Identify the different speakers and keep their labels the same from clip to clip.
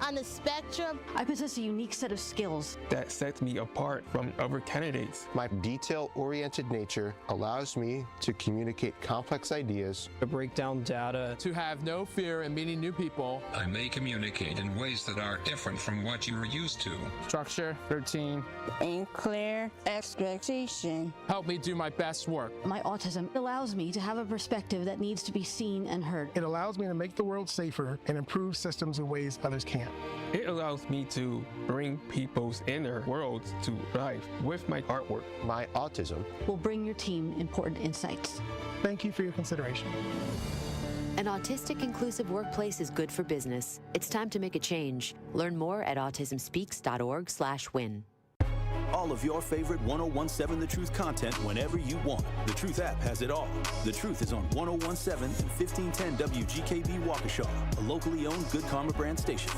Speaker 1: on the spectrum.
Speaker 2: I possess a unique set of skills
Speaker 3: that sets me apart from other candidates.
Speaker 4: My detail-oriented nature allows me to communicate complex ideas,
Speaker 5: to break down data,
Speaker 6: to have no fear in meeting new people.
Speaker 7: I may communicate in ways that are different from what you are used to.
Speaker 6: Structure, routine,
Speaker 8: and clear expectation.
Speaker 6: Help me do my best work.
Speaker 2: My autism allows me to have a perspective that needs to be seen and heard.
Speaker 9: It allows me to make the world safer and improve systems in ways others can't.
Speaker 3: It allows me to bring people's inner worlds to life with my artwork.
Speaker 4: My autism
Speaker 2: will bring your team important insights.
Speaker 9: Thank you for your consideration.
Speaker 10: An autistic inclusive workplace is good for business. It's time to make a change. Learn more at autismspeaks.org/win.
Speaker 11: All of your favorite 1017 The Truth content whenever you want. The Truth app has it all. The Truth is on 1017 and 1510 WGKB Waukesha, a locally owned Good Karma brand station.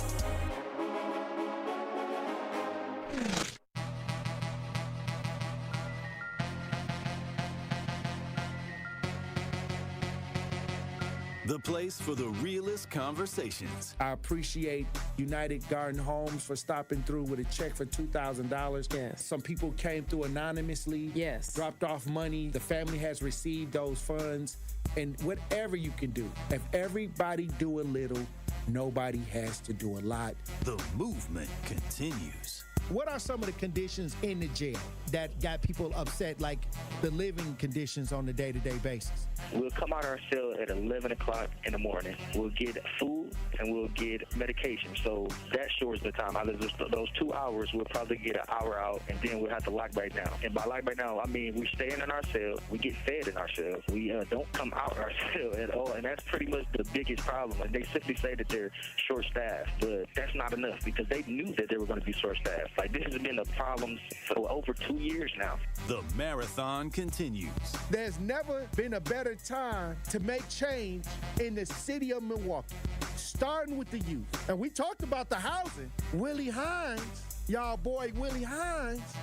Speaker 11: The place for the realest conversations.
Speaker 12: I appreciate United Garden Homes for stopping through with a check for $2,000.
Speaker 5: Yes.
Speaker 12: Some people came through anonymously.
Speaker 5: Yes.
Speaker 12: Dropped off money. The family has received those funds. And whatever you can do, if everybody do a little, nobody has to do a lot.
Speaker 11: The movement continues.
Speaker 13: What are some of the conditions in the jail that got people upset, like the living conditions on a day-to-day basis?
Speaker 14: We'll come out of our cell at 11 o'clock in the morning. We'll get food and we'll get medication. So that shortens the time. Out of those 2 hours, we'll probably get an hour out, and then we'll have to lock back down. And by lock back down, I mean we staying in our cell. We get fed in our cell. We don't come out of our cell at all, and that's pretty much the biggest problem. And they simply say that they're short-staffed, but that's not enough because they knew that they were going to be short-staffed. Like, this has been a problem for over 2 years now.
Speaker 11: The marathon continues.
Speaker 13: There's never been a better time to make change in the city of Milwaukee, starting with the youth. And we talked about the housing. Willie Hines, y'all boy Willie Hines,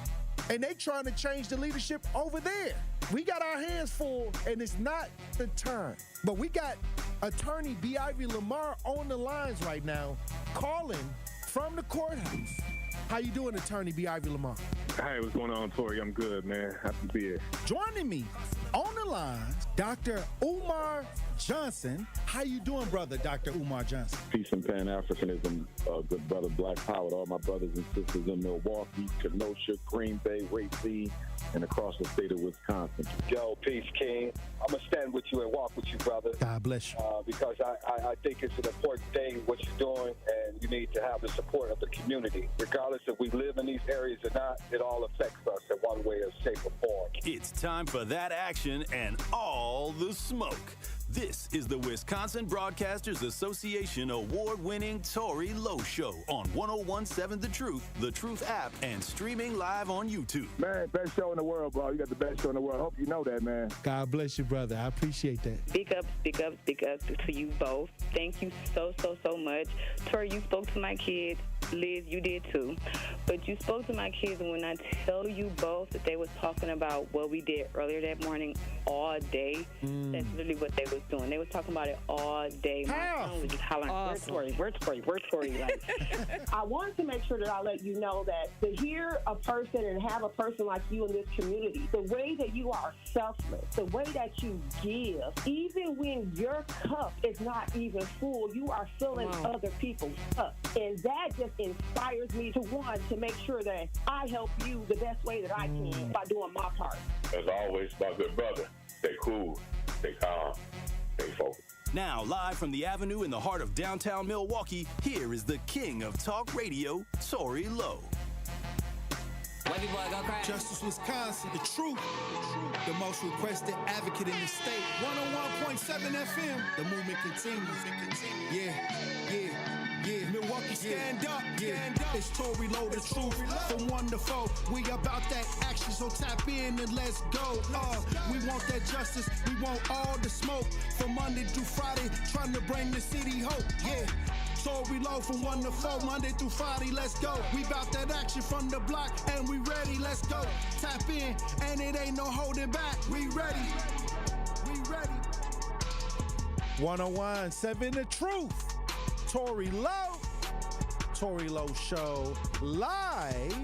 Speaker 13: and they trying to change the leadership over there. We got our hands full, and it's not the time. But we got attorney B. Ivy Lamar on the lines right now, calling from the courthouse. How you doing, attorney B. Ivy Lamar?
Speaker 15: Hey, what's going on, Tory? I'm good, man. Happy to be here.
Speaker 13: Joining me on the line, Dr. Umar Johnson. How you doing, brother, Dr. Umar Johnson?
Speaker 15: Peace and Pan-Africanism, good brother, Black Power, to all my brothers and sisters in Milwaukee, Kenosha, Green Bay, Racine, and across the state of Wisconsin.
Speaker 16: Yo, peace, King. I'm going to stand with you and walk with you, brother.
Speaker 13: God bless you.
Speaker 16: Because I think it's an important thing, what you're doing, and you need to have the support of the community. Regardless if we live in these areas or not, it all affects us in one way or shape or form.
Speaker 11: It's time for that action and all the smoke. This is the Wisconsin Broadcasters Association award-winning Tory Lowe Show on 1017 The Truth app, and streaming live on YouTube.
Speaker 15: Man, best show in the world, bro. You got the best show in the world. I hope you know that, man.
Speaker 13: God bless you, brother. I appreciate that.
Speaker 17: Big up to you both. Thank you so much. Tory, you spoke to my kids. Liz, you did too. But you spoke to my kids, and when I tell you both that they was talking about what we did earlier that morning all day, that's literally what they was doing. They was talking about it all day. My son was just hollering,
Speaker 18: awesome.
Speaker 17: Where's Tory? Like,
Speaker 18: I wanted to make sure that I let you know that to hear a person and have a person like you in this community, the way that you are selfless, the way that you give, even when your cup is not even full, you are filling other people's cup. And that just inspires me to make sure that I help you the best way that I can by doing my part.
Speaker 15: As always, my good brother, stay cool, stay calm, stay focused.
Speaker 11: Now, live from the Avenue in the heart of downtown Milwaukee, here is the king of talk radio, Tory Lowe.
Speaker 13: Justice Wisconsin, the truth, the most requested advocate in the state. 101.7 FM, the movement continues. Yeah. Milwaukee, stand up. It's Tory Lowe, the truth. From 1 to 4, we about that action, so tap in and let's go. We want that justice, we want all the smoke. From Monday through Friday, trying to bring the city hope. Yeah. Tory Lowe from 1 to 4, Monday through Friday, let's go. We bout that action from the block, and we ready, let's go. Tap in, and it ain't no holding back. We ready. 101.7 The Truth. Tory Lowe. Tory Lowe Show, live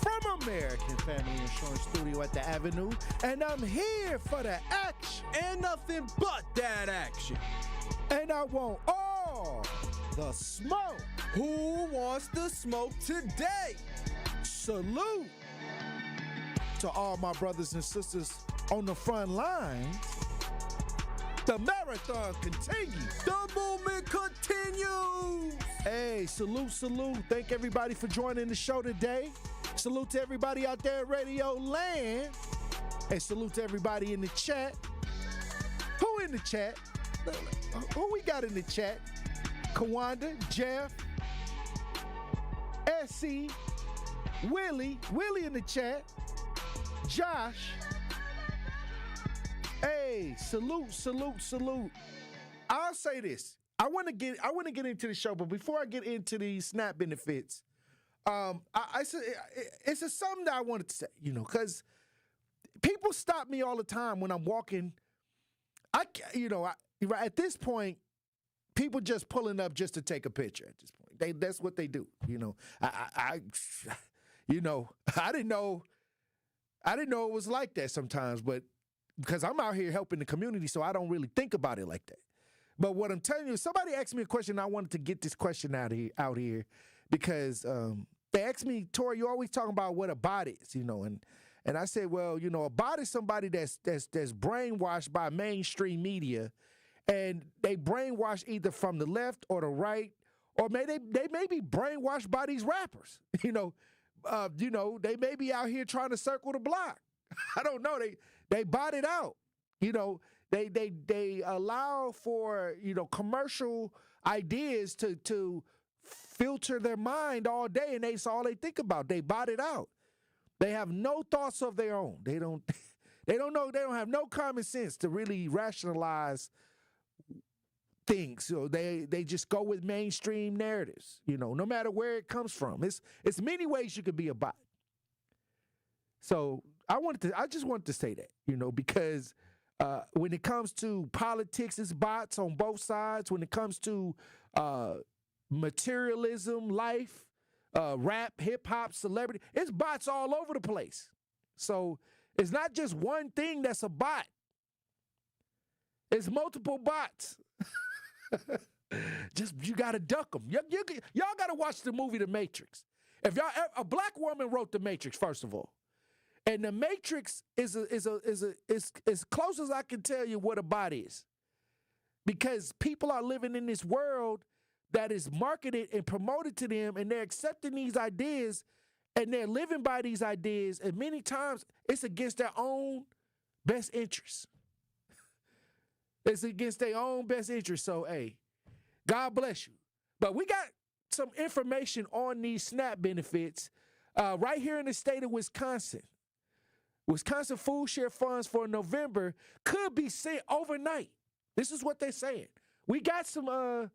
Speaker 13: from American Family Insurance Studio at the Avenue. And I'm here for the action.
Speaker 6: And nothing but that action.
Speaker 13: And I want all the smoke.
Speaker 6: Who wants the smoke today?
Speaker 13: Salute to all my brothers and sisters on the front lines. The marathon continues.
Speaker 6: The movement continues.
Speaker 13: Hey, salute. Thank everybody for joining the show today. Salute to everybody out there at Radio Land. And salute to everybody in the chat. Who in the chat? Who we got in the chat? Kawanda, Jeff, SC, Willie in the chat, Josh. Hey, salute. I'll say this. I want to get into the show, but before I get into the SNAP benefits, it's just something that I wanted to say, because people stop me all the time when I'm walking. At this point, people just pulling up just to take a picture. At this point, that's what they do. I didn't know it was like that sometimes, but because I'm out here helping the community, so I don't really think about it like that. But what I'm telling you, somebody asked me a question. I wanted to get this question out here because they asked me, Tory, you always talking about what a bot is, and I said, well, a bot is somebody that's brainwashed by mainstream media, and they brainwash either from the left or the right, or they may be brainwashed by these rappers. They may be out here trying to circle the block. I don't know. They bot it out. They allow for commercial ideas to filter their mind all day, and that's all they think about. They bot it out. They have no thoughts of their own. They don't know. They don't have no common sense to really rationalize things. So they just go with mainstream narratives. No matter where it comes from. It's many ways you could be a bot. So I just wanted to say that, because when it comes to politics, it's bots on both sides. When it comes to materialism, life, rap, hip hop, celebrity, it's bots all over the place. So it's not just one thing that's a bot. It's multiple bots. Just you gotta duck them. Y'all gotta watch the movie The Matrix. If a black woman wrote The Matrix, first of all. And The Matrix is as close as I can tell you what a bot is. Because people are living in this world that is marketed and promoted to them, and they're accepting these ideas, and they're living by these ideas, and many times it's against their own best interests. It's against their own best interests. So, hey, God bless you. But we got some information on these SNAP benefits right here in the state of Wisconsin. Wisconsin food share funds for November could be sent overnight. This is what they're saying. We got some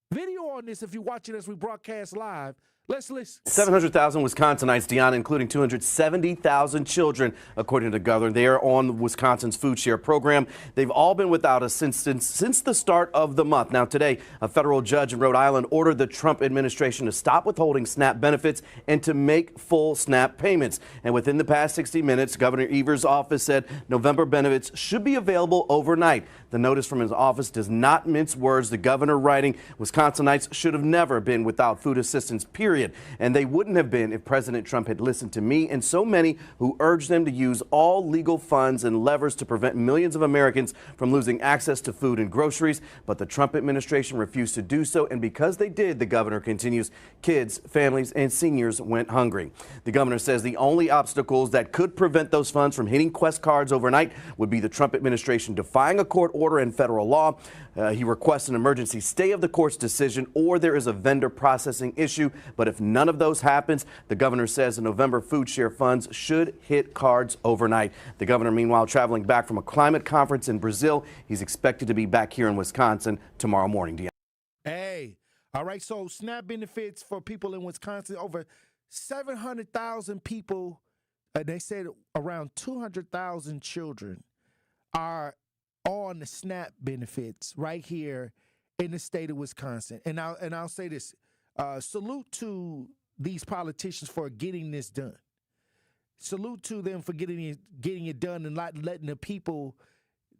Speaker 13: video on this if you're watching us. We broadcast live. Let's listen.
Speaker 1: 700,000 Wisconsinites, Deanna, including 270,000 children, according to the governor. They are on Wisconsin's food share program. They've all been without assistance since the start of the month. Now, today, a federal judge in Rhode Island ordered the Trump administration to stop withholding SNAP benefits and to make full SNAP payments. And within the past 60 minutes, Governor Evers' office said November benefits should be available overnight. The notice from his office does not mince words. The governor writing, Wisconsinites should have never been without food assistance, period. And they wouldn't have been if President Trump had listened to me and so many who urged them to use all legal funds and levers to prevent millions of Americans from losing access to food and groceries. But the Trump administration refused to do so. And because they did, the governor continues, kids, families, and seniors went hungry. The governor says the only obstacles that could prevent those funds from hitting Quest cards overnight would be the Trump administration defying a court order and federal law. He requests an emergency stay of the court's decision, or there is a vendor processing issue. But if none of those happens, the governor says the November food share funds should hit cards overnight. The governor, meanwhile, traveling back from a climate conference in Brazil. He's expected to be back here in Wisconsin tomorrow morning.
Speaker 13: Hey, all right. So SNAP benefits for people in Wisconsin, over 700,000 people. They said around 200,000 children are on the SNAP benefits right here in the state of Wisconsin. And I'll say this.
Speaker 12: salute to these politicians for getting this done. Salute to them for getting it done and not letting the people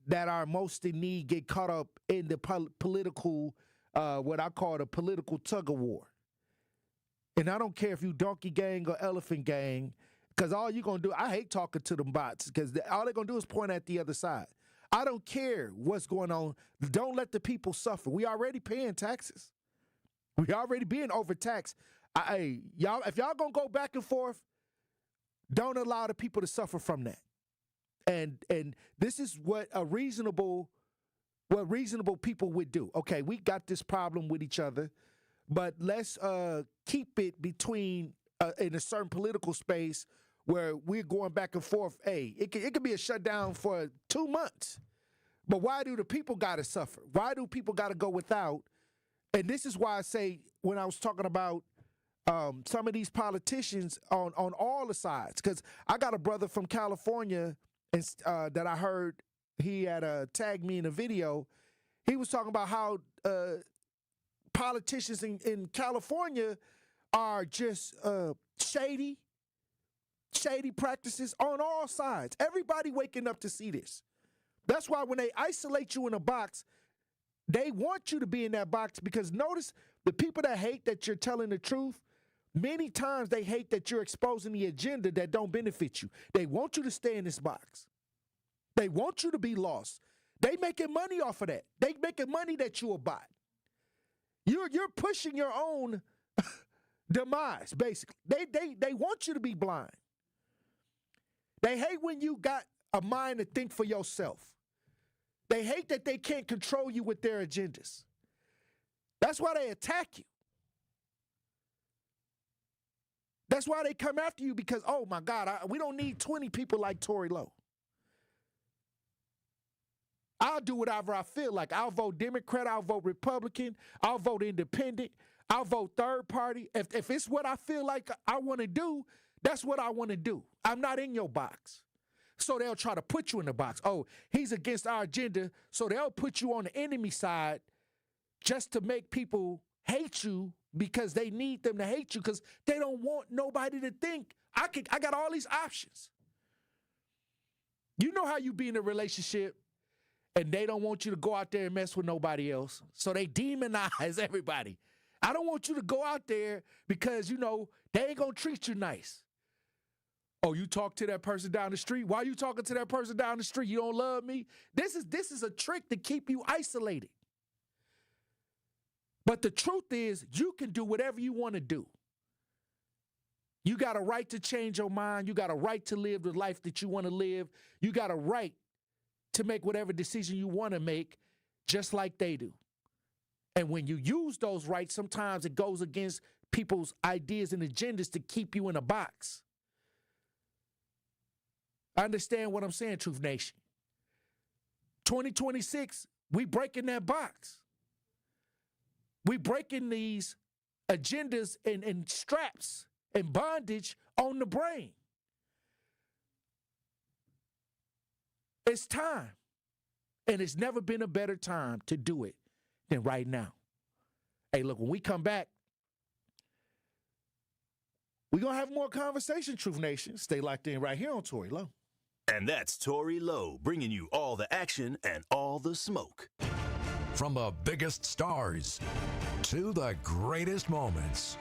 Speaker 12: that are most in need get caught up in the political, what I call the political tug of war. And I don't care if you donkey gang or elephant gang, because all you're going to do, I hate talking to them bots, because all they're going to do is point at the other side. I don't care what's going on. Don't let the people suffer. We already paying taxes. We already being overtaxed. Y'all, if y'all going to go back and forth, don't allow the people to suffer from that. And this is what reasonable people would do. Okay, we got this problem with each other, but let's keep it between in a certain political space where we're going back and forth. Hey, it could be a shutdown for 2 months, but why do the people got to suffer? Why do people got to go without? And this is why I say when I was talking about some of these politicians on all the sides, because I got a brother from California that I heard he had tagged me in a video. He was talking about how politicians in California are just shady practices on all sides. Everybody waking up to see this. That's why when they isolate you in a box, they want you to be in that box, because notice the people that hate that you're telling the truth, many times they hate that you're exposing the agenda that don't benefit you. They want you to stay in this box. They want you to be lost. They making money off of that. They making money that you a bot. You're pushing your own demise, basically. They want you to be blind. They hate when you got a mind to think for yourself. They hate that they can't control you with their agendas. That's why they attack you. That's why they come after you, because, oh my God, we don't need 20 people like Tory Lowe. I'll do whatever I feel like. I'll vote Democrat, I'll vote Republican, I'll vote independent, I'll vote third party. If it's what I feel like I want to do, that's what I want to do. I'm not in your box. So they'll try to put you in the box. Oh, he's against our agenda, so they'll put you on the enemy side just to make people hate you, because they need them to hate you, because they don't want nobody to think. I got all these options. You know how you be in a relationship and they don't want you to go out there and mess with nobody else, so they demonize everybody. I don't want you to go out there because, you know, they ain't going to treat you nice. Oh, you talk to that person down the street? Why are you talking to that person down the street? You don't love me? This is a trick to keep you isolated. But the truth is, you can do whatever you want to do. You got a right to change your mind. You got a right to live the life that you want to live. You got a right to make whatever decision you want to make, just like they do. And when you use those rights, sometimes it goes against people's ideas and agendas to keep you in a box. I understand what I'm saying, Truth Nation. 2026, we breaking that box. We breaking these agendas and straps and bondage on the brain. It's time. And it's never been a better time to do it than right now. Hey, look, when we come back, we're going to have more conversation, Truth Nation. Stay locked in right here on Tory Lowe.
Speaker 11: And that's Tory Lowe, bringing you all the action and all the smoke.
Speaker 5: From the biggest stars to the greatest moments,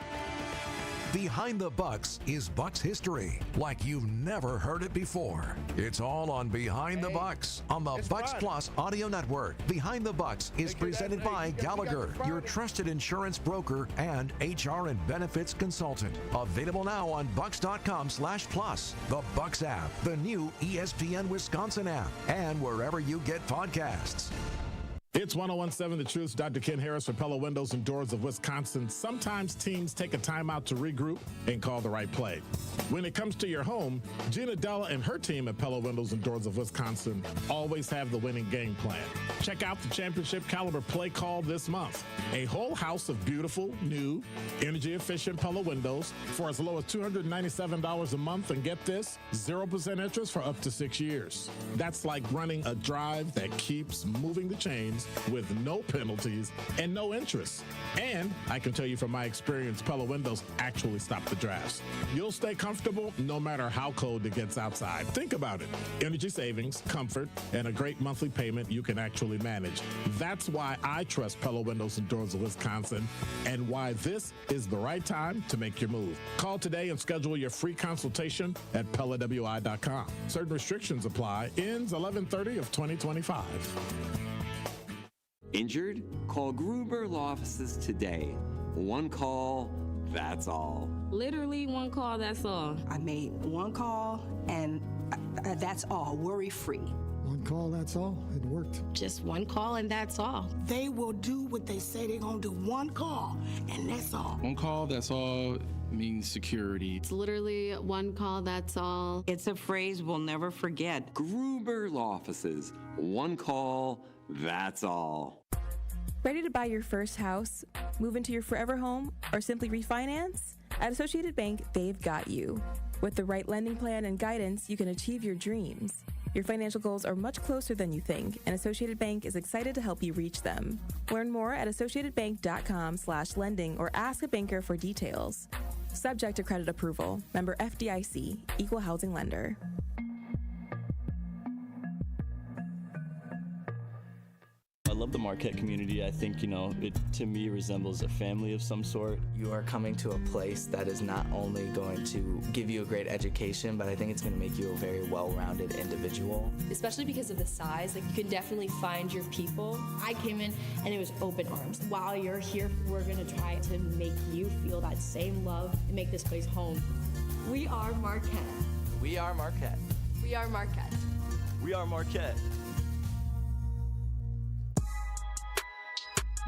Speaker 5: Behind the Bucks is Bucks history like you've never heard it before. It's all on Behind the Bucks on the Bucks Plus Audio Network. Behind the Bucks is presented by Gallagher, your trusted insurance broker and HR and benefits consultant. Available now on bucks.com/plus, the Bucks app, the new ESPN Wisconsin app, and wherever you get podcasts.
Speaker 19: It's 101.7 The Truth. Dr. Ken Harris for Pella Windows and Doors of Wisconsin. Sometimes teams take a timeout to regroup and call the right play. When it comes to your home, Gina Della and her team at Pella Windows and Doors of Wisconsin always have the winning game plan. Check out the championship caliber play call this month. A whole house of beautiful, new, energy-efficient Pella windows for as low as $297 a month. And get this, 0% interest for up to 6 years. That's like running a drive that keeps moving the chains loans with no penalties and no interest. And I can tell you from my experience, Pella Windows actually stop the drafts. You'll stay comfortable no matter how cold it gets outside. Think about it. Energy savings, comfort, and a great monthly payment you can actually manage. That's why I trust Pella Windows and Doors of Wisconsin, and why this is the right time to make your move. Call today and schedule your free consultation at PellaWI.com. Certain restrictions apply. Ends 11/30 of 2025.
Speaker 20: Injured? Call Gruber Law Offices today. One call, that's all.
Speaker 8: Literally one call, that's all.
Speaker 21: I made one call and that's all, worry-free.
Speaker 22: One call, that's all. It worked.
Speaker 8: Just one call and that's all.
Speaker 22: They will do what they say they're going to do. One call and that's all.
Speaker 3: One call, that's all means security.
Speaker 23: It's literally one call, that's all.
Speaker 21: It's a phrase we'll never forget.
Speaker 20: Gruber Law Offices. One call, that's all.
Speaker 24: Ready to buy your first house, move into your forever home, or simply refinance? At Associated Bank, they've got you. With the right lending plan and guidance, you can achieve your dreams. Your financial goals are much closer than you think, and Associated Bank is excited to help you reach them. Learn more at associatedbank.com/lending or ask a banker for details. Subject to credit approval. Member FDIC. Equal housing lender.
Speaker 25: I love the Marquette community. I think, it to me resembles a family of some sort.
Speaker 26: You are coming to a place that is not only going to give you a great education, but I think it's going to make you a very well-rounded individual.
Speaker 27: Especially because of the size, you can definitely find your people. I came in and it was open arms. While you're here, we're going to try to make you feel that same love and make this place home. We are Marquette.
Speaker 26: We are Marquette.
Speaker 27: We are Marquette.
Speaker 25: We are Marquette.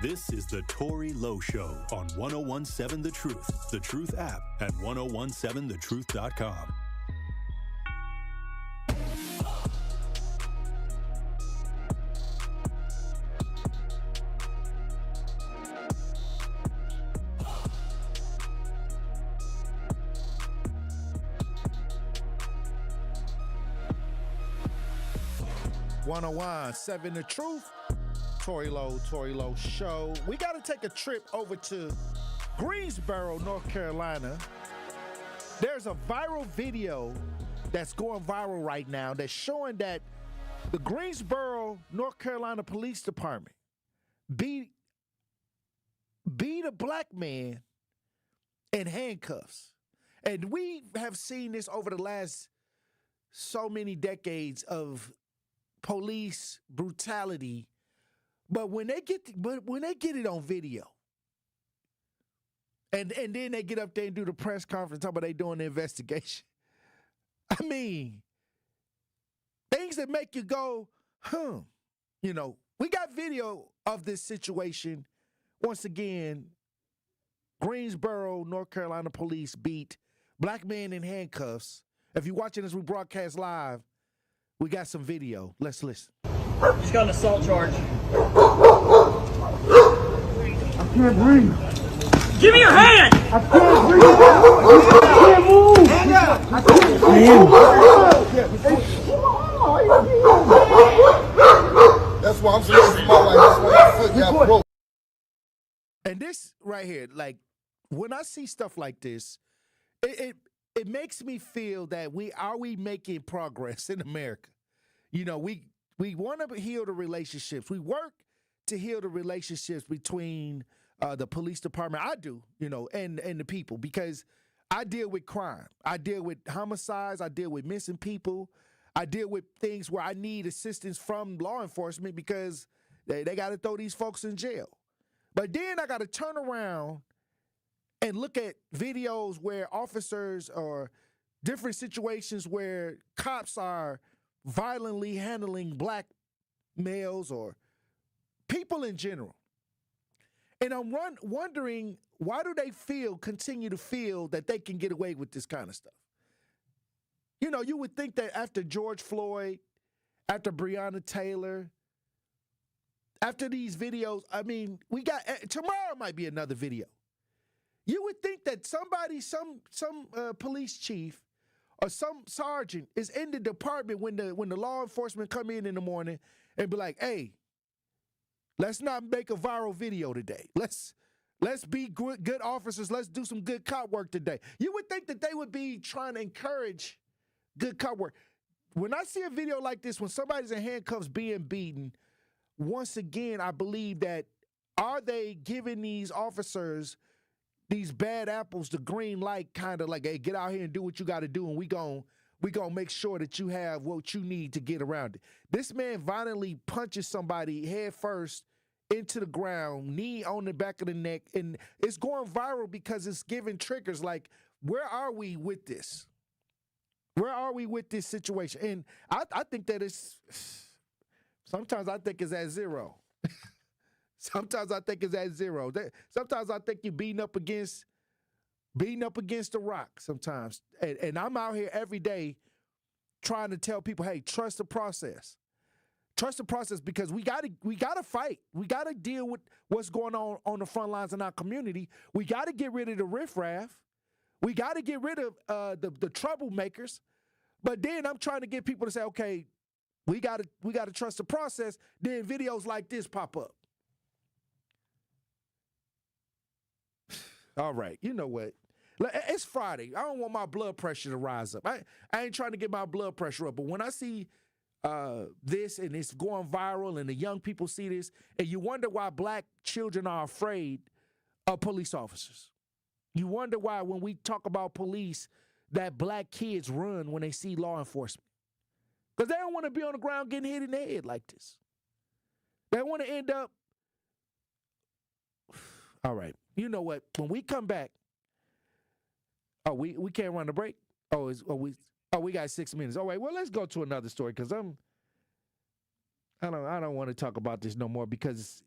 Speaker 11: This is the Tory Lowe Show on 1017 The Truth app at 1017thetruth.com.
Speaker 12: Seven The Truth. Tory Lowe Show. We got to take a trip over to Greensboro, North Carolina. There's a viral video that's going viral right now that's showing that the Greensboro, North Carolina Police Department beat a black man in handcuffs. And we have seen this over the last so many decades of police brutality. But when they get it on video, and then they get up there and do the press conference talking about they doing the investigation. I mean, things that make you go, we got video of this situation. Once again, Greensboro, North Carolina police beat black man in handcuffs. If you're watching as we broadcast live, we got some video. Let's listen.
Speaker 28: Just got an assault charge.
Speaker 22: I can't breathe.
Speaker 28: Give me your hand!
Speaker 22: I can't breathe. I can't move. Hand up. I can't breathe. That's why I'm supposed to my life. That's why my foot got broke.
Speaker 12: And this right here, when I see stuff like this, it makes me feel that we making progress in America. We want to heal the relationships. We work to heal the relationships between the police department. I do, and the people, because I deal with crime. I deal with homicides. I deal with missing people. I deal with things where I need assistance from law enforcement because they got to throw these folks in jail. But then I got to turn around and look at videos where officers or different situations where cops are violently handling black males or people in general. And I'm wondering, why do they continue to feel that they can get away with this kind of stuff? You would think that after George Floyd, after Breonna Taylor, after these videos, tomorrow might be another video. You would think that somebody, some police chief or some sergeant is in the department when the law enforcement come in the morning and be like, hey, Let's not make a viral video today. Let's be good officers. Let's do some good cop work today. You would think that they would be trying to encourage good cop work. When I see a video like this, when somebody's in handcuffs being beaten, once again, I believe that are they giving these officers, these bad apples, the green light, kind of like, hey, get out here and do what you got to do, and we gonna make sure that you have what you need to get around it. This man violently punches somebody head first into the ground, knee on the back of the neck, and it's going viral because it's giving triggers like, where are we with this? Where are we with this situation? And I think that sometimes I think it's at zero. Sometimes I think it's at zero. Sometimes I think you're beating up against the rock sometimes. And I'm out here every day trying to tell people, hey, trust the process. Trust the process, because we gotta fight. We gotta deal with what's going on the front lines in our community. We gotta get rid of the riffraff. We gotta get rid of the troublemakers. But then I'm trying to get people to say, okay, we gotta trust the process. Then videos like this pop up. All right, you know what? It's Friday. I don't want my blood pressure to rise up. I ain't trying to get my blood pressure up. But when I see this and it's going viral and the young people see this, and you wonder why black children are afraid of police officers. You wonder why when we talk about police that black kids run when they see law enforcement. Because they don't want to be on the ground getting hit in the head like this. They want to end up. All right. You know what? When we come back, we can't run the break. We got 6 minutes. All right. Well, let's go to another story because I don't want to talk about this no more because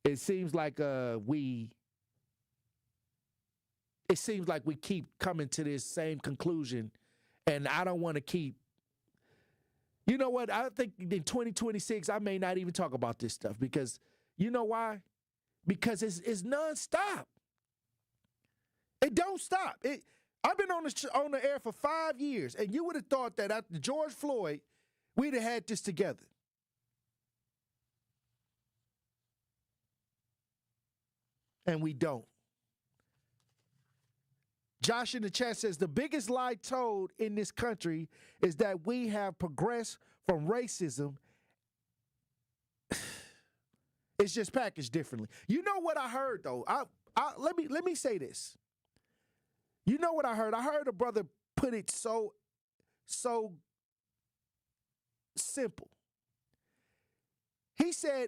Speaker 12: it seems like we keep coming to this same conclusion, and I don't want to keep. You know what? I think in 2026 I may not even talk about this stuff because you know why? Because it's nonstop. It don't stop. I've been on the air for 5 years, and you would have thought that after George Floyd, we'd have had this together. And we don't. Josh in the chat says, the biggest lie told in this country is that we have progressed from racism. It's just packaged differently. You know what I heard, though? Let me say this. You know what I heard? I heard a brother put it so simple. He said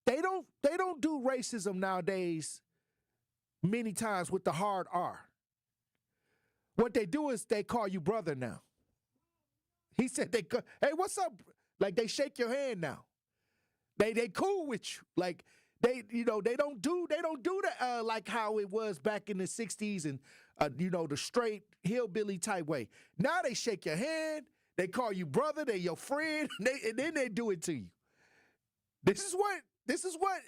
Speaker 12: they don't do racism nowadays many times with the hard R. What they do is they call you brother now. He said hey, what's up? Like they shake your hand now. They cool with you. Like they don't do that like how it was back in the 60s and the straight hillbilly type way. Now they shake your hand, they call you brother, they're your friend, and then they do it to you. This is what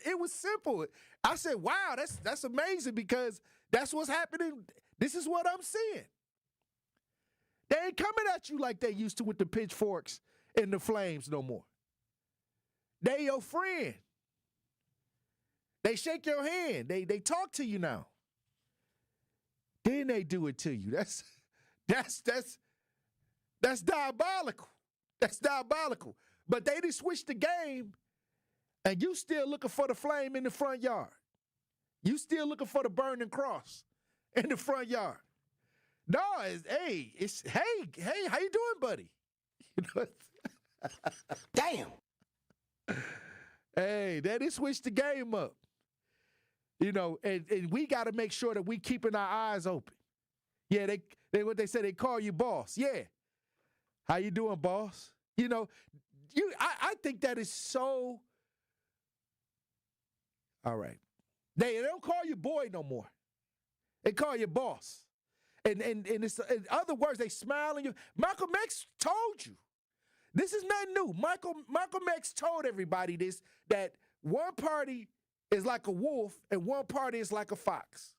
Speaker 12: it was simple. I said, wow, that's amazing because that's what's happening. This is what I'm seeing. They ain't coming at you like they used to with the pitchforks and the flames no more. They your friend. They shake your hand. They talk to you now. Then they do it to you. That's diabolical. That's diabolical. But they didn't switch the game, and you still looking for the flame in the front yard. You still looking for the burning cross in the front yard. No, hey, how you doing, buddy? You know, damn. Hey, they didn't switch the game up. And we got to make sure that we keeping our eyes open. Yeah, they what they say, they call you boss. Yeah. How you doing, boss? I think that is so. All right. They don't call you boy no more. They call you boss. And it's, in other words, they smile on you. Malcolm X told you. This is nothing new. Malcolm X told everybody this, that one party is like a wolf and one party is like a fox.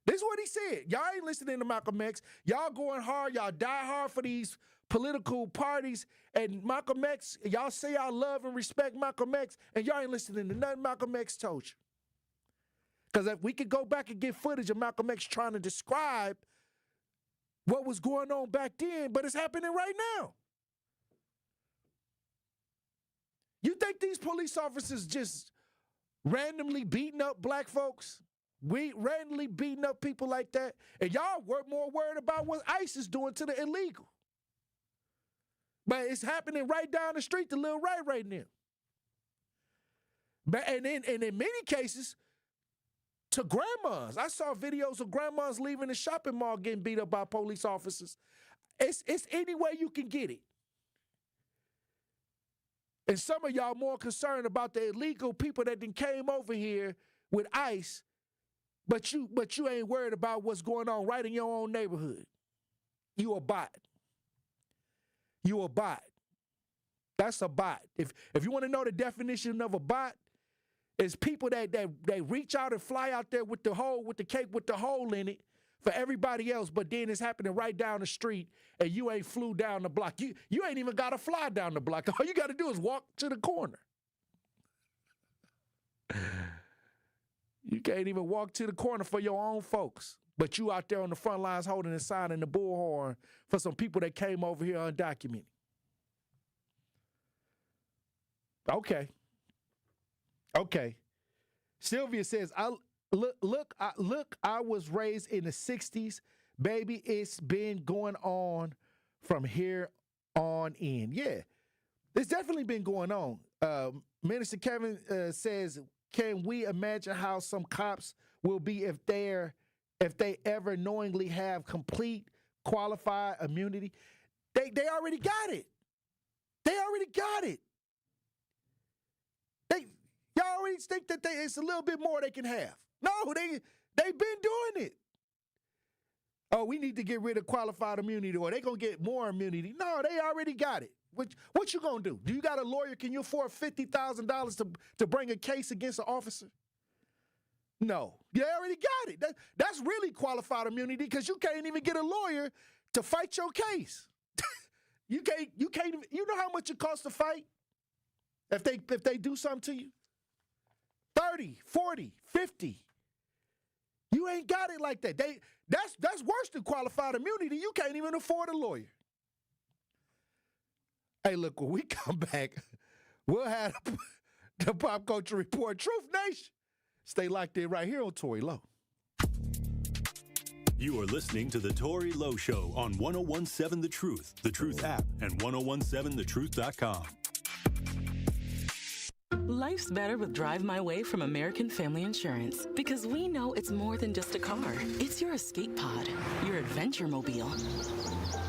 Speaker 12: This is what he said. Y'all ain't listening to Malcolm X. Y'all going hard. Y'all die hard for these political parties and Malcolm X, y'all say y'all love and respect Malcolm X, and y'all ain't listening to nothing Malcolm X told you. Because if we could go back and get footage of Malcolm X trying to describe what was going on back then, but it's happening right now. You think these police officers just randomly beating up black folks? We randomly beating up people like that? And y'all were more worried about what ICE is doing to the illegal. But it's happening right down the street to Lil Ray right now. But and in many cases, to grandmas. I saw videos of grandmas leaving the shopping mall getting beat up by police officers. It's any way you can get it. And some of y'all more concerned about the illegal people that then came over here with ICE, but you ain't worried about what's going on right in your own neighborhood. You a bot. You a bot. That's a bot. If you want to know the definition of a bot, it's people that reach out and fly out there with the cake with the hole in it for everybody else, but then it's happening right down the street and you ain't flew down the block. You ain't even got to fly down the block. All you got to do is walk to the corner. You can't even walk to the corner for your own folks, but you out there on the front lines holding a sign and the bullhorn for some people that came over here undocumented. Okay. Sylvia says, I was raised in the 60s. Baby, it's been going on from here on in. Yeah, it's definitely been going on. Minister Kevin says, can we imagine how some cops will be if they ever knowingly have complete qualified immunity? They already got it. Y'all already think that it's a little bit more they can have. No, they've been doing it. Oh, we need to get rid of qualified immunity, or they gonna get more immunity. No, they already got it. What you gonna do? Do you got a lawyer? Can you afford $50,000 to bring a case against an officer? No, you already got it. That's really qualified immunity because you can't even get a lawyer to fight your case. You can't. You know how much it costs to fight if they do something to you? 30, 40, 50. You ain't got it like that. That's worse than qualified immunity. You can't even afford a lawyer. Hey, look, when we come back, we'll have the Pop Culture Report. Truth Nation. Stay locked in right here on Tory Lowe.
Speaker 11: You are listening to The Tory Lowe Show on 1017 The Truth app, and 1017thetruth.com.
Speaker 2: Life's better with Drive My Way from American Family Insurance, because we know it's more than just a car. It's your escape pod, your adventure mobile,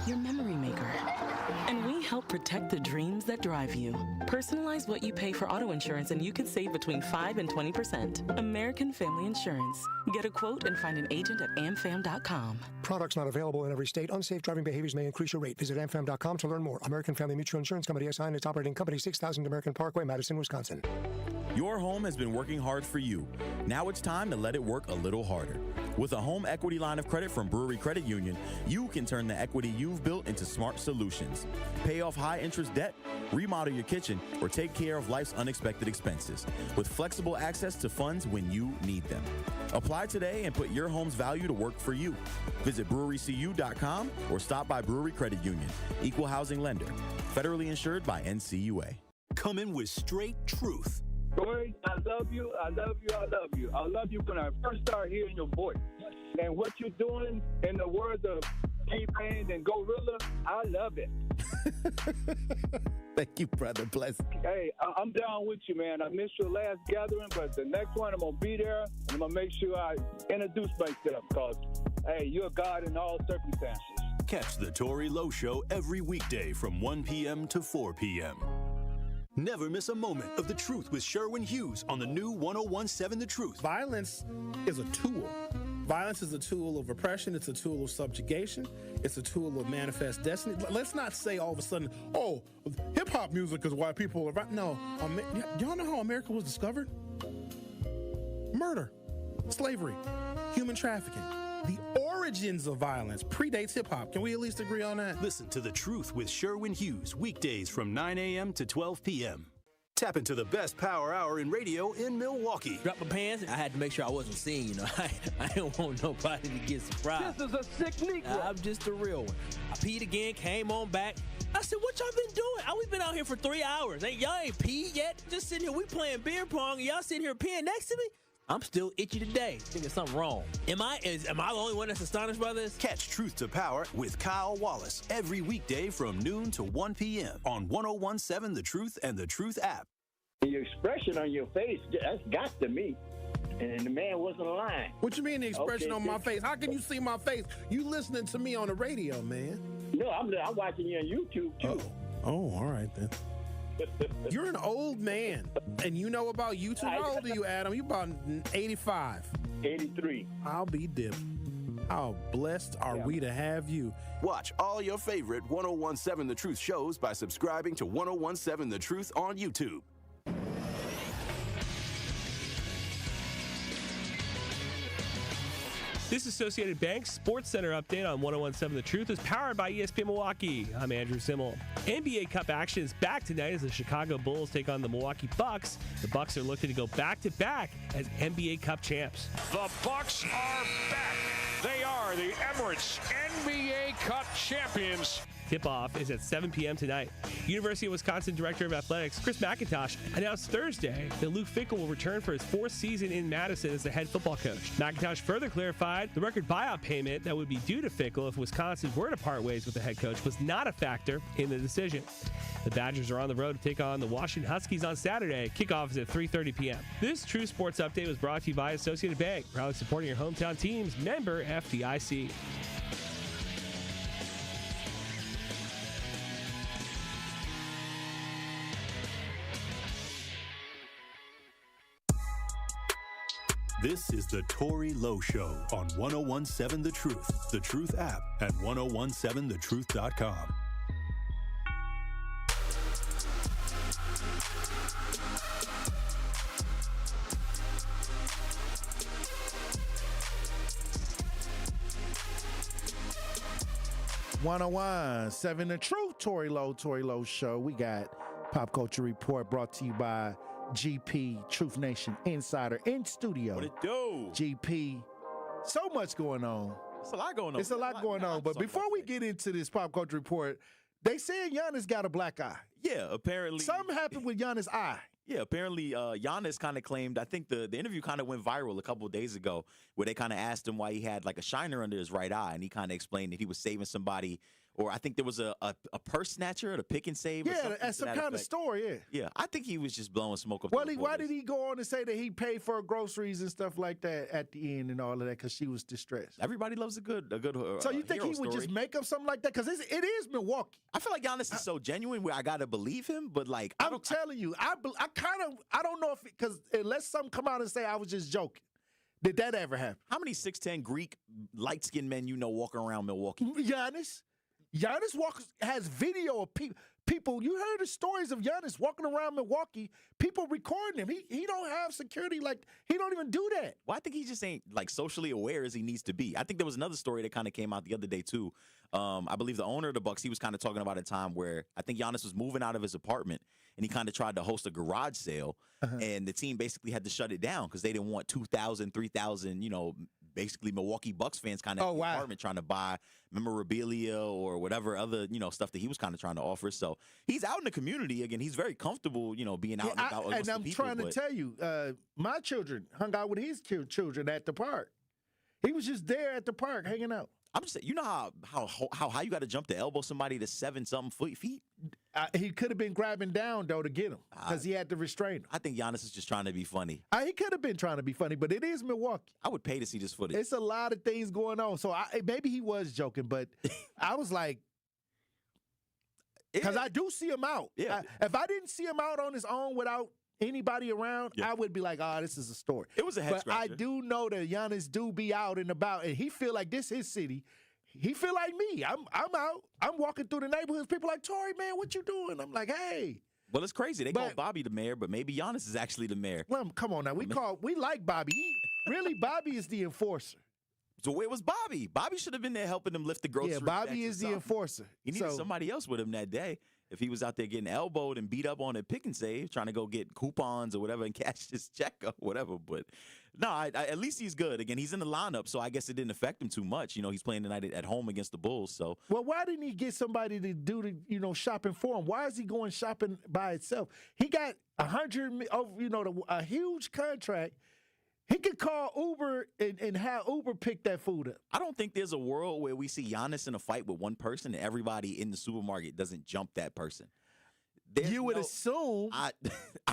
Speaker 2: your memory maker. And we help protect the dreams that drive you. Personalize what you pay for auto insurance and you can save between 5 and 20%. American Family Insurance. Get a quote and find an agent at amfam.com.
Speaker 4: Products not available in every state. Unsafe driving behaviors may increase your rate. Visit amfam.com to learn more. American Family Mutual Insurance Company, SI, and its operating company, 6000 American Parkway, Madison, Wisconsin.
Speaker 7: Your home has been working hard for you. Now it's time to let it work a little harder. With a home equity line of credit from Brewery Credit Union, you can turn the equity you've built into smart solutions. Pay off high-interest debt, remodel your kitchen, or take care of life's unexpected expenses with flexible access to funds when you need them. Apply today and put your home's value to work for you. Visit brewerycu.com or stop by Brewery Credit Union. Equal housing lender. Federally insured by NCUA.
Speaker 11: Coming with straight truth.
Speaker 9: Tory, I love you. I love you. I love you. I love you when I first started hearing your voice. And what you're doing, in the words of T-Pain and Gorilla, I love it.
Speaker 12: Thank you, brother. Bless.
Speaker 9: Hey, I'm down with you, man. I missed your last gathering, but the next one I'm going to be there. And I'm going to make sure I introduce myself because, hey, you're God in all circumstances.
Speaker 11: Catch The Tory Lowe Show every weekday from 1 p.m. to 4 p.m. Never miss a moment of the truth with Sherwin Hughes on the new 1017 The Truth.
Speaker 10: Violence is a tool. Violence is a tool of oppression. It's a tool of subjugation. It's a tool of manifest destiny. Let's not say all of a sudden, oh, hip-hop music is why people are... No. Y'all know how America was discovered? Murder, slavery, human trafficking. The origins of violence predates hip-hop. Can we at least agree on that?
Speaker 11: Listen to The Truth with Sherwin Hughes, weekdays from 9 a.m. to 12 p.m. Tap into the best power hour in radio in Milwaukee.
Speaker 1: Dropped my pants. I had to make sure I wasn't seen, you know. I don't want nobody to get surprised.
Speaker 28: This is a sick Negro.
Speaker 1: I'm just a real one. I peed again, came on back. I said, what y'all been doing? We've been out here for 3 hours. Y'all ain't peed yet? Just sitting here, we playing beer pong, and y'all sitting here peeing next to me? I'm still itchy today. Thinking something wrong. Am I the only one that's astonished by this?
Speaker 11: Catch Truth to Power with Kyle Wallace every weekday from noon to 1 p.m. on 101.7 The Truth and The Truth app.
Speaker 9: Your expression on your face, that's got to me. And the man wasn't lying.
Speaker 10: What you mean the expression on my face? How can you see my face? You listening to me on the radio, man.
Speaker 9: No, I'm watching you on YouTube, too.
Speaker 10: Oh, all right, then. You're an old man, and you know about YouTube. How old are you, Adam? You about 85.
Speaker 9: 83.
Speaker 10: I'll be dipped. How blessed are we to have you?
Speaker 11: Watch all your favorite 101.7 The Truth shows by subscribing to 101.7 The Truth on YouTube.
Speaker 6: This Associated Bank Sports Center update on 101.7 The Truth is powered by ESPN Milwaukee. I'm Andrew Zimmel. NBA Cup action is back tonight as the Chicago Bulls take on the Milwaukee Bucks. The Bucks are looking to go back-to-back as NBA Cup champs.
Speaker 13: The Bucks are back. They are the Emirates NBA Cup champions.
Speaker 6: Tip-off is at 7 p.m. tonight. University of Wisconsin Director of Athletics Chris McIntosh announced Thursday that Luke Fickell will return for his 4th season in Madison as the head football coach. McIntosh further clarified the record buyout payment that would be due to Fickell if Wisconsin were to part ways with the head coach was not a factor in the decision. The Badgers are on the road to take on the Washington Huskies on Saturday. Kickoff is at 3:30 p.m. This True Sports Update was brought to you by Associated Bank, proudly supporting your hometown teams, member FDIC.
Speaker 11: This is the Tory Lowe Show on 101.7 The Truth app, at 1017thetruth.com.
Speaker 12: Seven The Truth, Tory Lowe Show. We got Pop Culture Report brought to you by GP, Truth Nation Insider in studio.
Speaker 7: What it do?
Speaker 12: GP, so much going on.
Speaker 7: It's a lot going on.
Speaker 12: It's a lot going on. But before we get into this Pop Culture Report, they saying Giannis got a black eye.
Speaker 7: Yeah, apparently.
Speaker 12: Something happened with Giannis' eye.
Speaker 7: Yeah, apparently Giannis kind of claimed, I think the interview kind of went viral a couple of days ago, where they kind of asked him why he had like a shiner under his right eye, and he kind of explained that he was saving somebody, or I think there was a purse snatcher at a pick and save.
Speaker 12: Yeah, that's some kind of story, yeah.
Speaker 7: Yeah, I think he was just blowing smoke up.
Speaker 12: Why did he go on to say that he paid for her groceries and stuff like that at the end and all of that because she was distressed?
Speaker 7: Everybody loves a good.
Speaker 12: So you think he would just make up something like that? Because it is Milwaukee.
Speaker 7: I feel like Giannis is so genuine where I gotta believe him, but like
Speaker 12: I'm telling you, I don't know if because unless some come out and say I was just joking. Did that ever happen?
Speaker 7: How many 6'10" Greek light-skinned men you know walking around Milwaukee?
Speaker 12: Giannis has video of people. You heard the stories of Giannis walking around Milwaukee, people recording him. He don't have security, like he don't even do that.
Speaker 7: Well, I think he just ain't like socially aware as he needs to be. I think there was another story that kind of came out the other day too. I believe the owner of the Bucks, he was kind of talking about a time where I think Giannis was moving out of his apartment and he kind of tried to host a garage sale, and the team basically had to shut it down because they didn't want 2,000, 3,000, basically Milwaukee Bucks fans kind of in the apartment trying to buy memorabilia or whatever other, stuff that he was kind of trying to offer. So he's out in the community. Again, he's very comfortable, being out and about.
Speaker 12: And I'm trying to tell you, my children hung out with his children at the park. He was just there at the park hanging out.
Speaker 7: I'm just saying, you know how high you got to jump to elbow somebody that's 7-something feet?
Speaker 12: He could have been grabbing down, though, to get him because he had to restrain him.
Speaker 7: I think Giannis is just trying to be funny.
Speaker 12: He could have been trying to be funny, but it is Milwaukee.
Speaker 7: I would pay to see this footage.
Speaker 12: It's a lot of things going on. So maybe he was joking, but I was like, because I do see him out.
Speaker 7: Yeah.
Speaker 12: If I didn't see him out on his own without anybody around, I would be like, this is a story.
Speaker 7: It was a head scratcher.
Speaker 12: But I do know that Giannis do be out and about, and he feel like this his city. He feel like me. I'm out. I'm walking through the neighborhoods. People like, Tory, man, what you doing? I'm like, hey.
Speaker 7: Well, it's crazy. They call Bobby the mayor, but maybe Giannis is actually the mayor.
Speaker 12: Well, come on now. We like Bobby. Really, Bobby is the enforcer.
Speaker 7: So where was Bobby? Bobby should have been there helping him lift the grocery.
Speaker 12: Yeah, Bobby is the enforcer.
Speaker 7: He needed somebody else with him that day. If he was out there getting elbowed and beat up on a pick and save, trying to go get coupons or whatever and cash his check or whatever. But no, at least he's good. Again, he's in the lineup, so I guess it didn't affect him too much. He's playing tonight at home against the Bulls. So
Speaker 12: well, why didn't he get somebody to do the shopping for him? Why is he going shopping by himself? He got a huge contract. He could call Uber and have Uber pick that food up.
Speaker 7: I don't think there's a world where we see Giannis in a fight with one person and everybody in the supermarket doesn't jump that person.
Speaker 12: You would assume.
Speaker 7: I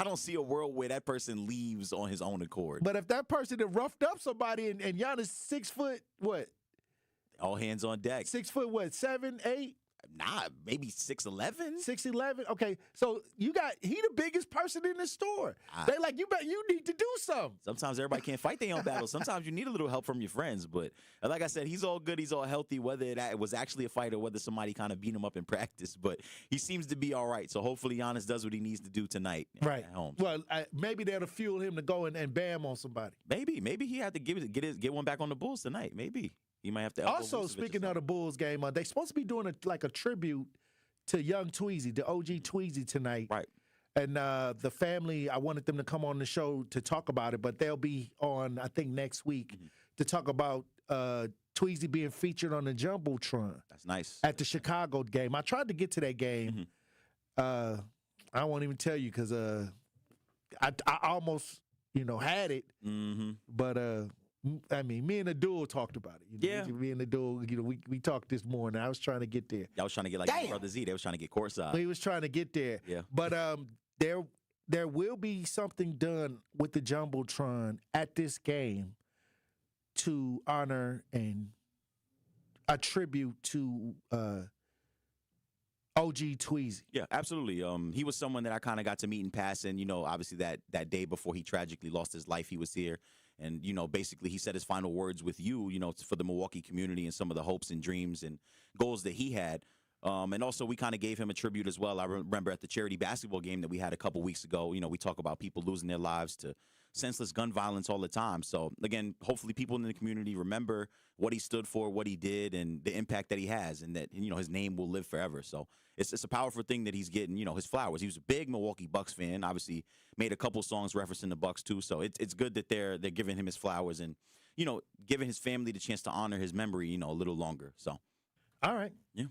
Speaker 7: don't see a world where that person leaves on his own accord.
Speaker 12: But if that person had roughed up somebody and Giannis 6 foot, what?
Speaker 7: All hands on deck.
Speaker 12: 6 foot, what, 7, 8?
Speaker 7: Nah, maybe 6'11".
Speaker 12: 6'11". Okay, so he the biggest person in the store. They like, you need to do something.
Speaker 7: Sometimes everybody can't fight their own battles. Sometimes you need a little help from your friends. But like I said, he's all good. He's all healthy, whether it was actually a fight or whether somebody kind of beat him up in practice. But he seems to be all right. So hopefully Giannis does what he needs to do tonight at home.
Speaker 12: Well, maybe that'll fuel him to go and bam on somebody.
Speaker 7: Maybe he had to get one back on the Bulls tonight. Maybe. He might have to.
Speaker 12: Also, speaking of the Bulls game, they're supposed to be doing a tribute to young Tweezy, the OG Tweezy tonight.
Speaker 7: Right.
Speaker 12: And the family, I wanted them to come on the show to talk about it, but they'll be on, I think, next week to talk about Tweezy being featured on the Jumbotron.
Speaker 7: That's nice.
Speaker 12: At the Chicago game. I tried to get to that game. I won't even tell you because I almost, had it. But I mean, me and Abdul talked about it.
Speaker 7: Yeah.
Speaker 12: Me and Abdul, we talked this morning. I was trying to get there.
Speaker 7: I was trying to get like Brother Z. They was trying to get courtside.
Speaker 12: He was trying to get there.
Speaker 7: Yeah.
Speaker 12: But there will be something done with the Jumbotron at this game to honor and a tribute to OG Tweezy.
Speaker 7: Yeah, absolutely. He was someone that I kind of got to meet in passing. Obviously that day before he tragically lost his life, he was here. And, basically he said his final words with you, for the Milwaukee community and some of the hopes and dreams and goals that he had. And also we kind of gave him a tribute as well. I remember at the charity basketball game that we had a couple weeks ago, we talk about people losing their lives to senseless gun violence all the time. So, again, hopefully people in the community remember what he stood for, what he did, and the impact that he has, and that, his name will live forever. So it's a powerful thing that he's getting, his flowers. He was a big Milwaukee Bucks fan, obviously made a couple songs referencing the Bucks too. So it's good that they're giving him his flowers and, giving his family the chance to honor his memory, a little longer. So.
Speaker 12: All right.
Speaker 7: Yeah.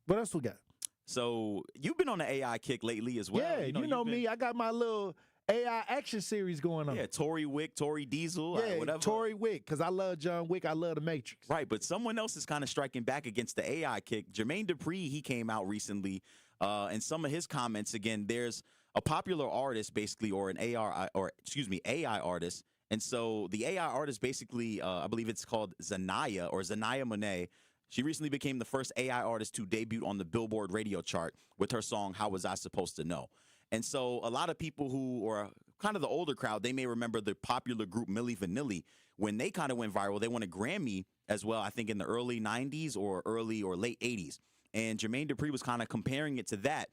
Speaker 12: What else we got?
Speaker 7: So you've been on the AI kick lately as well.
Speaker 12: Yeah, you know me. I got my little AI action series going on.
Speaker 7: Yeah, Tory Wick, Tory Diesel,
Speaker 12: yeah,
Speaker 7: whatever.
Speaker 12: Tory Wick, because I love John Wick. I love The Matrix.
Speaker 7: Right, but someone else is kind of striking back against the AI kick. Jermaine Dupri, he came out recently, and some of his comments, again, there's a popular artist basically, or an AI artist. And so the AI artist basically, I believe it's called Zanaya Monet. She recently became the first AI artist to debut on the Billboard radio chart with her song, How Was I Supposed to Know? And so a lot of people who are kind of the older crowd, they may remember the popular group Milli Vanilli. When they kind of went viral, they won a Grammy as well, I think in the early 90s or early or late 80s. And Jermaine Dupri was kind of comparing it to that,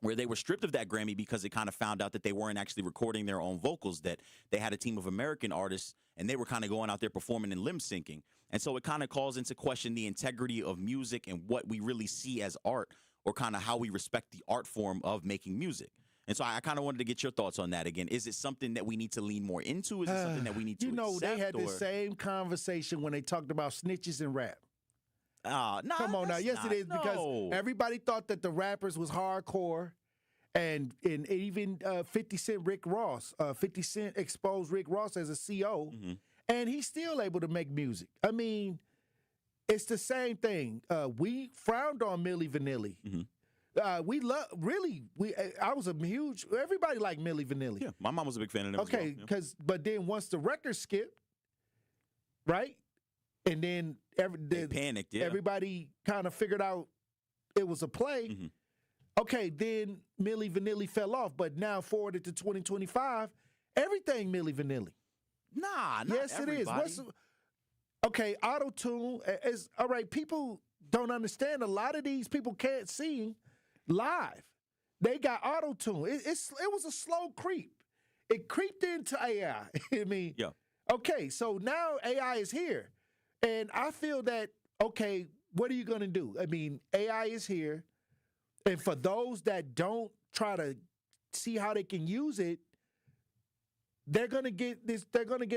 Speaker 7: where they were stripped of that Grammy because they kind of found out that they weren't actually recording their own vocals, that they had a team of American artists, and they were kind of going out there performing and limb syncing. And so it kind of calls into question the integrity of music and what we really see as art, or kind of how we respect the art form of making music. And so I kind of wanted to get your thoughts on that again. Is it something that we need to lean more into? Is it something that we need to accept?
Speaker 12: They had the same conversation when they talked about snitches and rap.
Speaker 7: Nah,
Speaker 12: come on now. Yes, it is, because everybody thought that the rappers was hardcore, and even 50 Cent Rick Ross. 50 Cent exposed Rick Ross as a CO, and he's still able to make music. I mean, it's the same thing. We frowned on Milli Vanilli. We love I was a huge. Everybody liked Milli Vanilli.
Speaker 7: Yeah, my mom was a big fan of them.
Speaker 12: Okay, but then once the record skipped, right, and then
Speaker 7: they panicked. Yeah,
Speaker 12: everybody kind of figured out it was a play. Okay, then Milli Vanilli fell off, but now forwarded to 2025, everything Milli Vanilli.
Speaker 7: Nah, not
Speaker 12: yes,
Speaker 7: everybody.
Speaker 12: It is. Okay, auto-tune is all right. People don't understand. A lot of these people can't sing live. They got auto-tune. It was a slow creep. It creeped into AI. I mean,
Speaker 7: yeah.
Speaker 12: Okay, so now AI is here. And I feel that, okay, what are you going to do? I mean, AI is here. And for those that don't try to see how they can use it, they're going to get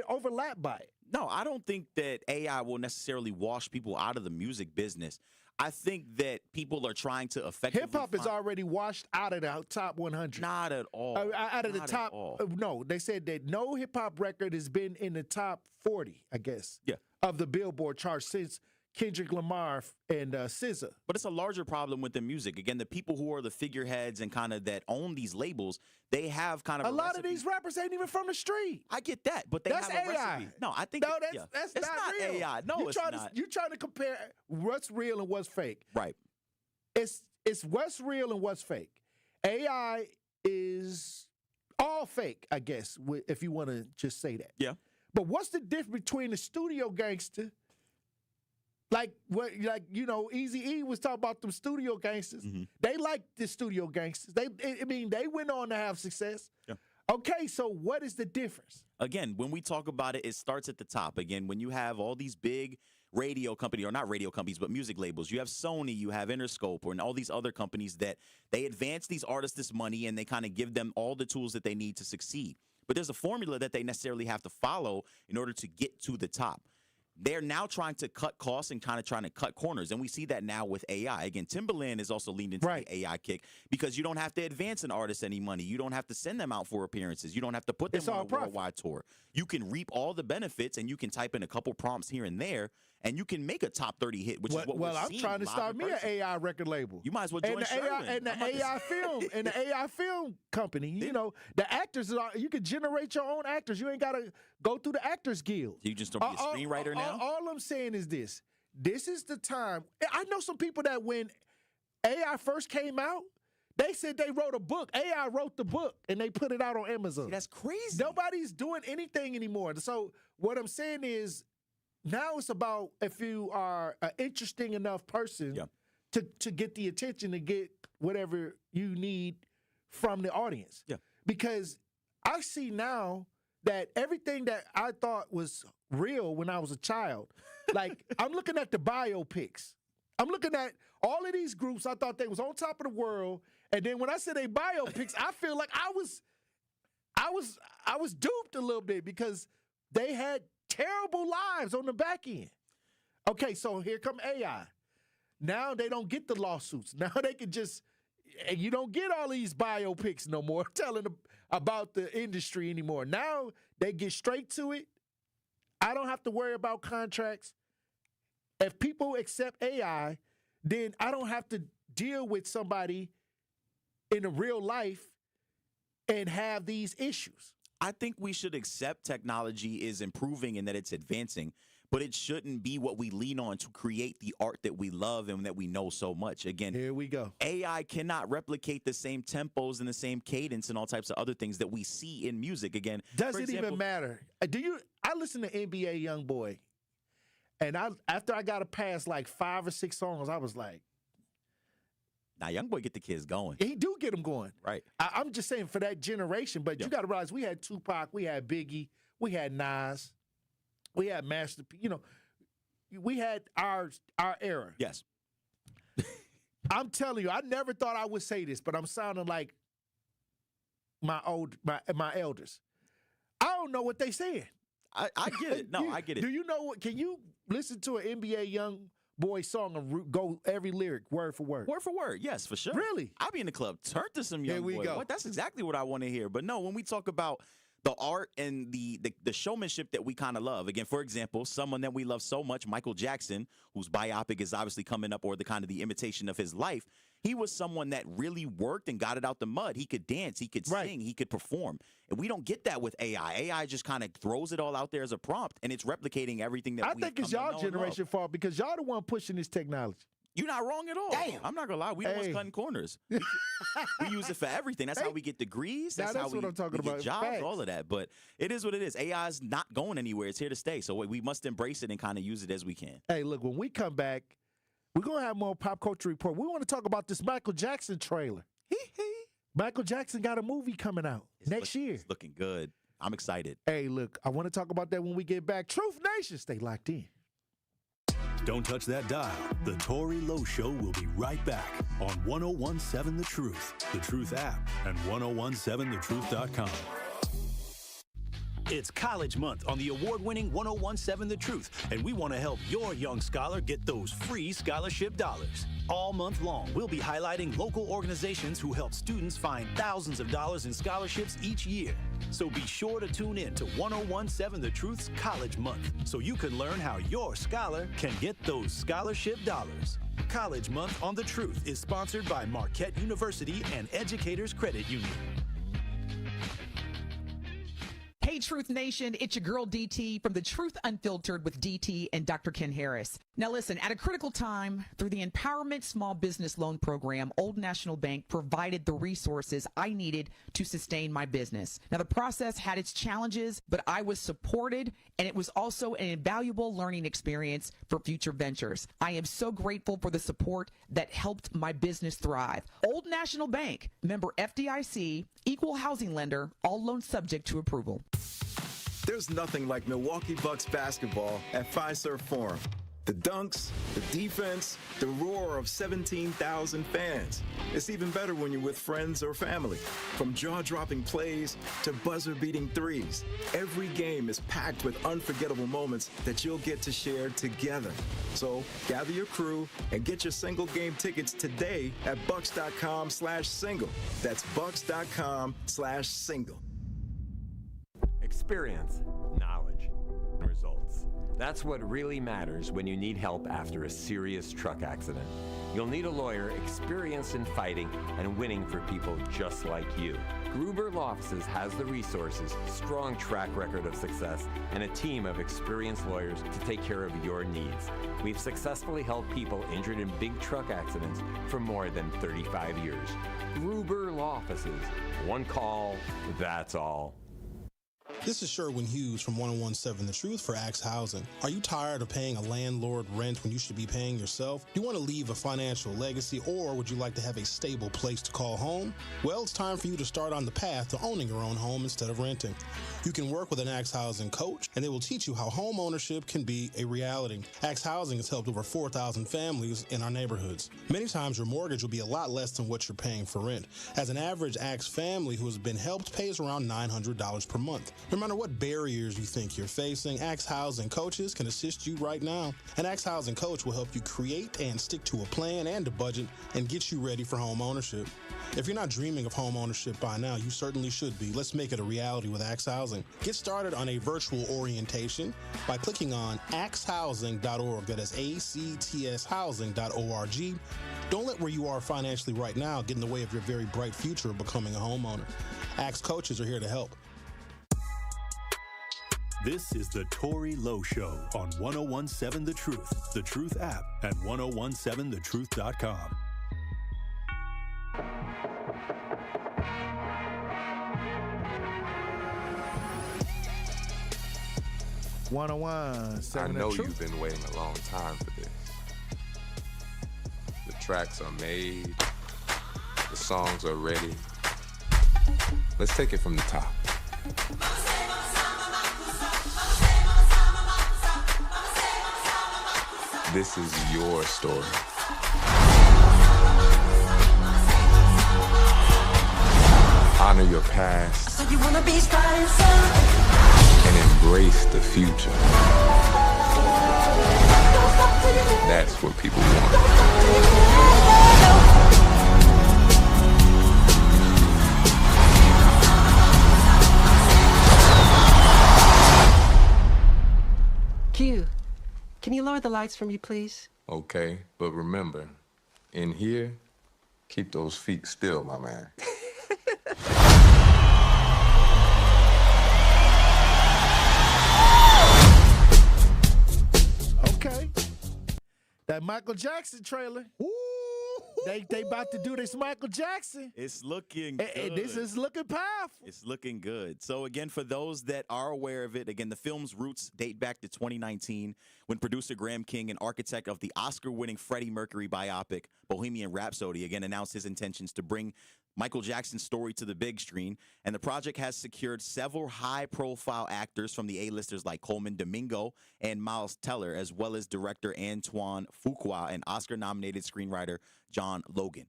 Speaker 12: overlapped by it.
Speaker 7: No, I don't think that AI will necessarily wash people out of the music business. I think that people are trying to effectively.
Speaker 12: Hip-hop is already washed out of the top 100.
Speaker 7: Not at all.
Speaker 12: Out of the top. No, they said that no hip-hop record has been in the top 40, I guess, of the Billboard chart since Kendrick Lamar and SZA.
Speaker 7: But it's a larger problem with the music. Again, the people who are the figureheads and kind of that own these labels, they have kind of
Speaker 12: a lot of these rappers ain't even from the street.
Speaker 7: I get that, but
Speaker 12: that's
Speaker 7: have a
Speaker 12: AI.
Speaker 7: recipe. No, I think
Speaker 12: that's
Speaker 7: it's
Speaker 12: not real.
Speaker 7: AI. No, it's not.
Speaker 12: You're trying to compare what's real and what's fake.
Speaker 7: Right.
Speaker 12: It's what's real and what's fake. AI is all fake, I guess, if you want to just say that.
Speaker 7: Yeah.
Speaker 12: But what's the difference between the studio gangster? Eazy-E was talking about them studio gangsters.
Speaker 7: Mm-hmm.
Speaker 12: They like the studio gangsters. They went on to have success.
Speaker 7: Yeah.
Speaker 12: Okay, so what is the difference?
Speaker 7: Again, when we talk about it, it starts at the top. Again, when you have all these big radio companies, or not radio companies, but music labels, you have Sony, you have Interscope, and all these other companies that they advance these artists this money and they kind of give them all the tools that they need to succeed. But there's a formula that they necessarily have to follow in order to get to the top. They're now trying to cut costs and kind of trying to cut corners. And we see that now with AI. Again, Timbaland is also leaned into the AI kick because you don't have to advance an artist any money. You don't have to send them out for appearances. You don't have to put them on a worldwide tour. You can reap all the benefits and you can type in a couple prompts here and there and you can make a top 30 hit, which is what we're seeing.
Speaker 12: I'm trying to start me an AI record label.
Speaker 7: You might as well join Sherwin.
Speaker 12: And the AI film company. You know, the actors, you can generate your own actors. You ain't got to go through the Actors Guild.
Speaker 7: You just don't be a screenwriter now?
Speaker 12: All I'm saying is this. This is the time. I know some people that when AI first came out, they said they wrote a book. AI wrote the book, and they put it out on Amazon.
Speaker 7: See, that's crazy.
Speaker 12: Nobody's doing anything anymore. So what I'm saying is now it's about if you are an interesting enough person to get the attention to get whatever you need from the audience.
Speaker 7: Yeah.
Speaker 12: Because I see now that everything that I thought was real when I was a child, like I'm looking at the biopics. I'm looking at all of these groups. I thought they was on top of the world, and then when I said they biopics, I feel like I was duped a little bit because they had terrible lives on the back end. Okay, so here come AI. Now they don't get the lawsuits. Now they can just, and you don't get all these biopics no more telling about the industry anymore. Now they get straight to it. I don't have to worry about contracts. If people accept AI, then I don't have to deal with somebody in a real life and have these issues.
Speaker 7: I think we should accept technology is improving and that it's advancing, but it shouldn't be what we lean on to create the art that we love and that we know so much. Again,
Speaker 12: here we go.
Speaker 7: AI cannot replicate the same tempos and the same cadence and all types of other things that we see in music. Again,
Speaker 12: does it even matter? I listen to NBA Youngboy, and after I got past like 5 or 6 songs, I was like,
Speaker 7: now, Youngboy get the kids going.
Speaker 12: He do get them going.
Speaker 7: Right.
Speaker 12: I'm just saying for that generation, but you got to realize we had Tupac, we had Biggie, we had Nas, we had Master P. You know, we had our era.
Speaker 7: Yes.
Speaker 12: I'm telling you, I never thought I would say this, but I'm sounding like my elders. I don't know what they saying.
Speaker 7: I get it. No, I get it.
Speaker 12: Do you know what? Can you listen to an NBA Youngboy song and go every lyric word for word?
Speaker 7: Word for word, yes, for sure.
Speaker 12: Really?
Speaker 7: I'll be in the club. Turn to some Youngboy.
Speaker 12: Here we go.
Speaker 7: That's exactly what I want to hear. But no, when we talk about the art and the showmanship that we kind of love. Again, for example, someone that we love so much, Michael Jackson, whose biopic is obviously coming up, or the kind of the imitation of his life. He was someone that really worked and got it out the mud. He could dance, he could sing, he could perform. And we don't get that with AI. AI just kind of throws it all out there as a prompt, and it's replicating everything that
Speaker 12: I think it's y'all generation fault because y'all the one pushing this technology.
Speaker 7: You're not wrong at all.
Speaker 12: Damn.
Speaker 7: I'm not going to lie. We the ones cutting corners. We use it for everything. That's how we get degrees. That's how
Speaker 12: what I'm talking about.
Speaker 7: Get jobs,
Speaker 12: Facts.
Speaker 7: all of that. But it is what it is. AI is not going anywhere. It's here to stay. So we must embrace it and kind of use it as we can.
Speaker 12: Hey, look, when we come back, we're going to have more Pop Culture Report. We want to talk about this Michael Jackson trailer. Michael Jackson got a movie coming out next year.
Speaker 7: It's looking good. I'm excited.
Speaker 12: Hey, look, I want to talk about that when we get back. Truth Nation, stay locked in.
Speaker 11: Don't touch that dial. The Tory Lowe Show will be right back on 1017 The Truth, The Truth app, and 1017thetruth.com. It's College Month on the award-winning 1017 The Truth, and we want to help your young scholar get those free scholarship dollars. All month long, we'll be highlighting local organizations who help students find thousands of dollars in scholarships each year. So be sure to tune in to 1017 The Truth's College Month so you can learn how your scholar can get those scholarship dollars. College Month on The Truth is sponsored by Marquette University and Educators Credit Union.
Speaker 5: Hey, Truth Nation, it's your girl DT from The Truth Unfiltered with DT and Dr. Ken Harris. Now listen, at a critical time, through the Empowerment Small Business Loan Program, Old National Bank provided the resources I needed to sustain my business. Now the process had its challenges, but I was supported, and it was also an invaluable learning experience for future ventures. I am so grateful for the support that helped my business thrive. Old National Bank, member FDIC, equal housing lender, all loans subject to approval.
Speaker 8: There's nothing like Milwaukee Bucks basketball at Fiserv Forum. The dunks, the defense, the roar of 17,000 fans. It's even better when you're with friends or family. From jaw-dropping plays to buzzer-beating threes, every game is packed with unforgettable moments that you'll get to share together. So gather your crew and get your single game tickets today at bucks.com/single. That's bucks.com/single.
Speaker 14: Experience, knowledge, results. That's what really matters when you need help after a serious truck accident. You'll need a lawyer experienced in fighting and winning for people just like you. Gruber Law Offices has the resources, strong track record of success, and a team of experienced lawyers to take care of your needs. We've successfully helped people injured in big truck accidents for more than 35 years. Gruber Law Offices. One call, that's all.
Speaker 15: This is Sherwin Hughes from 1017 The Truth for Axe Housing. Are you tired of paying a landlord rent when you should be paying yourself? Do you want to leave a financial legacy, or would you like to have a stable place to call home? Well, it's time for you to start on the path to owning your own home instead of renting. You can work with an Axe Housing coach, and they will teach you how home ownership can be a reality. Axe Housing has helped over 4,000 families in our neighborhoods. Many times your mortgage will be a lot less than what you're paying for rent. As an average Axe family who has been helped pays around $900 per month. No matter what barriers you think you're facing, Axe Housing coaches can assist you right now. An Axe Housing coach will help you create and stick to a plan and a budget and get you ready for home ownership. If you're not dreaming of home ownership by now, you certainly should be. Let's make it a reality with Axe Housing. Get started on a virtual orientation by clicking on axehousing.org. That is ACTS housing.org. Don't let where you are financially right now get in the way of your very bright future of becoming a homeowner. Axe coaches are here to help.
Speaker 11: This is the Tory Lowe Show on 1017 The Truth app, and 1017thetruth.com.
Speaker 16: I know you've been waiting a long time for this. The tracks are made, the songs are ready. Let's take it from the top. This is your story. Honor your past and embrace the future. That's what people want.
Speaker 17: Q, can you lower the lights for me, please?
Speaker 16: Okay, but remember, in here, keep those feet still, my man.
Speaker 12: Okay. That Michael Jackson trailer. They about to do this Michael Jackson.
Speaker 7: It's looking good.
Speaker 12: And this is looking powerful.
Speaker 7: It's looking good. So, again, for those that are aware of it, again, the film's roots date back to 2019 when producer Graham King and architect of the Oscar-winning Freddie Mercury biopic Bohemian Rhapsody again announced his intentions to bring Michael Jackson's story to the big screen, and the project has secured several high-profile actors from the A-listers like Coleman Domingo and Miles Teller, as well as director Antoine Fuqua and Oscar-nominated screenwriter John Logan.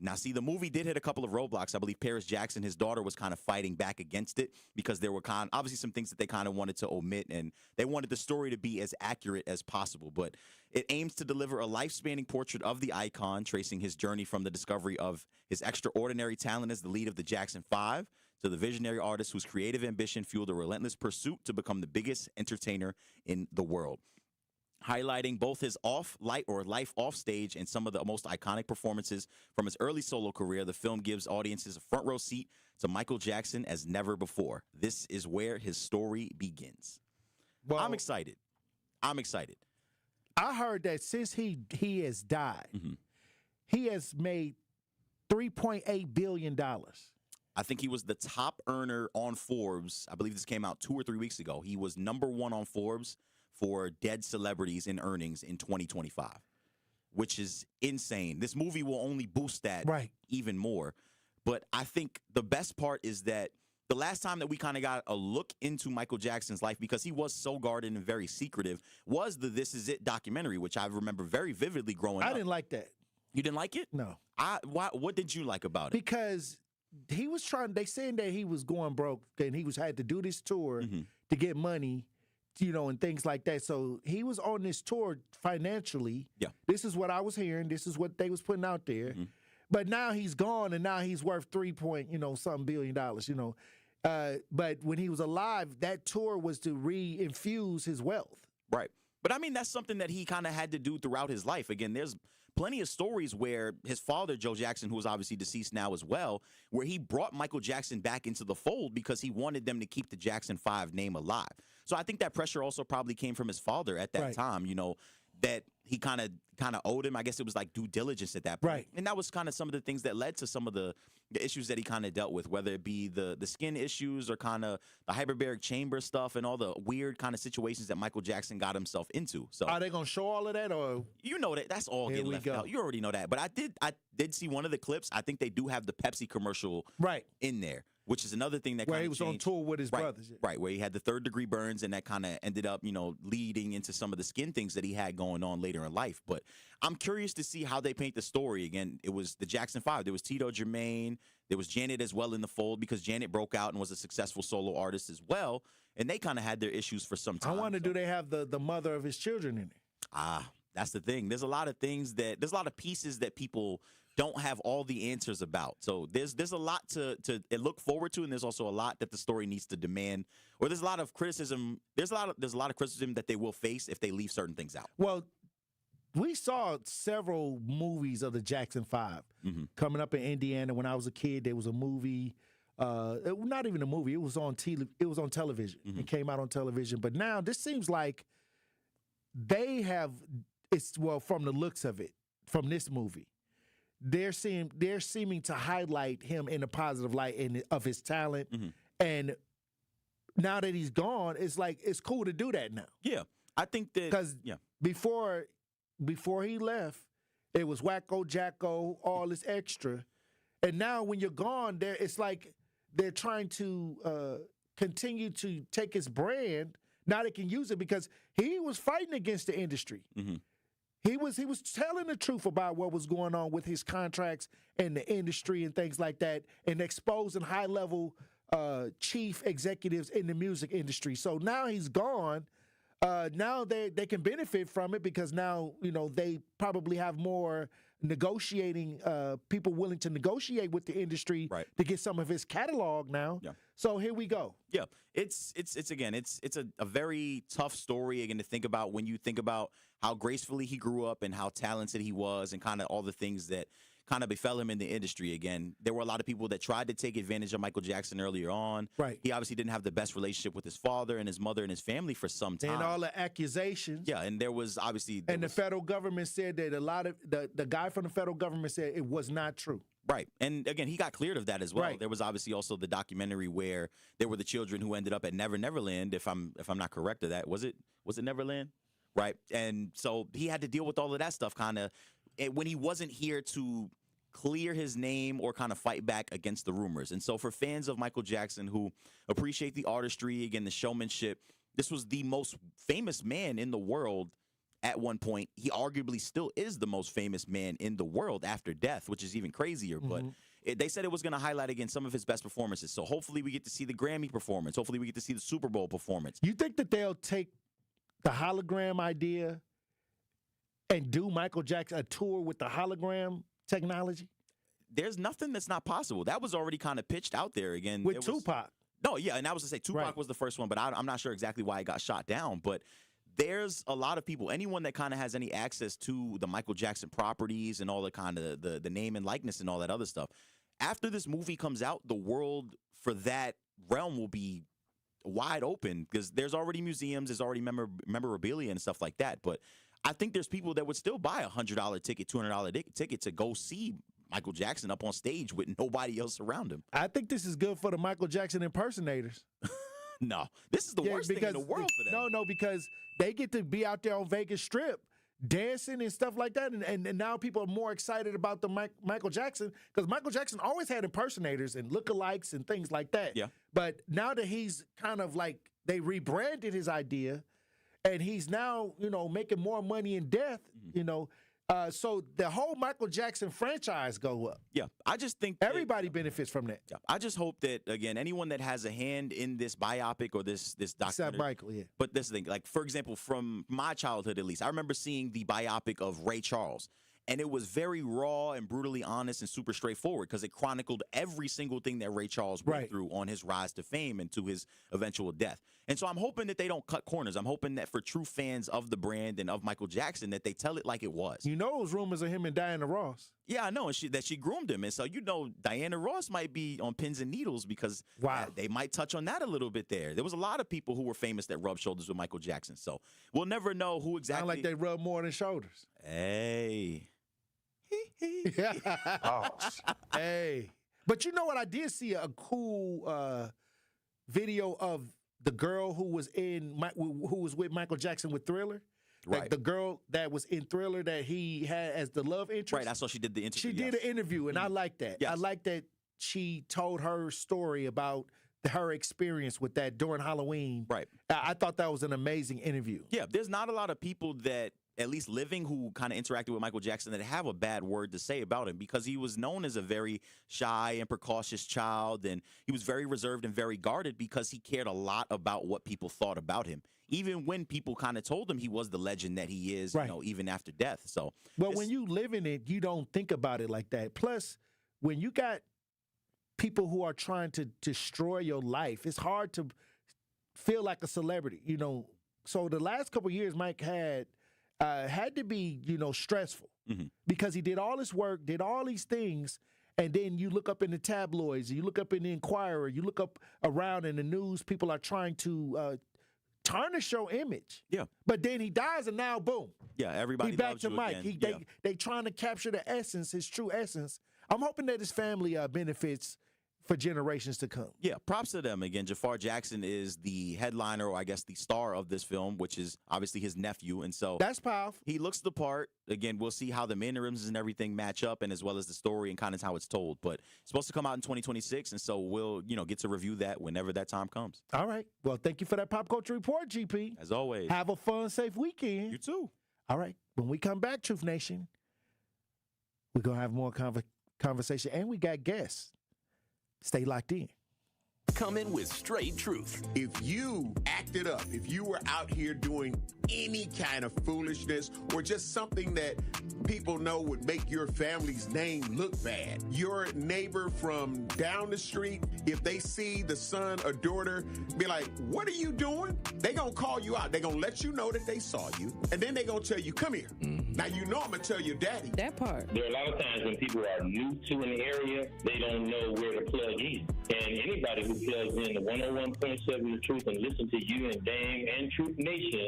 Speaker 7: Now, see, the movie did hit a couple of roadblocks. I believe Pearce Jackson, his daughter, was kind of fighting back against it because there were obviously some things that they kind of wanted to omit, and they wanted the story to be as accurate as possible. But it aims to deliver a life-spanning portrait of the icon, tracing his journey from the discovery of his extraordinary talent as the lead of the Jackson 5 to the visionary artist whose creative ambition fueled a relentless pursuit to become the biggest entertainer in the world. Highlighting both his life off stage and some of the most iconic performances from his early solo career, the film gives audiences a front row seat to Michael Jackson as never before. This is where his story begins. Well, I'm excited.
Speaker 12: I heard that since he has died, he has made $3.8 billion.
Speaker 7: I think he was the top earner on Forbes. I believe this came out 2 or 3 weeks ago. He was #1 on Forbes for dead celebrities in earnings in 2025, which is insane. This movie will only boost that even more. But I think the best part is that the last time that we kind of got a look into Michael Jackson's life, because he was so guarded and very secretive, was the This Is It documentary, which I remember very vividly growing up.
Speaker 12: I didn't like that.
Speaker 7: You didn't like it?
Speaker 12: No.
Speaker 7: What did you like about it?
Speaker 12: Because he was they saying that he was going broke and he had to do this tour to get money, and things like that. So he was on this tour financially. Yeah. This is what I was hearing. This is what they was putting out there. But now he's gone, and now he's worth $3 billion. But when he was alive, that tour was to re-infuse his wealth.
Speaker 7: Right. But I mean, that's something that he kind of had to do throughout his life. Again, there's plenty of stories where his father, Joe Jackson, who is obviously deceased now as well, where he brought Michael Jackson back into the fold because he wanted them to keep the Jackson 5 name alive. So I think that pressure also probably came from his father at that time, that he kind of owed him. I guess it was like due diligence at that point. Right. And that was kind of some of the things that led to some of the issues that he kind of dealt with, whether it be the skin issues or kind of the hyperbaric chamber stuff and all the weird kind of situations that Michael Jackson got himself into. So
Speaker 12: are they going to show all of that, or
Speaker 7: that's all getting left out? You already know that. But I did see one of the clips. I think they do have the Pepsi commercial in there, which is another thing that
Speaker 12: where he was on tour with his brothers.
Speaker 7: Right, where he had the 3rd-degree burns, and that kind of ended up, leading into some of the skin things that he had going on later in life. But I'm curious to see how they paint the story. Again, it was the Jackson 5. There was Tito Jermaine. There was Janet as well in the fold because Janet broke out and was a successful solo artist as well, and they kind of had their issues for some time.
Speaker 12: I wonder, do they have the mother of his children in it?
Speaker 7: That's the thing. There's a lot of there's a lot of pieces that people don't have all the answers about. So there's a lot to look forward to, and there's also a lot that the story needs to demand. Or there's a lot of criticism. There's a lot of criticism that they will face if they leave certain things out.
Speaker 12: Well, we saw several movies of the Jackson 5 coming up in Indiana when I was a kid. There was a movie, not even a movie. It was on television. It came out on television. But now this seems like they have. From the looks of it, from this movie, they're seeming to highlight him in a positive light of his talent. And now that he's gone, it's cool to do that now.
Speaker 7: Yeah, I think that
Speaker 12: because before he left, it was wacko jacko, all this extra, and now when you're gone, it's like they're trying to continue to take his brand. Now they can use it because he was fighting against the industry. He was telling the truth about what was going on with his contracts and the industry and things like that, and exposing high-level chief executives in the music industry. So now he's gone. Now they can benefit from it because now they probably have more negotiating people willing to negotiate with the industry to get some of his catalog now. Yeah. So here we go.
Speaker 7: Yeah, it's a very tough story again to think about when you think about how gracefully he grew up and how talented he was and kind of all the things that kind of befell him in the industry. Again, there were a lot of people that tried to take advantage of Michael Jackson earlier on. Right. He obviously didn't have the best relationship with his father and his mother and his family for some time.
Speaker 12: And all the accusations.
Speaker 7: Yeah, and there was obviously...
Speaker 12: the federal government said that a lot of... The guy from the federal government said it was not true.
Speaker 7: Right. And again, he got cleared of that as well. Right. There was obviously also the documentary where there were the children who ended up at Never Neverland, if I'm not correct of that. Was it Neverland? right? And so he had to deal with all of that stuff kind of when he wasn't here to clear his name or kind of fight back against the rumors. And so for fans of Michael Jackson who appreciate the artistry, again, the showmanship, this was the most famous man in the world at one point. He arguably still is the most famous man in the world after death, which is even crazier. But they said it was going to highlight, again, some of his best performances. So hopefully we get to see the Grammy performance. Hopefully we get to see the Super Bowl performance.
Speaker 12: You think that they'll take the hologram idea and do Michael Jackson a tour with the hologram technology?
Speaker 7: There's nothing that's not possible. That was already kind of pitched out there again.
Speaker 12: With Tupac.
Speaker 7: No, yeah, and I was to say Tupac was the first one, but I'm not sure exactly why it got shot down. But there's a lot of people, anyone that kind of has any access to the Michael Jackson properties and all the kind of the name and likeness and all that other stuff. After this movie comes out, the world for that realm will be wide open because there's already museums, there's already memorabilia and stuff like that. But I think there's people that would still buy a $100 ticket, $200 ticket to go see Michael Jackson up on stage with nobody else around him.
Speaker 12: I think this is good for the Michael Jackson impersonators.
Speaker 7: No, this is the worst thing in the world for them.
Speaker 12: No, because they get to be out there on Vegas Strip dancing and stuff like that. And now people are more excited about the Michael Jackson because Michael Jackson always had impersonators and lookalikes and things like that.
Speaker 7: Yeah.
Speaker 12: But now that he's kind of like, they rebranded his idea and he's now, making more money in death, so the whole Michael Jackson franchise go up.
Speaker 7: Yeah, I just think
Speaker 12: everybody benefits from that.
Speaker 7: Yeah, I just hope that, again, anyone that has a hand in this biopic or this documentary.
Speaker 12: Except Michael, yeah.
Speaker 7: But this thing, like, for example, from my childhood at least, I remember seeing the biopic of Ray Charles. And it was very raw and brutally honest and super straightforward because it chronicled every single thing that Ray Charles went through on his rise to fame and to his eventual death. And so I'm hoping that they don't cut corners. I'm hoping that for true fans of the brand and of Michael Jackson, that they tell it like it was.
Speaker 12: You know those rumors of him and Diana Ross.
Speaker 7: Yeah, I know, and that she groomed him. And so, Diana Ross might be on pins and needles because they might touch on that a little bit there. There was a lot of people who were famous that rubbed shoulders with Michael Jackson. So we'll never know who exactly.
Speaker 12: Sound like they rub more than shoulders.
Speaker 7: Hey.
Speaker 12: Hey. But you know what? I did see a cool video of the girl who was with Michael Jackson with Thriller. Like the girl that was in Thriller that he had as the love interest.
Speaker 7: Right, I saw she did the interview.
Speaker 12: She did an interview, and I like that.
Speaker 7: Yes.
Speaker 12: I like that she told her story about her experience with that during Halloween.
Speaker 7: Right.
Speaker 12: I thought that was an amazing interview.
Speaker 7: Yeah, there's not a lot of people that, at least living, who kind of interacted with Michael Jackson that have a bad word to say about him because he was known as a very shy and precautious child, and he was very reserved and very guarded because he cared a lot about what people thought about him, even when people kind of told him he was the legend that he is, even after death. So,
Speaker 12: but when you live in it, you don't think about it like that. Plus, when you got people who are trying to destroy your life, it's hard to feel like a celebrity, So the last couple of years Mike had to be, stressful because he did all this work, did all these things, and then you look up in the tabloids, you look up in the Inquirer, you look up around in the news, people are trying to tarnish your image.
Speaker 7: Yeah.
Speaker 12: But then he dies, and now, boom.
Speaker 7: Yeah, everybody
Speaker 12: He back
Speaker 7: loves
Speaker 12: to
Speaker 7: you
Speaker 12: Mike.
Speaker 7: again.
Speaker 12: They trying to capture the essence, his true essence. I'm hoping that his family benefits for generations to come.
Speaker 7: Yeah, props to them. Again, Jafar Jackson is the headliner, or I guess the star of this film, which is obviously his nephew. And so
Speaker 12: that's powerful.
Speaker 7: He looks the part. Again, we'll see how the mannerisms and everything match up, and as well as the story and kind of how it's told. But it's supposed to come out in 2026, and so we'll, get to review that whenever that time comes.
Speaker 12: All right. Well, thank you for that Pop Culture Report, GP.
Speaker 7: As always.
Speaker 12: Have a fun, safe weekend.
Speaker 7: You too.
Speaker 12: All right. When we come back, Truth Nation, we're going to have more conversation, and we got guests. Stay locked in.
Speaker 3: Come in with straight truth.
Speaker 18: If you acted up, if you were out here doing any kind of foolishness or just something that people know would make your family's name look bad, your neighbor from down the street, if they see the son or daughter, be like, what are you doing? They gonna call you out. They gonna let you know that they saw you, and then they gonna tell you, come here. Now you know I'm gonna tell your daddy.
Speaker 19: That part.
Speaker 20: There are a lot of times when people are new to an area, they don't know where to plug in. And anybody who plugs in the 101.7 The Truth and listen to you and Dame and Truth Nation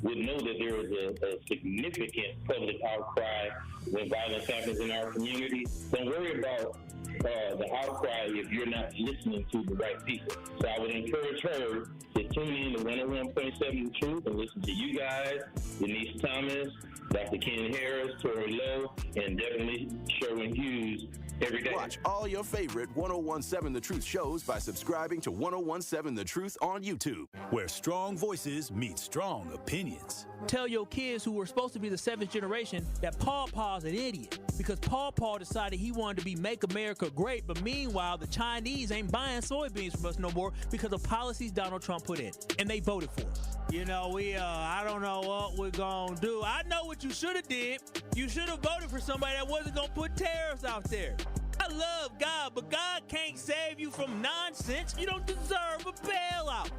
Speaker 20: would know that there is a significant public outcry when violence happens in our community. Don't worry about the outcry if you're not listening to the right people. So I would encourage her to tune in to 101.7 The Truth and listen to you guys, Denise Thomas, Dr. Ken Harris, Tory Lowe, and definitely Sherwin Hughes every day.
Speaker 3: Watch all your favorite 101.7 The Truth shows by subscribing to 101.7 The Truth on YouTube, where strong voices meet strong opinions.
Speaker 1: Tell your kids who were supposed to be the 7th generation that Paw Paw's an idiot because Paw Paw decided he wanted to be Make America Great, but meanwhile, the Chinese ain't buying soybeans from us no more because of policies Donald Trump put in, and they voted for us. You know, I don't know what we're gonna do. I know what you should have did. You should have voted for somebody that wasn't gonna put tariffs out there. I love God, but God can't save you from nonsense. You don't deserve a bailout.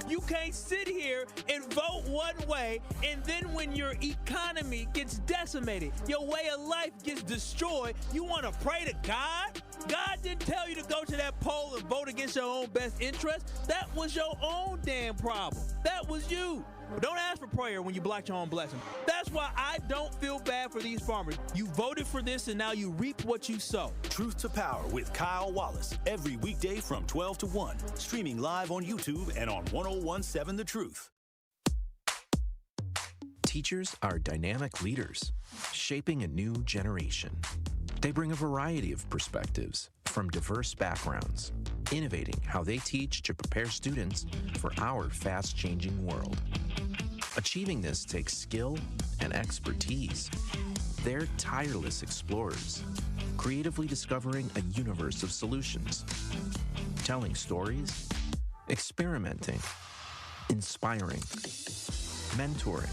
Speaker 1: You can't sit here and vote one way, and then when your economy gets decimated, your way of life gets destroyed, you want to pray to God? God didn't tell you to go to that poll and vote against your own best interest. That was your own damn problem. That was you. But don't ask for prayer when you block your own blessing. That's why I don't feel bad for these farmers. You voted for this, and now you reap what you sow.
Speaker 3: Truth to Power with Kyle Wallace, every weekday from 12 to 1, streaming live on YouTube and on 101.7 The Truth.
Speaker 19: Teachers are dynamic leaders, shaping a new generation. They bring a variety of perspectives from diverse backgrounds, innovating how they teach to prepare students for our fast-changing world. Achieving this takes skill and expertise. They're tireless explorers, creatively discovering a universe of solutions, telling stories, experimenting, inspiring, mentoring,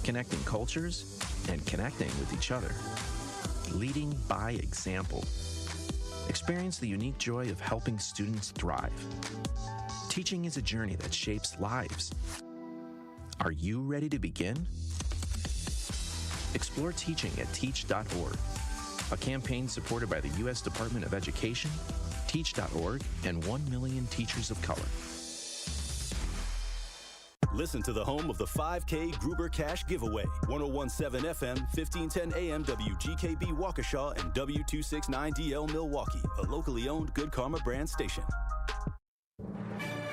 Speaker 19: connecting cultures, and connecting with each other. Leading by example. Experience the unique joy of helping students thrive. Teaching is a journey that shapes lives. Are you ready to begin? Explore teaching at teach.org, a campaign supported by the U.S. Department of Education, Teach.org, and 1 million teachers of color.
Speaker 3: Listen to the home of the 5K Gruber Cash Giveaway. 101.7 FM, 1510 AM, WGKB Waukesha, and W269DL Milwaukee, a locally owned Good Karma brand station.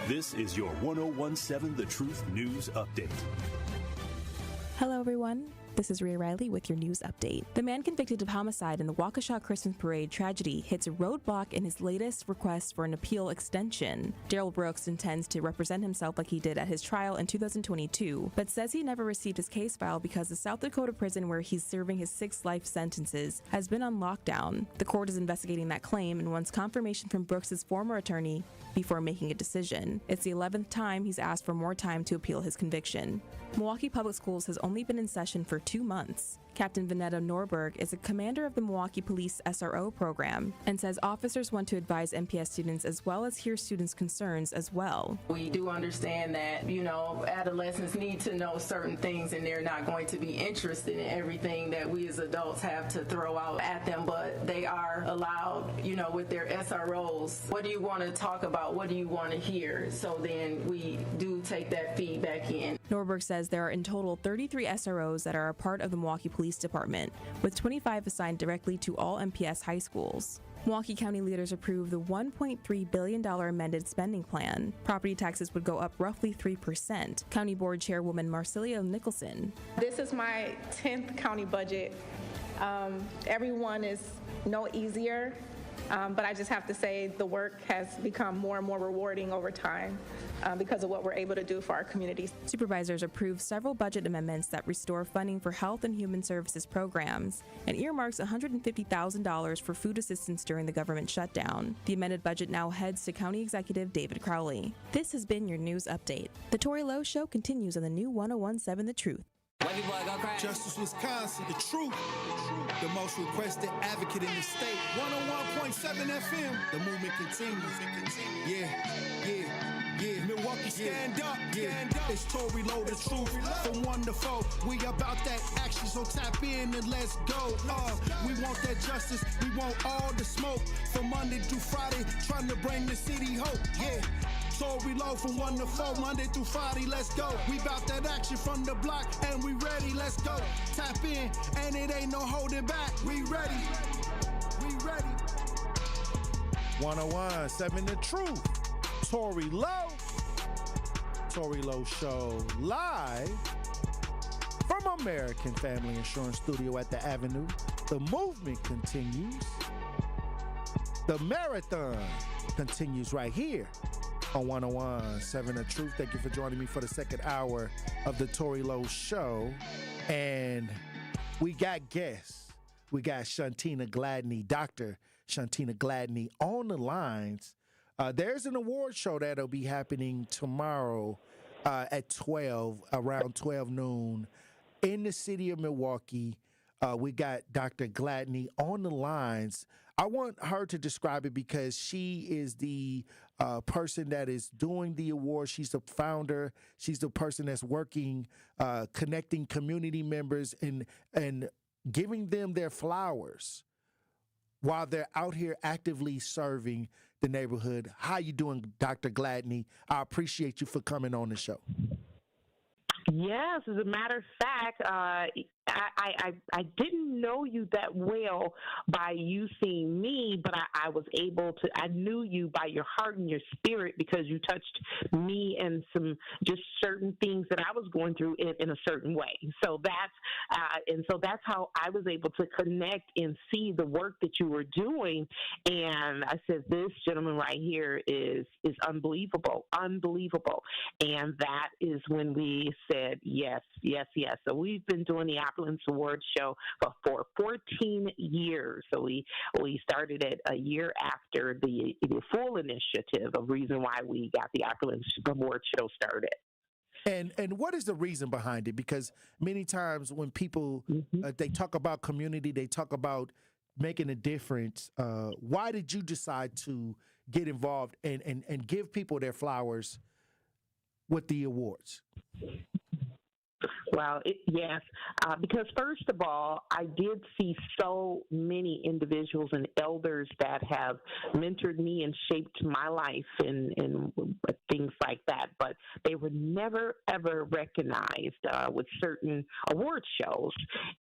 Speaker 3: This is your 101.7 The Truth News Update.
Speaker 21: Hello, everyone. This is Rhea Riley with your news update. The man convicted of homicide in the Waukesha Christmas Parade tragedy hits a roadblock in his latest request for an appeal extension. Daryl Brooks intends to represent himself like he did at his trial in 2022, but says he never received his case file because the South Dakota prison where he's serving his 6 life sentences has been on lockdown. The court is investigating that claim and wants confirmation from Brooks' former attorney before making a decision. It's the 11th time he's asked for more time to appeal his conviction. Milwaukee Public Schools has only been in session for 2 months. Captain Vanetta Norberg is a commander of the Milwaukee Police SRO program and says officers want to advise MPS students as well as hear students' concerns as well.
Speaker 2: We do understand that, adolescents need to know certain things and they're not going to be interested in everything that we as adults have to throw out at them, but they are allowed, with their SROs, what do you want to talk about? What do you want to hear? So then we do take that feedback in.
Speaker 21: Norberg says there are in total 33 SROs that are a part of the Milwaukee Police Department, with 25 assigned directly to all MPS high schools. Milwaukee County leaders approved the $1.3 billion amended spending plan. Property taxes would go up roughly 3%. County Board Chairwoman Marcilia Nicholson.
Speaker 22: This is my 10th county budget. Everyone is no easier, but I just have to say the work has become more and more rewarding over time because of what we're able to do for our communities.
Speaker 21: Supervisors approved several budget amendments that restore funding for health and human services programs and earmarks $150,000 for food assistance during the government shutdown. The amended budget now heads to County Executive David Crowley. This has been your news update. The Tory Lowe Show continues on the new 101.7 The Truth.
Speaker 23: Justice Wisconsin, the truth, the most requested advocate in the state. 101.7 FM, the movement continues. Yeah. Milwaukee, stand up. It's Tory Lowe, the truth. From 1 to 4, we about that action, so tap in and let's go. We want that justice, we want all the smoke. From Monday through Friday, trying to bring the city hope. Yeah. Tory Lowe from 1 to 4, Monday through Friday, let's go. We bout that action from the block, and we ready, let's go. Tap in, and it ain't no holding back. We ready. We ready.
Speaker 12: 101.7 The Truth. Tory Lowe. Tory Lowe Show live from American Family Insurance Studio at the Avenue. The movement continues. The marathon continues right here on 101.7 The Truth. Thank you for joining me for the second hour of the Tory Lowe Show. And we got guests. We got Shantina Gladney, Dr. Shantina Gladney on the lines. There's an award show that'll be happening tomorrow at 12, around 12 noon in the city of Milwaukee. We got Dr. Gladney on the lines. I want her to describe it because she is the person that is doing the award. She's the founder. She's the person that's working, connecting community members and giving them their flowers while they're out here actively serving the neighborhood. How you doing, Dr. Gladney? I appreciate you for coming on the show.
Speaker 4: Yes, as a matter of fact, I didn't know you that well by you seeing me, but I was able to, I knew you by your heart and your spirit because you touched me and some just certain things that I was going through in a certain way. So that's how I was able to connect and see the work that you were doing. And I said, this gentleman right here is unbelievable. And that is when we said, yes. So we've been doing the Allenz Award Show for 14 years. So we started it a year after the full initiative of reason why we got the Allenz Award Show started.
Speaker 12: And what is the reason behind it? Because many times when people, they talk about community, they talk about making a difference. Why did you decide to get involved and give people their flowers with the awards?
Speaker 4: Well, yes, because first of all, I did see so many individuals and elders that have mentored me and shaped my life and things like that, but they were never, ever recognized with certain award shows.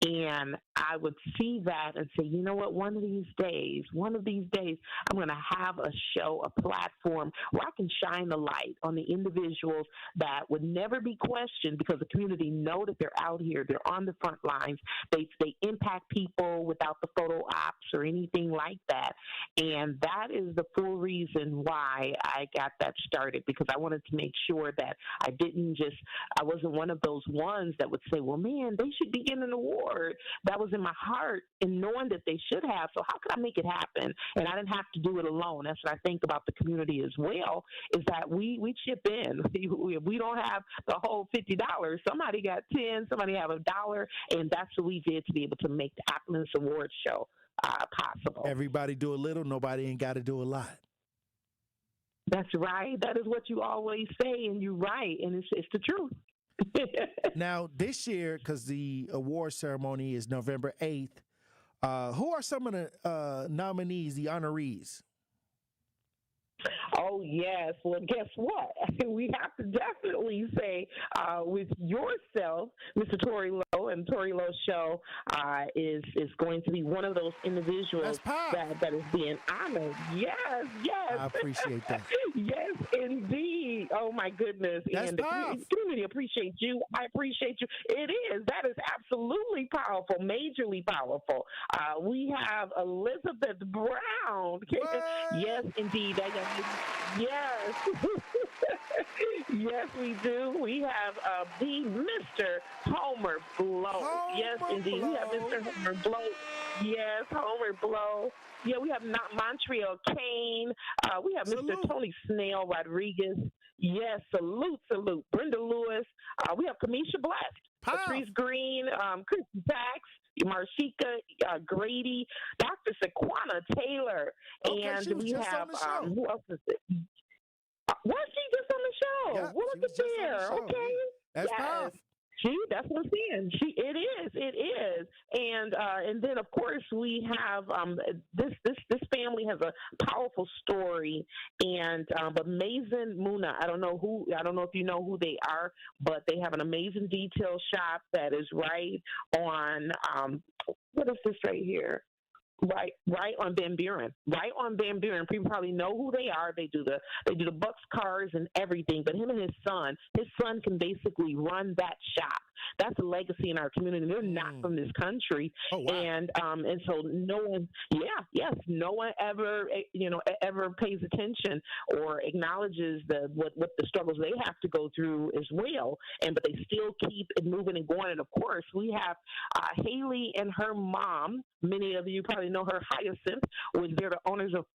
Speaker 4: And I would see that and say, you know what, one of these days, I'm going to have a show, a platform where I can shine the light on the individuals that would never be questioned because the community know that they're out here, they're on the front lines, they impact people without the photo ops or anything like that. And that is the full reason why I got that started, because I wanted to make sure that I wasn't one of those ones that would say, well, man, they should be getting an award. That was in my heart and knowing that they should have. So how could I make it happen? And I didn't have to do it alone. That's what I think about the community as well, is that we chip in. We don't have the whole $50. Somebody got 10, somebody have $1, and that's what we did to be able to make the Allenz Award Show possible.
Speaker 12: Everybody do a little, nobody ain't got to do a lot.
Speaker 4: That's right. That is what you always say, and you're right, and it's the truth.
Speaker 12: Now, this year, because the award ceremony is November 8th, who are some of the nominees, the honorees?
Speaker 4: Oh, yes. Well, guess what? We have to definitely say with yourself, Mr. Tory Lowe, and Tory Lowe Show is going to be one of those individuals that is being honored. Yes.
Speaker 12: I appreciate that.
Speaker 4: Yes, indeed. Oh, my goodness.
Speaker 12: That's
Speaker 4: and the community appreciates you. I appreciate you. It is. That is absolutely powerful, majorly powerful. We have Elizabeth Brown. Yes, indeed. Yes. Yes, we do. We have the Mr. Homer Blow. Yes, indeed. We have Mr. Homer Blow. Yes, Homer Blow. Yeah, we have Montreal Kane. We have Mr. Tony Snell Rodriguez. Yes, salute. Brenda Lewis. We have Kamisha Blast, Patrice Green, Kristen Pax, Marshika Grady, Dr. Saquana Taylor, and we have who else is it? Was she just on the show?
Speaker 12: Yep,
Speaker 4: Well, look at there. Okay.
Speaker 12: That's powerful.
Speaker 4: See, that's what I'm saying. It is, and then of course we have this family has a powerful story, and but Maison Muna, I don't know if you know who they are, but they have an amazing detail shop that is right on what is this right here? Right on Van Buren. Right on Van Buren. People probably know who they are. They do the Bucks cars and everything. But him and his son can basically run that shop. That's a legacy in our community. They're not from this country.
Speaker 12: Oh, wow.
Speaker 4: And so no one ever pays attention or acknowledges what the struggles they have to go through as well. But they still keep it moving and going. And of course, we have Haley and her mom. Many of you probably know her, Hyacinth, was they're the owners of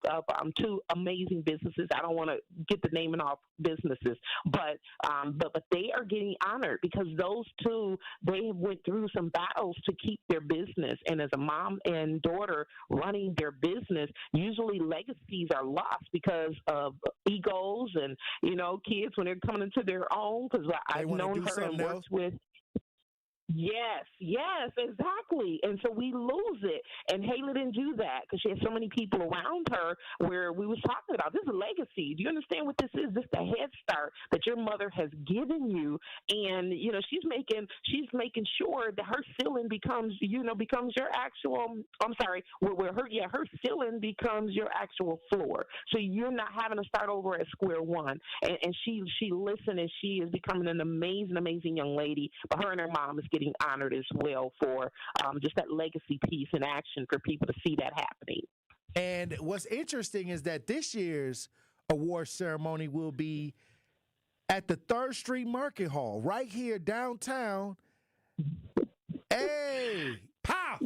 Speaker 4: two amazing businesses. I don't want to get the naming off businesses, but they are getting honored because those two, they went through some battles to keep their business. And as a mom and daughter running their business, usually legacies are lost because of egos and, kids when they're coming into their own. Because I've known her and worked with. Yes, exactly. And so we lose it. And Haley didn't do that because she had so many people around her where we was talking about this is a legacy. Do you understand what this is? This is the head start that your mother has given you. And, she's making sure that her ceiling becomes your actual, her ceiling becomes your actual floor. So you're not having to start over at square one. And she listened, and she is becoming an amazing, amazing young lady. But her and her mom is getting honored as well for just that legacy piece in action for people to see that happening.
Speaker 12: And what's interesting is that this year's award ceremony will be at the 3rd Street Market Hall right here downtown. Hey, pow!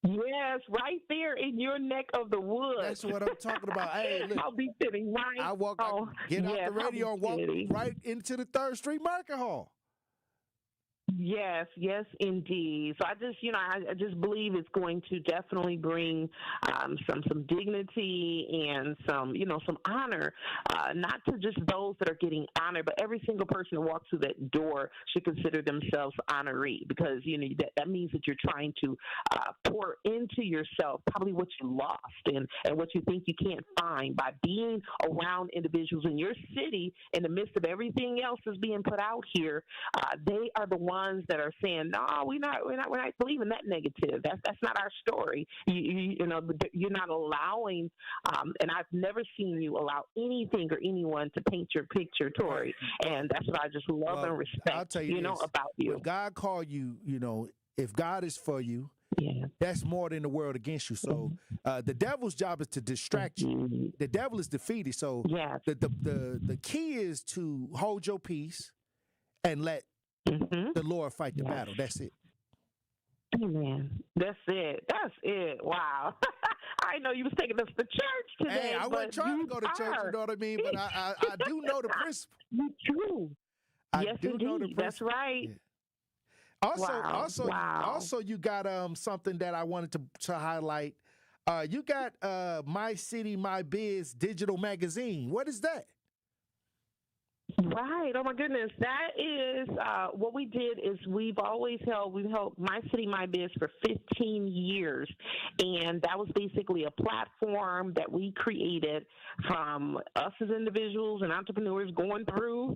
Speaker 4: Yes, right there in your neck of the woods.
Speaker 12: That's what I'm talking about. Hey, look,
Speaker 4: I'll be sitting right.
Speaker 12: I get out the radio and walk right into the 3rd Street Market Hall.
Speaker 4: Yes, indeed. So I just believe it's going to definitely bring some dignity and some honor, not to just those that are getting honored, but every single person that walks through that door should consider themselves honoree because that means that you're trying to pour into yourself probably what you lost and what you think you can't find by being around individuals in your city in the midst of everything else that's being put out here. They are the ones that are saying, no, we're not believing that negative. That's not our story. You're not allowing, and I've never seen you allow anything or anyone to paint your picture, Tory. And that's what I just love and respect.
Speaker 12: I'll tell you,
Speaker 4: about you.
Speaker 12: When God called you, if God is for you, that's more than the world against you. So the devil's job is to distract you. The devil is defeated. So the key is to hold your peace and let the Lord fight the battle. That's it.
Speaker 4: Amen. That's it. Wow. I know you was taking us to church today.
Speaker 12: Hey, I wasn't trying to go to church, you know what I mean? But I do know the principle.
Speaker 4: True. Yes, indeed. That's right.
Speaker 12: Yeah. Also, you got something that I wanted to highlight. You got My City, My Biz digital magazine. What is that?
Speaker 4: Right. Oh my goodness. That is what we did is we've held My City, My Biz for 15 years. And that was basically a platform that we created from us as individuals and entrepreneurs going through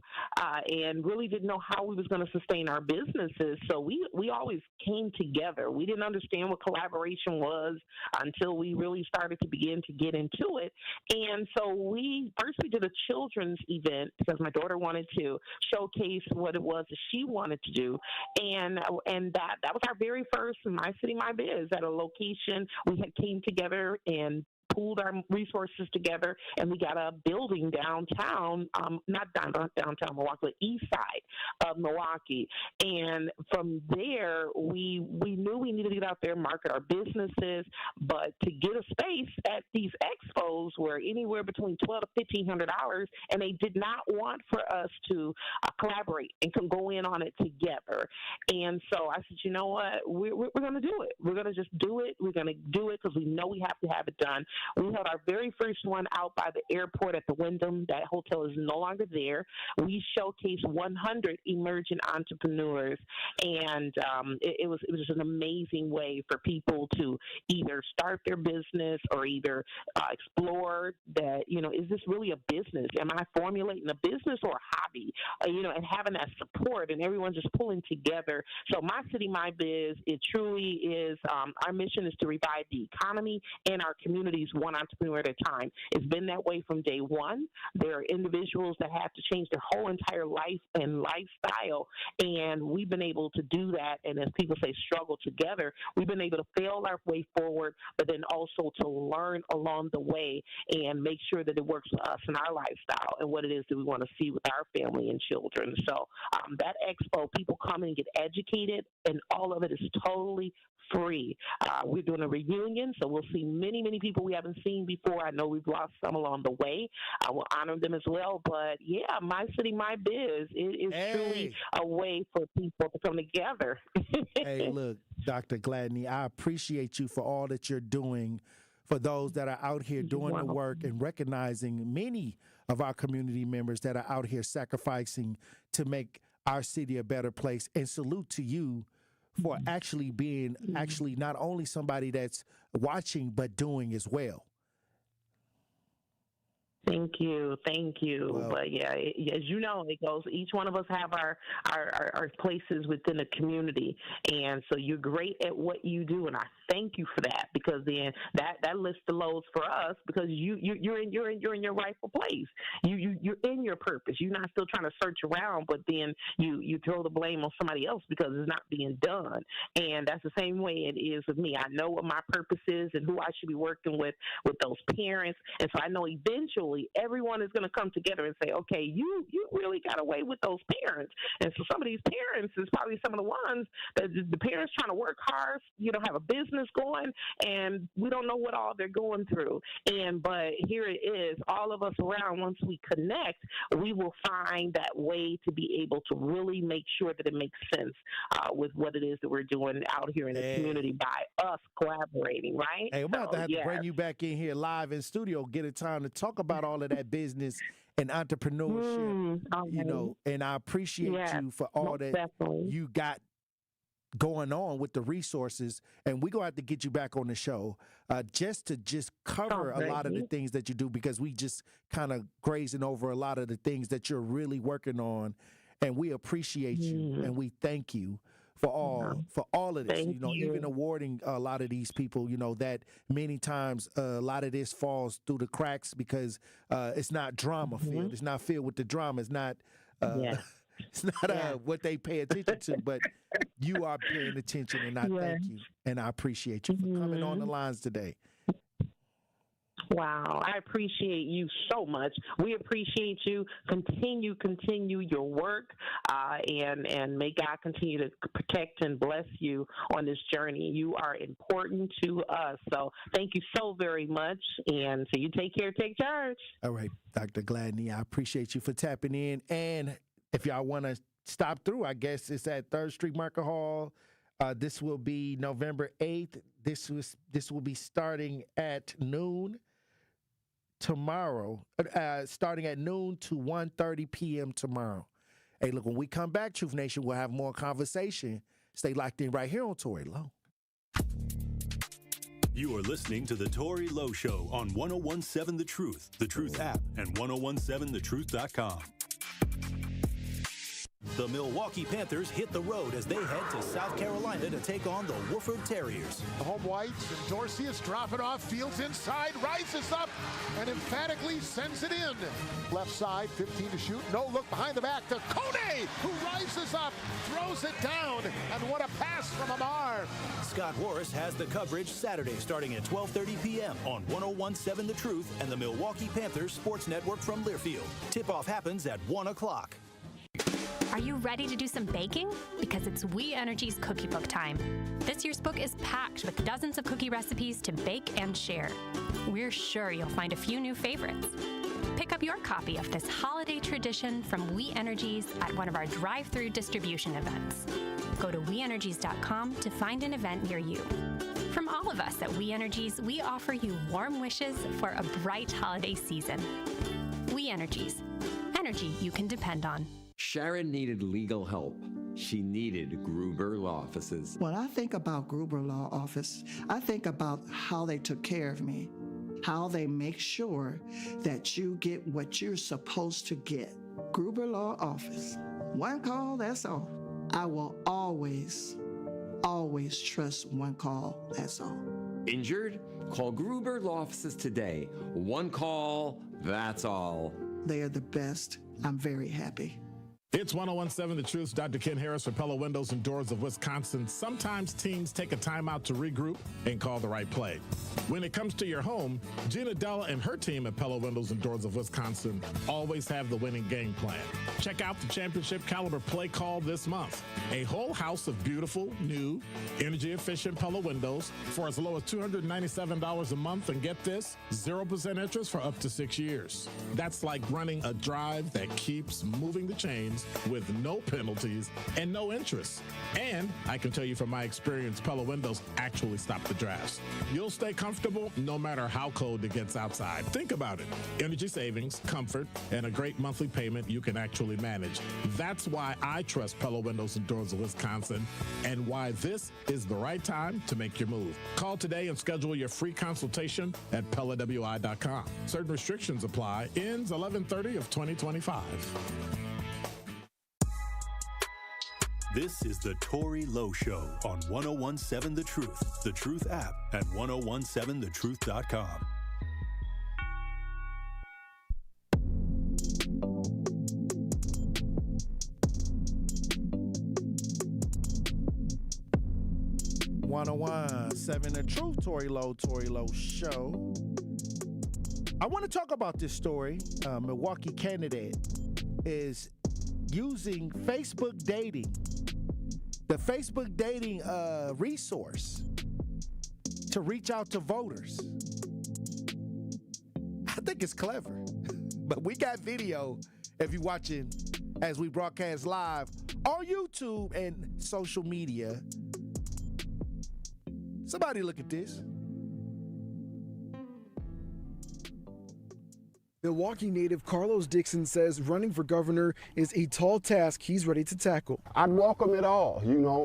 Speaker 4: and really didn't know how we was going to sustain our businesses. So we always came together. We didn't understand what collaboration was until we really started to begin to get into it. And so we did a children's event because my daughter wanted to showcase what it was that she wanted to do, and that was our very first My City, My Biz at a location. We had came together and pooled our resources together, and we got a building downtown, not downtown Milwaukee, but east side of Milwaukee. And from there, we knew we needed to get out there and market our businesses, but to get a space at these expos were anywhere between $1,200 to $1,500, and they did not want for us to collaborate and go in on it together. And so I said, you know what, we're going to do it. We're going to just do it. We're going to do it because we know we have to have it done. We held our very first one out by the airport at the Wyndham. That hotel is no longer there. We showcased 100 emerging entrepreneurs, and it was an amazing way for people to either start their business or either explore that, is this really a business? Am I formulating a business or a hobby? And having that support and everyone just pulling together. So My City, My Biz, it truly is, our mission is to revive the economy and our communities one entrepreneur at a time. It's been that way from day one. There are individuals that have to change their whole entire life and lifestyle, and we've been able to do that. And as people say, struggle together, we've been able to fail our way forward, but then also to learn along the way and make sure that it works for us and our lifestyle and what it is that we want to see with our family and children. So that expo, people come and get educated, and all of it is totally free. We're doing a reunion, so we'll see many, many people we haven't seen before. I know we've lost some along the way. I will honor them as well. But yeah, My City, My Biz, it is truly a way for people to come together.
Speaker 12: Hey, look, Dr. Gladney, I appreciate you for all that you're doing for those that are out here doing the work and recognizing many of our community members that are out here sacrificing to make our city a better place. And salute to you for actually being not only somebody that's watching, but doing as well.
Speaker 4: Thank you. Well, but yeah, as you know, it goes. Each one of us have our places within the community, and so you're great at what you do, and I thank you for that, because then that lifts the loads for us, because you're in your rightful place. You're in your purpose. You're not still trying to search around, but then you throw the blame on somebody else because it's not being done. And that's the same way it is with me. I know what my purpose is and who I should be working with those parents, and so I know eventually everyone is going to come together and say, okay, you really got away with those parents. And so some of these parents is probably some of the ones that the parents trying to work hard, have a business going, and we don't know what all they're going through. But here it is, all of us around, once we connect, we will find that way to be able to really make sure that it makes sense with what it is that we're doing out here in the community by us collaborating, right?
Speaker 12: Hey, I'm about to have to bring you back in here live in studio, get a time to talk about all of that business and entrepreneurship, and I appreciate you for all that you got going on with the resources, and we're going to have to get you back on the show just to cover a lot of the things that you do, because we just kind of grazing over a lot of the things that you're really working on, and we appreciate you and we thank you for all of this. Even awarding a lot of these people, that many times a lot of this falls through the cracks because it's not drama filled. It's not filled with the drama. It's not it's not what they pay attention to, but you are paying attention, and I thank you and I appreciate you for coming on the lines today.
Speaker 4: Wow, I appreciate you so much. We appreciate you. Continue your work, and may God continue to protect and bless you on this journey. You are important to us. So thank you so very much. And so you take care, take charge.
Speaker 12: All right, Dr. Gladney, I appreciate you for tapping in. And if y'all want to stop through, I guess it's at 3rd Street Market Hall. This will be November 8th. This will be starting at noon tomorrow, starting at noon to 1:30 p.m. tomorrow. Hey, look, when we come back, Truth Nation, we'll have more conversation. Stay locked in right here on Tory Lowe.
Speaker 3: You are listening to The Tory Lowe Show on 101.7 The Truth app, and 101.7thetruth.com. The Milwaukee Panthers hit the road as they head to South Carolina to take on the Wofford Terriers.
Speaker 9: The home whites, and Dorsey is dropping off, fields inside, rises up, and emphatically sends it in. Left side, 15 to shoot, no look behind the back to Kone, who rises up, throws it down, and what a pass from Amar.
Speaker 3: Scott Warris has the coverage Saturday starting at 12:30 p.m. on 101.7 The Truth and the Milwaukee Panthers Sports Network from Learfield. Tip-off happens at 1 o'clock.
Speaker 10: Are you ready to do some baking? Because it's We Energy's cookie book time. This year's book is packed with dozens of cookie recipes to bake and share. We're sure you'll find a few new favorites. Pick up your copy of this holiday tradition from We Energies at one of our drive-through distribution events. Go to weenergies.com to find an event near you. From all all of us at We Energies, we offer you warm wishes for a bright holiday season. We Energies, energy you can depend on.
Speaker 14: Sharon needed legal help. She needed Gruber Law Offices.
Speaker 5: When I think about Gruber Law Office, I think about how they took care of me, how they make sure that you get what you're supposed to get. Gruber Law Office. One call, that's all. I will always trust one call, that's all.
Speaker 14: Injured? Call Gruber Law Offices today. One call, that's all.
Speaker 5: They are the best. I'm very happy.
Speaker 6: It's 1017 The Truth's Dr. Ken Harris for Pella Windows and Doors of Wisconsin. Sometimes teams take a timeout to regroup and call the right play. When it comes to your home, Gina Della and her team at Pella Windows and Doors of Wisconsin always have the winning game plan. Check out the championship caliber play call this month. A whole house of beautiful, new, energy-efficient Pella windows for as low as $297 a month, and get this, 0% interest for up to 6 years. That's like running a drive that keeps moving the chains with no penalties and no interest. And I can tell you from my experience, Pella windows actually stop the drafts. You'll stay comfortable no matter how cold it gets outside. Think about it. Energy savings, comfort, and a great monthly payment you can actually manage. That's why I trust Pella Windows and Doors of Wisconsin, and why this is the right time to make your move. Call today and schedule your free consultation at PellaWI.com. Certain restrictions apply. Ends 11/30 of 2025.
Speaker 3: This is the Tory Lowe Show on 1017 The Truth, The Truth app at 1017thetruth.com.
Speaker 12: Seven The Truth, Tory Lowe Show. I want to talk about this story. Milwaukee candidate is using Facebook dating, the Facebook dating resource, to reach out to voters. I think it's clever, but we got video if you're watching as we broadcast live on YouTube and social media. Somebody look at this.
Speaker 13: Milwaukee native Carlos Dixon says running for governor is a tall task he's ready to tackle.
Speaker 24: I'd welcome it all,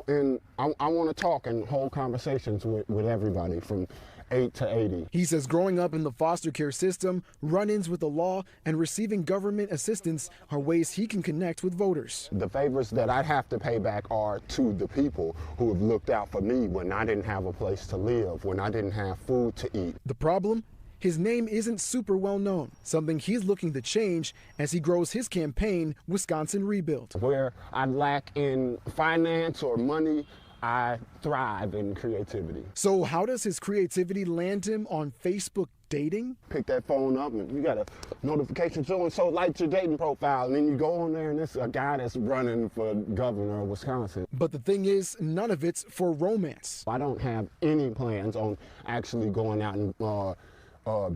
Speaker 24: and I want to talk and hold conversations with everybody from 8 to 80.
Speaker 13: He says growing up in the foster care system, run-ins with the law, and receiving government assistance are ways he can connect with voters.
Speaker 24: The favors that I'd have to pay back are to the people who have looked out for me when I didn't have a place to live, when I didn't have food to eat.
Speaker 13: The problem? His name isn't super well known, something he's looking to change as he grows his campaign, Wisconsin Rebuilt.
Speaker 24: Where I lack in finance or money, I thrive in creativity.
Speaker 13: So how does his creativity land him on Facebook dating?
Speaker 24: Pick that phone up and you got a notification so likes your dating profile, and then you go on there and it's a guy that's running for governor of Wisconsin.
Speaker 13: But the thing is, none of it's for romance.
Speaker 24: I don't have any plans on actually going out and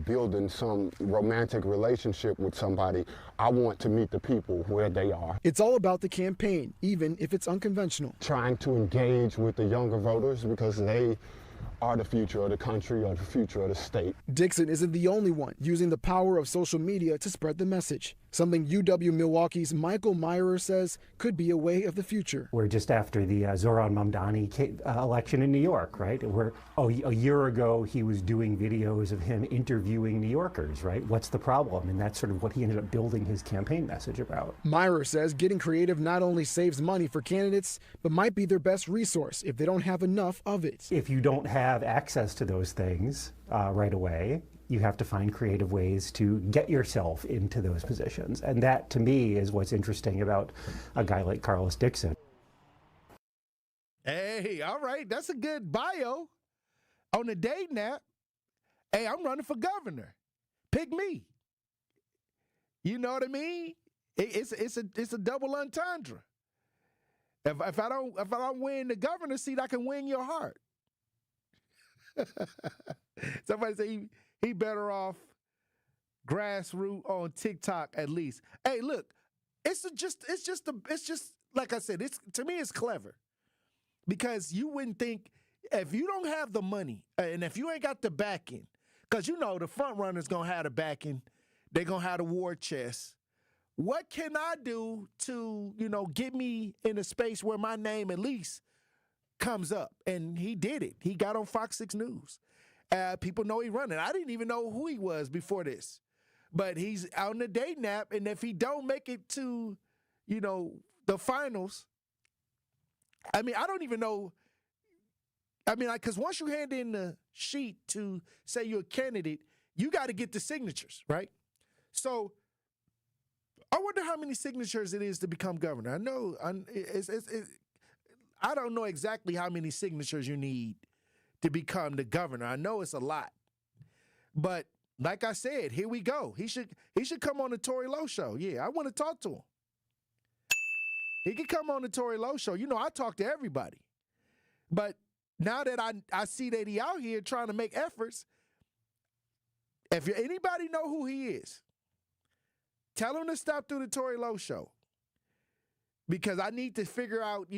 Speaker 24: building some romantic relationship with somebody. I want to meet the people where they are.
Speaker 13: It's all about the campaign, even if it's unconventional.
Speaker 24: Trying to engage with the younger voters because they are the future of the country or the future of the state.
Speaker 13: Dixon isn't the only one using the power of social media to spread the message, something UW Milwaukee's Michael Myrer says could be a way of the future.
Speaker 25: We're just after the Zohran Mamdani election in New York, right? A year ago, he was doing videos of him interviewing New Yorkers, right? What's the problem? And that's sort of what he ended up building his campaign message about.
Speaker 13: Myrer says getting creative not only saves money for candidates, but might be their best resource if they don't have enough of it.
Speaker 25: If you don't have access to those things right away, you have to find creative ways to get yourself into those positions. And that, to me, is what's interesting about a guy like Carlos Dixon.
Speaker 12: Hey, all right. That's a good bio. On the dating app, hey, I'm running for governor. Pick me. You know what I mean? It's a double entendre. If I don't win the governor seat, I can win your heart. Somebody say he better off grassroots on TikTok at least. Hey, look, it's just like I said, to me it's clever because you wouldn't think if you don't have the money and if you ain't got the backing, because you know the front runner's going to have the backing, they're going to have the war chest. What can I do to, get me in a space where my name at least comes up? And he did it. He got on Fox 6 News. People know he running. I didn't even know who he was before this. But he's out in the dating app, and if he don't make it to, the finals, I don't even know. Because once you hand in the sheet to say you're a candidate, you got to get the signatures, right? So I wonder how many signatures it is to become governor. I know I don't know exactly how many signatures you need to become the governor. I know it's a lot. But like I said, here we go. He should come on the Tory Lowe show. Yeah, I want to talk to him. He can come on the Tory Lowe show. I talk to everybody. But now that I see that he out here trying to make efforts, if anybody know who he is, tell him to stop through the Tory Lowe show. Because I need to figure out,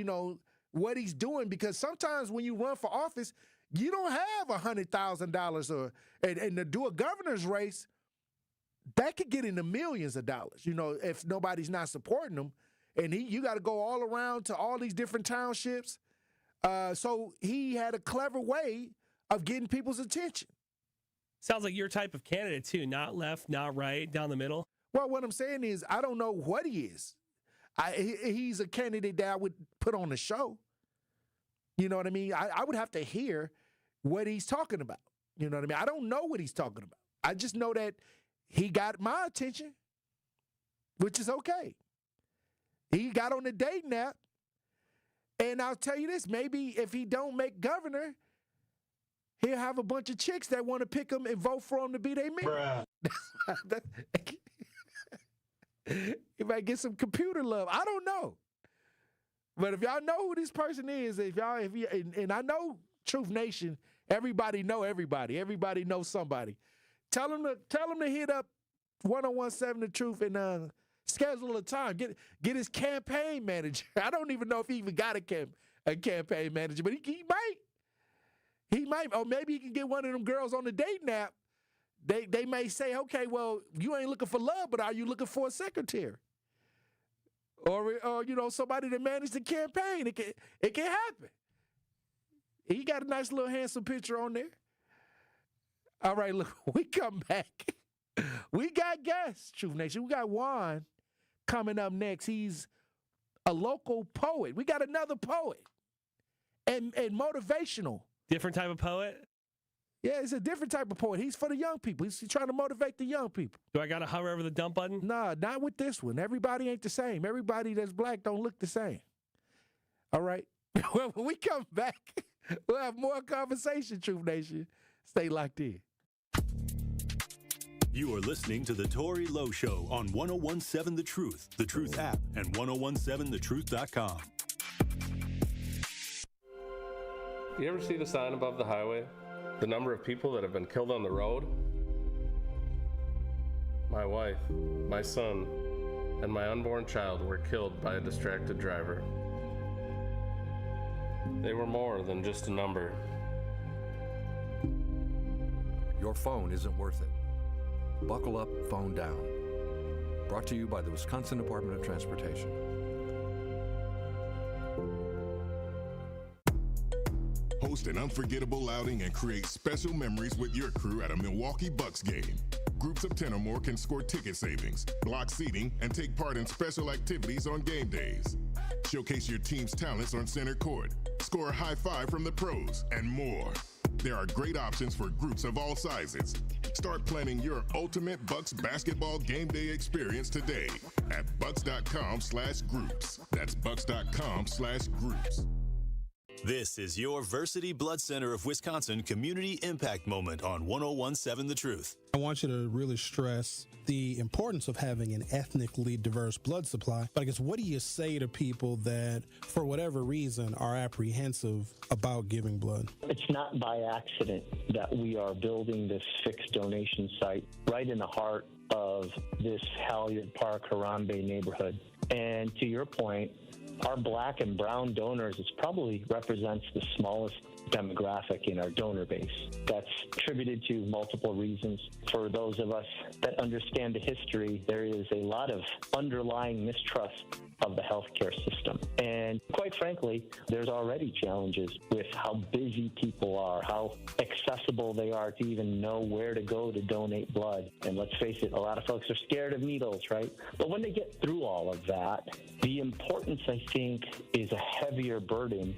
Speaker 12: what he's doing. Because sometimes when you run for office, you don't have $100,000 and to do a governor's race, that could get into millions of dollars, if nobody's not supporting him. And you got to go all around to all these different townships. So he had a clever way of getting people's attention.
Speaker 8: Sounds like your type of candidate, too. Not left, not right, down the middle.
Speaker 12: Well, what I'm saying is I don't know what he is. He's a candidate that I would put on the show. You know what I mean? I would have to hear what he's talking about. You know what I mean? I don't know what he's talking about. I just know that he got my attention, which is okay. He got on the dating app. And I'll tell you this, maybe if he don't make governor, he'll have a bunch of chicks that want to pick him and vote for him to be their man. He might get some computer love. I don't know. But if y'all know who this person is, and I know Truth Nation, everybody know everybody. Everybody knows somebody. Tell him to hit up 1017 The Truth and schedule a time. Get his campaign manager. I don't even know if he even got a campaign manager, but he might. He might. Or maybe he can get one of them girls on the dating app. They may say, okay, well, you ain't looking for love, but are you looking for a secretary? Or somebody to manage the campaign. It can happen. He got a nice little handsome picture on there. All right, look, we come back. We got guests, Truth Nation. We got Juan coming up next. He's a local poet. We got another poet and motivational.
Speaker 8: Different type of poet?
Speaker 12: Yeah, it's a different type of poet. He's for the young people. He's trying to motivate the young people.
Speaker 8: Do I got to hover over the dump button?
Speaker 12: Nah, not with this one. Everybody ain't the same. Everybody that's black don't look the same. All right? Well, when we come back, we'll have more conversation, Truth Nation. Stay locked in.
Speaker 3: You are listening to The Tory Lowe Show on 1017 The Truth app, and 1017thetruth.com.
Speaker 11: You ever see the sign above the highway? The number of people that have been killed on the road? My wife, my son, and my unborn child were killed by a distracted driver. They were more than just a number.
Speaker 15: Your phone isn't worth it. Buckle up, phone down. Brought to you by the Wisconsin Department of Transportation.
Speaker 16: Host an unforgettable outing and create special memories with your crew at a Milwaukee Bucks game. Groups of 10 or more can score ticket savings, block seating, and take part in special activities on game days. Showcase your team's talents on center court, score a high five from the pros, and more. There are great options for groups of all sizes. Start planning your ultimate Bucks basketball game day experience today at bucks.com/groups. That's bucks.com/groups.
Speaker 3: This is your Versity Blood Center of Wisconsin Community Impact Moment on 1017 The Truth.
Speaker 17: I want you to really stress the importance of having an ethnically diverse blood supply. But I guess, what do you say to people that, for whatever reason, are apprehensive about giving blood?
Speaker 26: It's not by accident that we are building this fixed donation site right in the heart of this Halyard Park, Harambe neighborhood. And to your point, our black and brown donors, it probably represents the smallest demographic in our donor base. That's attributed to multiple reasons. For those of us that understand the history, there is a lot of underlying mistrust of the healthcare system. And quite frankly, there's already challenges with how busy people are, how accessible they are to even know where to go to donate blood. And let's face it, a lot of folks are scared of needles, right? But when they get through all of that, the importance, I think, is a heavier burden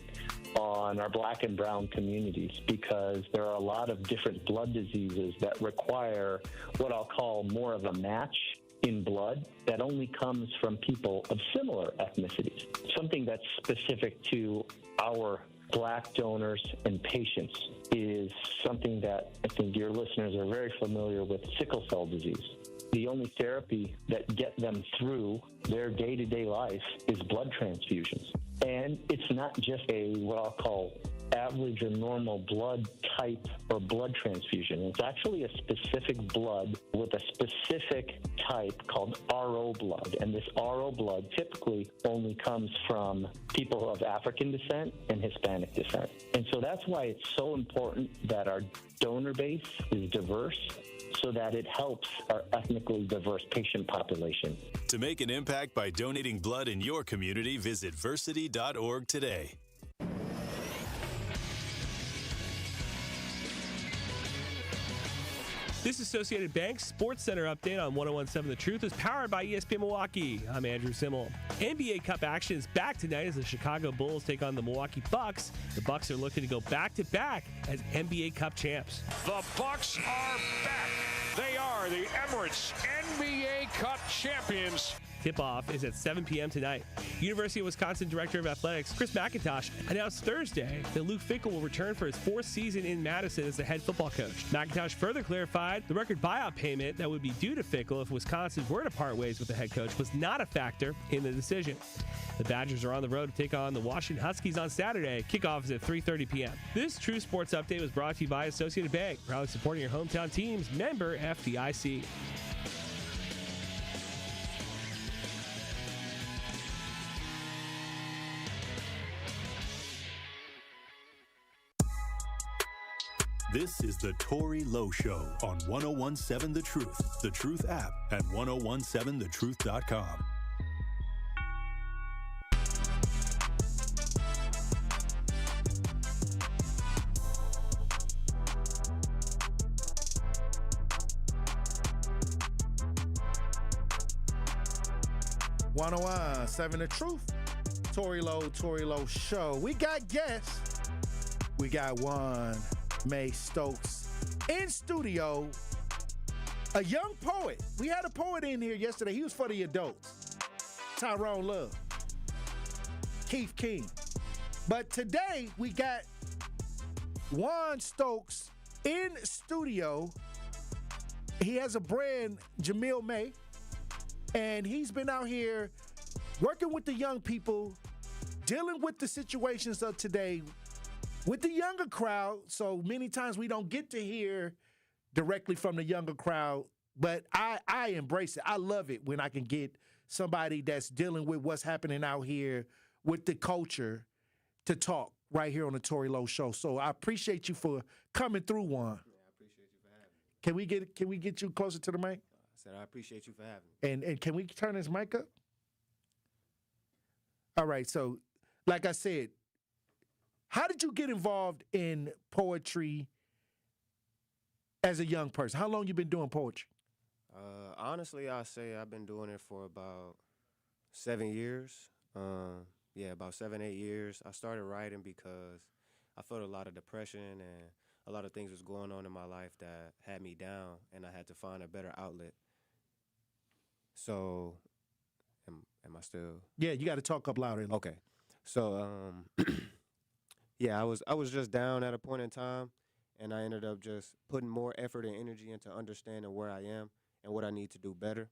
Speaker 26: on our Black and brown communities, because there are a lot of different blood diseases that require what I'll call more of a match in blood that only comes from people of similar ethnicities, something that's specific to our Black donors and patients is something that I think your listeners are very familiar with, sickle cell disease. The only therapy that get them through their day-to-day life is blood transfusions. And it's not just a what I'll call average or normal blood type or blood transfusion. It's actually a specific blood with a specific type called RO blood. And this RO blood typically only comes from people of African descent and Hispanic descent. And so that's why it's so important that our donor base is diverse, so that it helps our ethnically diverse patient population.
Speaker 3: To make an impact by donating blood in your community, visit versity.org today.
Speaker 8: This Associated Bank Sports Center update on 101.7 The Truth is powered by ESPN Milwaukee. I'm Andrew Zimmel. NBA Cup action is back tonight as the Chicago Bulls take on the Milwaukee Bucks. The Bucks are looking to go back-to-back as NBA Cup champs.
Speaker 1: The Bucks are back. They are the Emirates NBA Cup champions.
Speaker 8: Tip-off is at 7 p.m. tonight. University of Wisconsin Director of Athletics Chris McIntosh announced Thursday that Luke Fickell will return for his fourth season in Madison as the head football coach. McIntosh further clarified the record buyout payment that would be due to Fickell if Wisconsin were to part ways with the head coach was not a factor in the decision. The Badgers are on the road to take on the Washington Huskies on Saturday. Kickoff is at 3:30 p.m. This True Sports Update was brought to you by Associated Bank, proudly supporting your hometown teams, member FDIC.
Speaker 3: This is the Tory Lowe Show on 101.7 The Truth app, at 1017thetruth.com.
Speaker 12: Seven The Truth. Tory Lowe Show. We got guests. We got one May Stokes in studio, a young poet. We had a poet in here yesterday. He was for the adults. Tyrone Love, Keith King. But today we got Juan Stokes in studio. He has a brand, Jamil May, and he's been out here working with the young people, dealing with the situations of today with the younger crowd. So many times we don't get to hear directly from the younger crowd, but I embrace it. I love it when I can get somebody that's dealing with what's happening out here with the culture to talk right here on the Tory Lowe Show. So I appreciate you for coming through, Juan.
Speaker 2: Yeah, I appreciate you for having me.
Speaker 12: Can we get you closer to the mic?
Speaker 2: I said I appreciate you for having me.
Speaker 12: And can we turn this mic up? All right, so like I said, how did you get involved in poetry as a young person? How long you been doing poetry?
Speaker 2: Honestly, I'll say I've been doing it for about 7 years. About 7, 8 years. I started writing because I felt a lot of depression and a lot of things was going on in my life that had me down, and I had to find a better outlet. So, am I still?
Speaker 12: Yeah, you got to talk up louder.
Speaker 2: Okay. So, I was just down at a point in time, and I ended up just putting more effort and energy into understanding where I am and what I need to do better.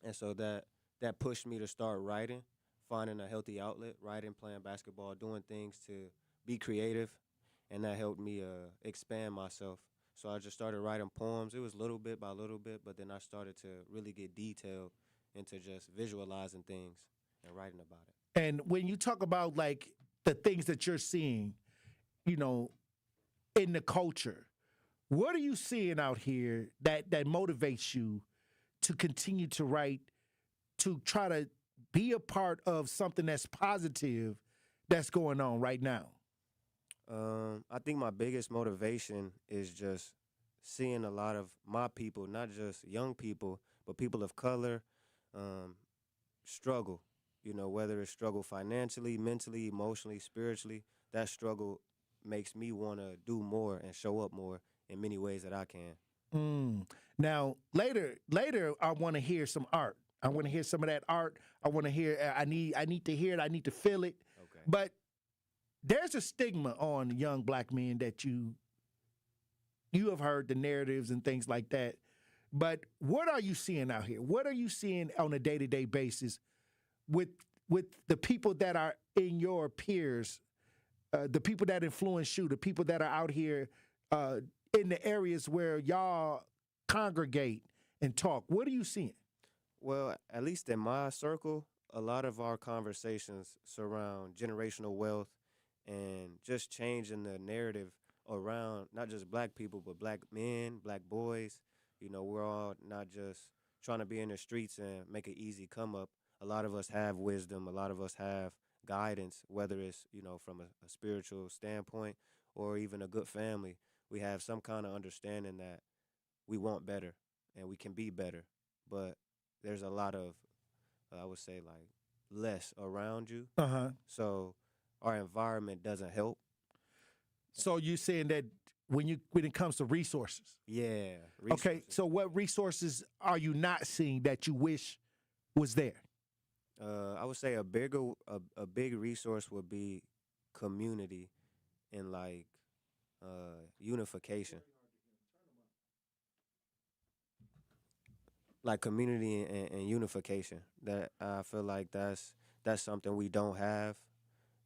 Speaker 2: And so that pushed me to start writing, finding a healthy outlet, writing, playing basketball, doing things to be creative, and that helped me expand myself. So I just started writing poems. It was little bit by little bit, but then I started to really get detailed into just visualizing things and writing about it.
Speaker 12: And when you talk about like the things that you're seeing you know, in the culture. What are you seeing out here that motivates you to continue to write, to try to be a part of something that's positive that's going on right now?
Speaker 2: I think my biggest motivation is just seeing a lot of my people, not just young people, but people of color, struggle. You know, whether it's struggle financially, mentally, emotionally, spiritually, that struggle makes me want to do more and show up more in many ways that I can.
Speaker 12: Now, later, I want to hear some art. I want to hear some of that art. I want to hear. I need to hear it. I need to feel it.
Speaker 2: Okay.
Speaker 12: But there's a stigma on young black men that you have heard the narratives and things like that. But what are you seeing out here? What are you seeing on a day-to-day basis with the people that are in your peers, the people that influence you, the people that are out here in the areas where y'all congregate and talk? What are you seeing?
Speaker 2: Well, at least in my circle, a lot of our conversations surround generational wealth and just changing the narrative around not just black people, but black men, black boys. You know, we're all not just trying to be in the streets and make an easy come up. A lot of us have wisdom. A lot of us have guidance, whether it's, you know, from a spiritual standpoint or even a good family. We have some kind of understanding that we want better and we can be better. But there's a lot of, I would say, like, less around you. So our environment doesn't help.
Speaker 12: So you're saying that when it comes to resources?
Speaker 2: Yeah.
Speaker 12: Okay, so what resources are you not seeing that you wish was there?
Speaker 2: I would say a big resource would be community and like unification. Like community and unification. That I feel like that's something we don't have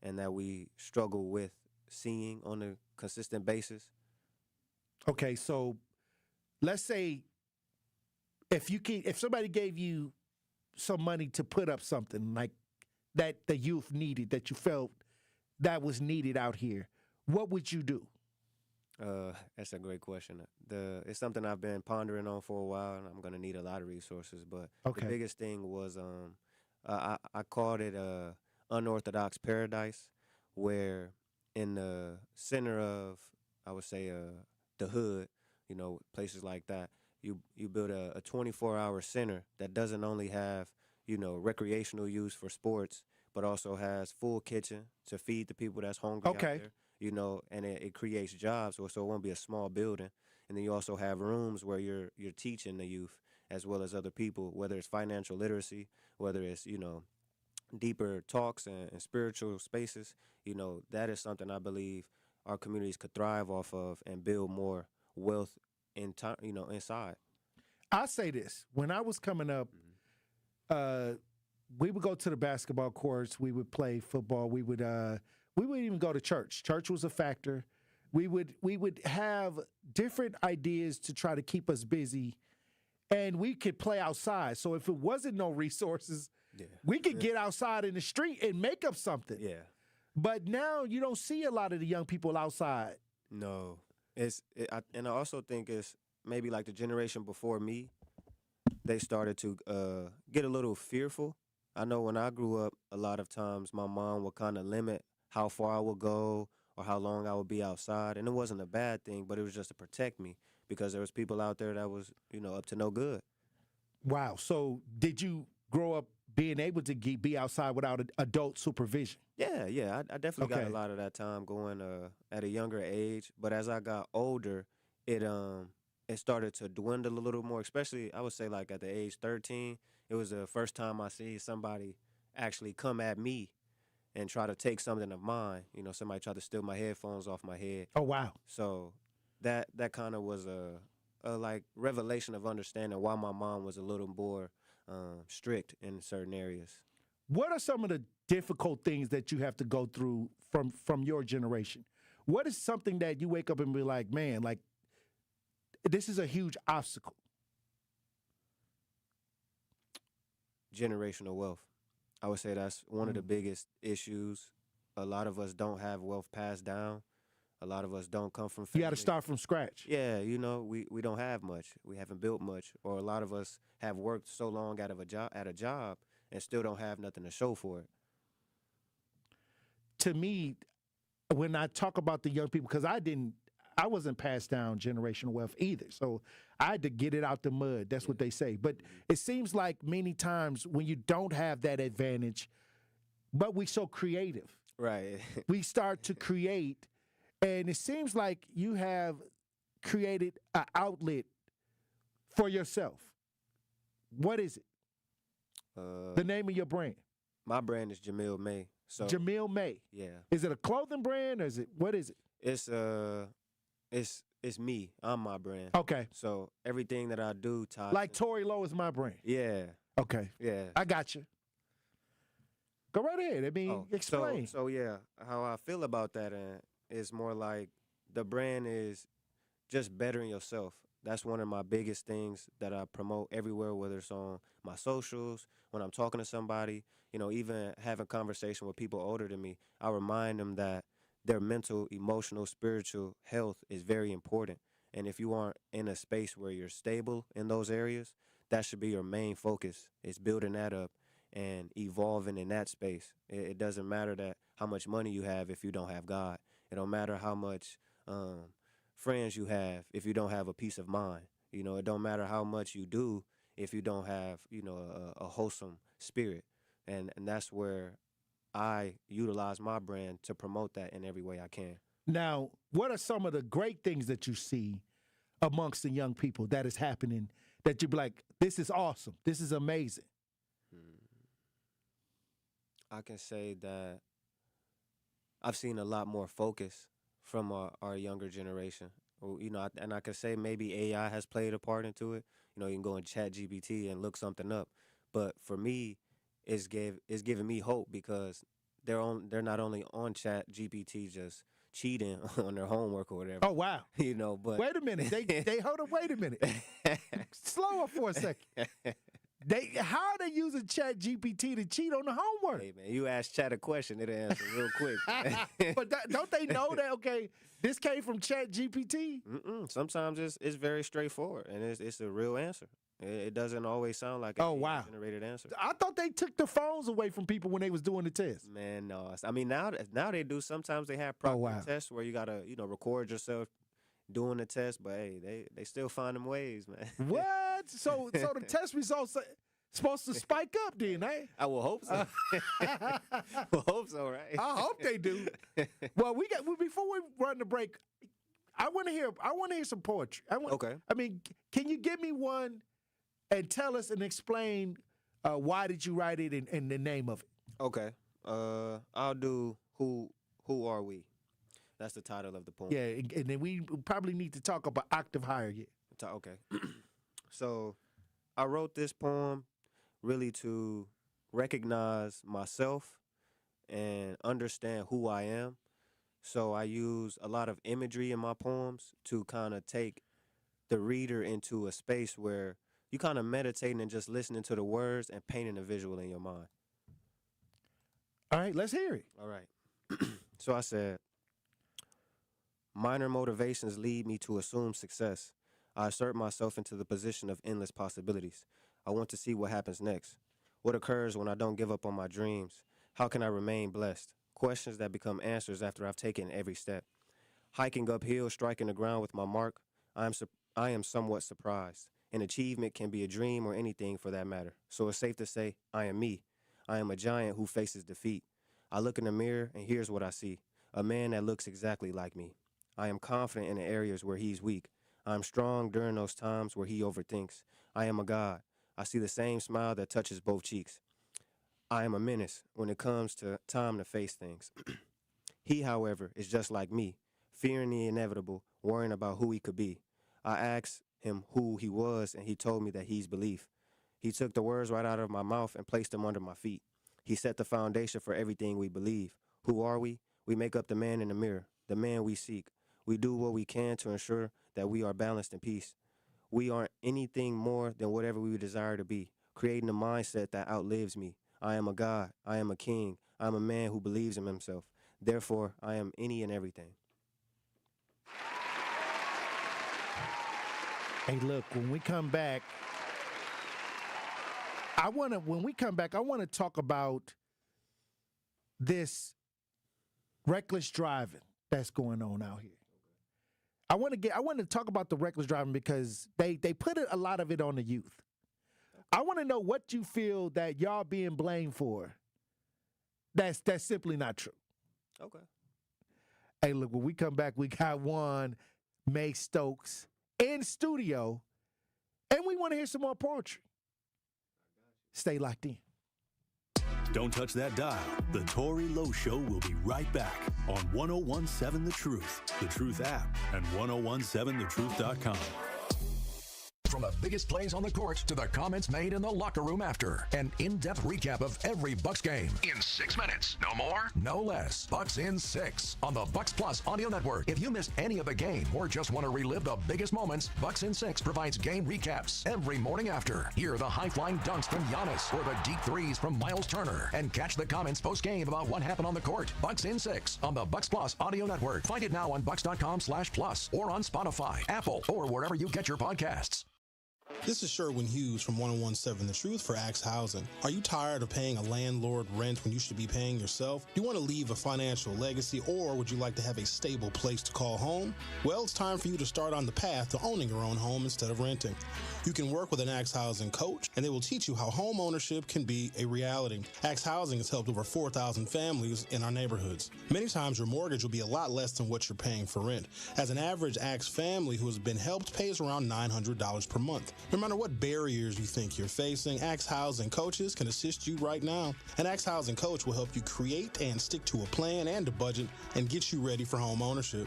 Speaker 2: and that we struggle with seeing on a consistent basis.
Speaker 12: Okay, so let's say if somebody gave you some money to put up something like that the youth needed, that you felt that was needed out here, what would you do?
Speaker 2: That's a great question. It's something I've been pondering on for a while, and I'm gonna need a lot of resources. But the biggest thing was I called it unorthodox paradise, where in the center of, I would say, the hood, you know, places like that, you build a 24-hour center that doesn't only have, you know, recreational use for sports, but also has full kitchen to feed the people that's hungry out there. You know, and it creates jobs, so it won't be a small building. And then you also have rooms where you're teaching the youth as well as other people, whether it's financial literacy, whether it's, you know, deeper talks and spiritual spaces. You know, that is something I believe our communities could thrive off of and build more wealth inside.
Speaker 12: I say this: when I was coming up, we would go to the basketball courts, we would play football, we would even go to church. Church was a factor. We would have different ideas to try to keep us busy, and we could play outside. So if it wasn't no resources, we could get outside in the street and make up something.
Speaker 2: Yeah.
Speaker 12: But now you don't see a lot of the young people outside.
Speaker 2: No. And I also think it's maybe like the generation before me, they started to get a little fearful. I know when I grew up, a lot of times my mom would kind of limit how far I would go or how long I would be outside. And it wasn't a bad thing, but it was just to protect me because there was people out there that was, you know, up to no good.
Speaker 12: Wow. So did you grow up being able to be outside without adult supervision?
Speaker 2: Yeah. I definitely got a lot of that time going at a younger age. But as I got older, it started to dwindle a little more, especially I would say like at the age 13. It was the first time I see somebody actually come at me and try to take something of mine. You know, somebody tried to steal my headphones off my head.
Speaker 12: Oh, wow.
Speaker 2: So that kind of was a like revelation of understanding why my mom was a little more strict in certain areas.
Speaker 12: What are some of the difficult things that you have to go through from your generation? What is something that you wake up and be like, man, like, this is a huge obstacle?
Speaker 2: Generational wealth. I would say that's one of the biggest issues. A lot of us don't have wealth passed down. A lot of us don't come from
Speaker 12: You
Speaker 2: family.
Speaker 12: got to start from scratch.
Speaker 2: Yeah, you know, we don't have much. We haven't built much, or a lot of us have worked so long at a job and still don't have nothing to show for it.
Speaker 12: To me, when I talk about the young people, because I wasn't passed down generational wealth either. So I had to get it out the mud. That's what they say. But it seems like many times when you don't have that advantage, but we so creative.
Speaker 2: Right.
Speaker 12: We start to create, and it seems like you have created an outlet for yourself. What is it? The name of your brand?
Speaker 2: My brand is Jamil May. So
Speaker 12: Jamil May.
Speaker 2: Yeah.
Speaker 12: Is it a clothing brand or what is it?
Speaker 2: It's me. I'm my brand.
Speaker 12: Okay.
Speaker 2: So everything that I do ties
Speaker 12: Like Tory Lowe is my brand.
Speaker 2: Yeah.
Speaker 12: Okay.
Speaker 2: Yeah.
Speaker 12: I got you. Go right ahead. I mean, explain.
Speaker 2: So yeah, how I feel about that is more like the brand is just bettering yourself. That's one of my biggest things that I promote everywhere, whether it's on my socials, when I'm talking to somebody, you know, even having conversation with people older than me. I remind them that their mental, emotional, spiritual health is very important. And if you aren't in a space where you're stable in those areas, that should be your main focus, is building that up and evolving in that space. It doesn't matter that how much money you have if you don't have God. It don't matter how much friends you have if you don't have a peace of mind. You know, it don't matter how much you do if you don't have, you know, a wholesome spirit. And that's where I utilize my brand to promote that in every way I can.
Speaker 12: Now, what are some of the great things that you see amongst the young people that is happening that you be like, this is awesome, this is amazing?
Speaker 2: I can say that I've seen a lot more focus from our younger generation. You know, and I could say maybe AI has played a part into it. You know, you can go in ChatGPT and look something up. But for me, it's giving me hope because they're not only on ChatGPT just cheating on their homework or whatever.
Speaker 12: Oh, wow.
Speaker 2: You know, but
Speaker 12: wait a minute. They hold on, wait a minute. Slow up for a second. How are they using ChatGPT to cheat on the homework?
Speaker 2: Hey, man, you ask Chat a question, it'll answer real quick.
Speaker 12: But don't they know that, okay, this came from ChatGPT?
Speaker 2: Sometimes it's very straightforward, and it's a real answer. It doesn't always sound like a generated answer.
Speaker 12: I thought they took the phones away from people when they was doing the test.
Speaker 2: Man, no. I mean, now they do. Sometimes they have proper tests where you got to, you know, record yourself doing the test, but hey, they still find them ways, man.
Speaker 12: What? So the test results are supposed to spike up then, eh?
Speaker 2: I will hope so. Will hope so, right?
Speaker 12: I hope they do. Well, before we run the break, I want to hear some poetry.
Speaker 2: Okay.
Speaker 12: I mean, can you give me one and tell us and explain why did you write it and the name of it?
Speaker 2: Okay. I'll do Who Are We? That's the title of the poem.
Speaker 12: Yeah, and then we probably need to talk about octave higher yet.
Speaker 2: Okay. So I wrote this poem really to recognize myself and understand who I am. So I use a lot of imagery in my poems to kind of take the reader into a space where you kind of meditating and just listening to the words and painting a visual in your mind.
Speaker 12: All right, let's hear it.
Speaker 2: All right. So I said, minor motivations lead me to assume success. I assert myself into the position of endless possibilities. I want to see what happens next. What occurs when I don't give up on my dreams? How can I remain blessed? Questions that become answers after I've taken every step. Hiking uphill, striking the ground with my mark, I am somewhat surprised. An achievement can be a dream or anything for that matter. So it's safe to say, I am me. I am a giant who faces defeat. I look in the mirror and here's what I see. A man that looks exactly like me. I am confident in the areas where he's weak. I am strong during those times where he overthinks. I am a god. I see the same smile that touches both cheeks. I am a menace when it comes to time to face things. He, however, is just like me, fearing the inevitable, worrying about who he could be. I asked him who he was, and he told me that he's belief. He took the words right out of my mouth and placed them under my feet. He set the foundation for everything we believe. Who are we? We make up the man in the mirror, the man we seek. We do what we can to ensure that we are balanced in peace. We aren't anything more than whatever we desire to be, creating a mindset that outlives me. I am a god. I am a king. I am a man who believes in himself. Therefore, I am any and everything.
Speaker 12: Hey, look, when we come back, I want to talk about this reckless driving that's going on out here. I want to talk about the reckless driving because they put a lot of it on the youth. I want to know what you feel that y'all being blamed for. That's simply not true.
Speaker 2: Okay.
Speaker 12: Hey, look, when we come back, we got one May Stokes in studio, and we want to hear some more poetry. Stay locked in.
Speaker 3: Don't touch that dial. The Tory Lowe Show will be right back on 1017 The Truth, The Truth app, and 1017thetruth.com.
Speaker 7: From the biggest plays on the court to the comments made in the locker room after. An in-depth recap of every Bucks game. In 6 minutes. No more, no less. Bucks in 6 on the Bucks Plus audio network. If you missed any of the game or just want to relive the biggest moments, Bucks in 6 provides game recaps every morning after. Hear the high-flying dunks from Giannis or the deep threes from Miles Turner. And catch the comments post-game about what happened on the court. Bucks in 6 on the Bucks Plus audio network. Find it now on bucks.com/plus or on Spotify, Apple, or wherever you get your podcasts.
Speaker 17: This is Sherwin Hughes from 1017 The Truth for Axe Housing. Are you tired of paying a landlord rent when you should be paying yourself? Do you want to leave a financial legacy, or would you like to have a stable place to call home? Well, it's time for you to start on the path to owning your own home instead of renting. You can work with an Axe Housing coach, and they will teach you how home ownership can be a reality. Axe Housing has helped over 4,000 families in our neighborhoods. Many times your mortgage will be a lot less than what you're paying for rent. As an average Axe family who has been helped pays around $900 per month. No matter what barriers you think you're facing, Axe Housing coaches can assist you right now. An Axe Housing coach will help you create and stick to a plan and a budget and get you ready for home ownership.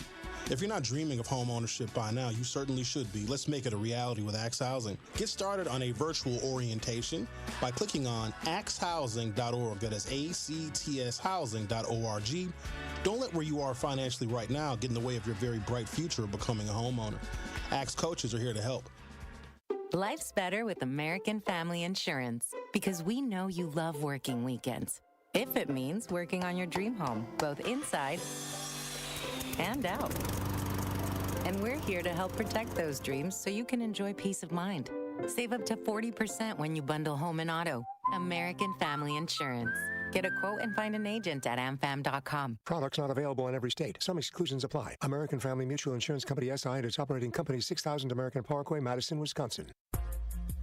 Speaker 17: If you're not dreaming of home ownership by now, you certainly should be. Let's make it a reality with Axe Housing. Get started on a virtual orientation by clicking on axehousing.org. That is ACTS housing.org. Don't let where you are financially right now get in the way of your very bright future of becoming a homeowner. Axe coaches are here to help.
Speaker 18: Life's better with American Family Insurance because we know you love working weekends. If it means working on your dream home, both inside and out. And we're here to help protect those dreams so you can enjoy peace of mind. Save up to 40% when you bundle home and auto. American Family Insurance. Get a quote and find an agent at amfam.com.
Speaker 19: Products not available in every state. Some exclusions apply. American Family Mutual Insurance Company SI and its operating company 6000 American Parkway, Madison, Wisconsin.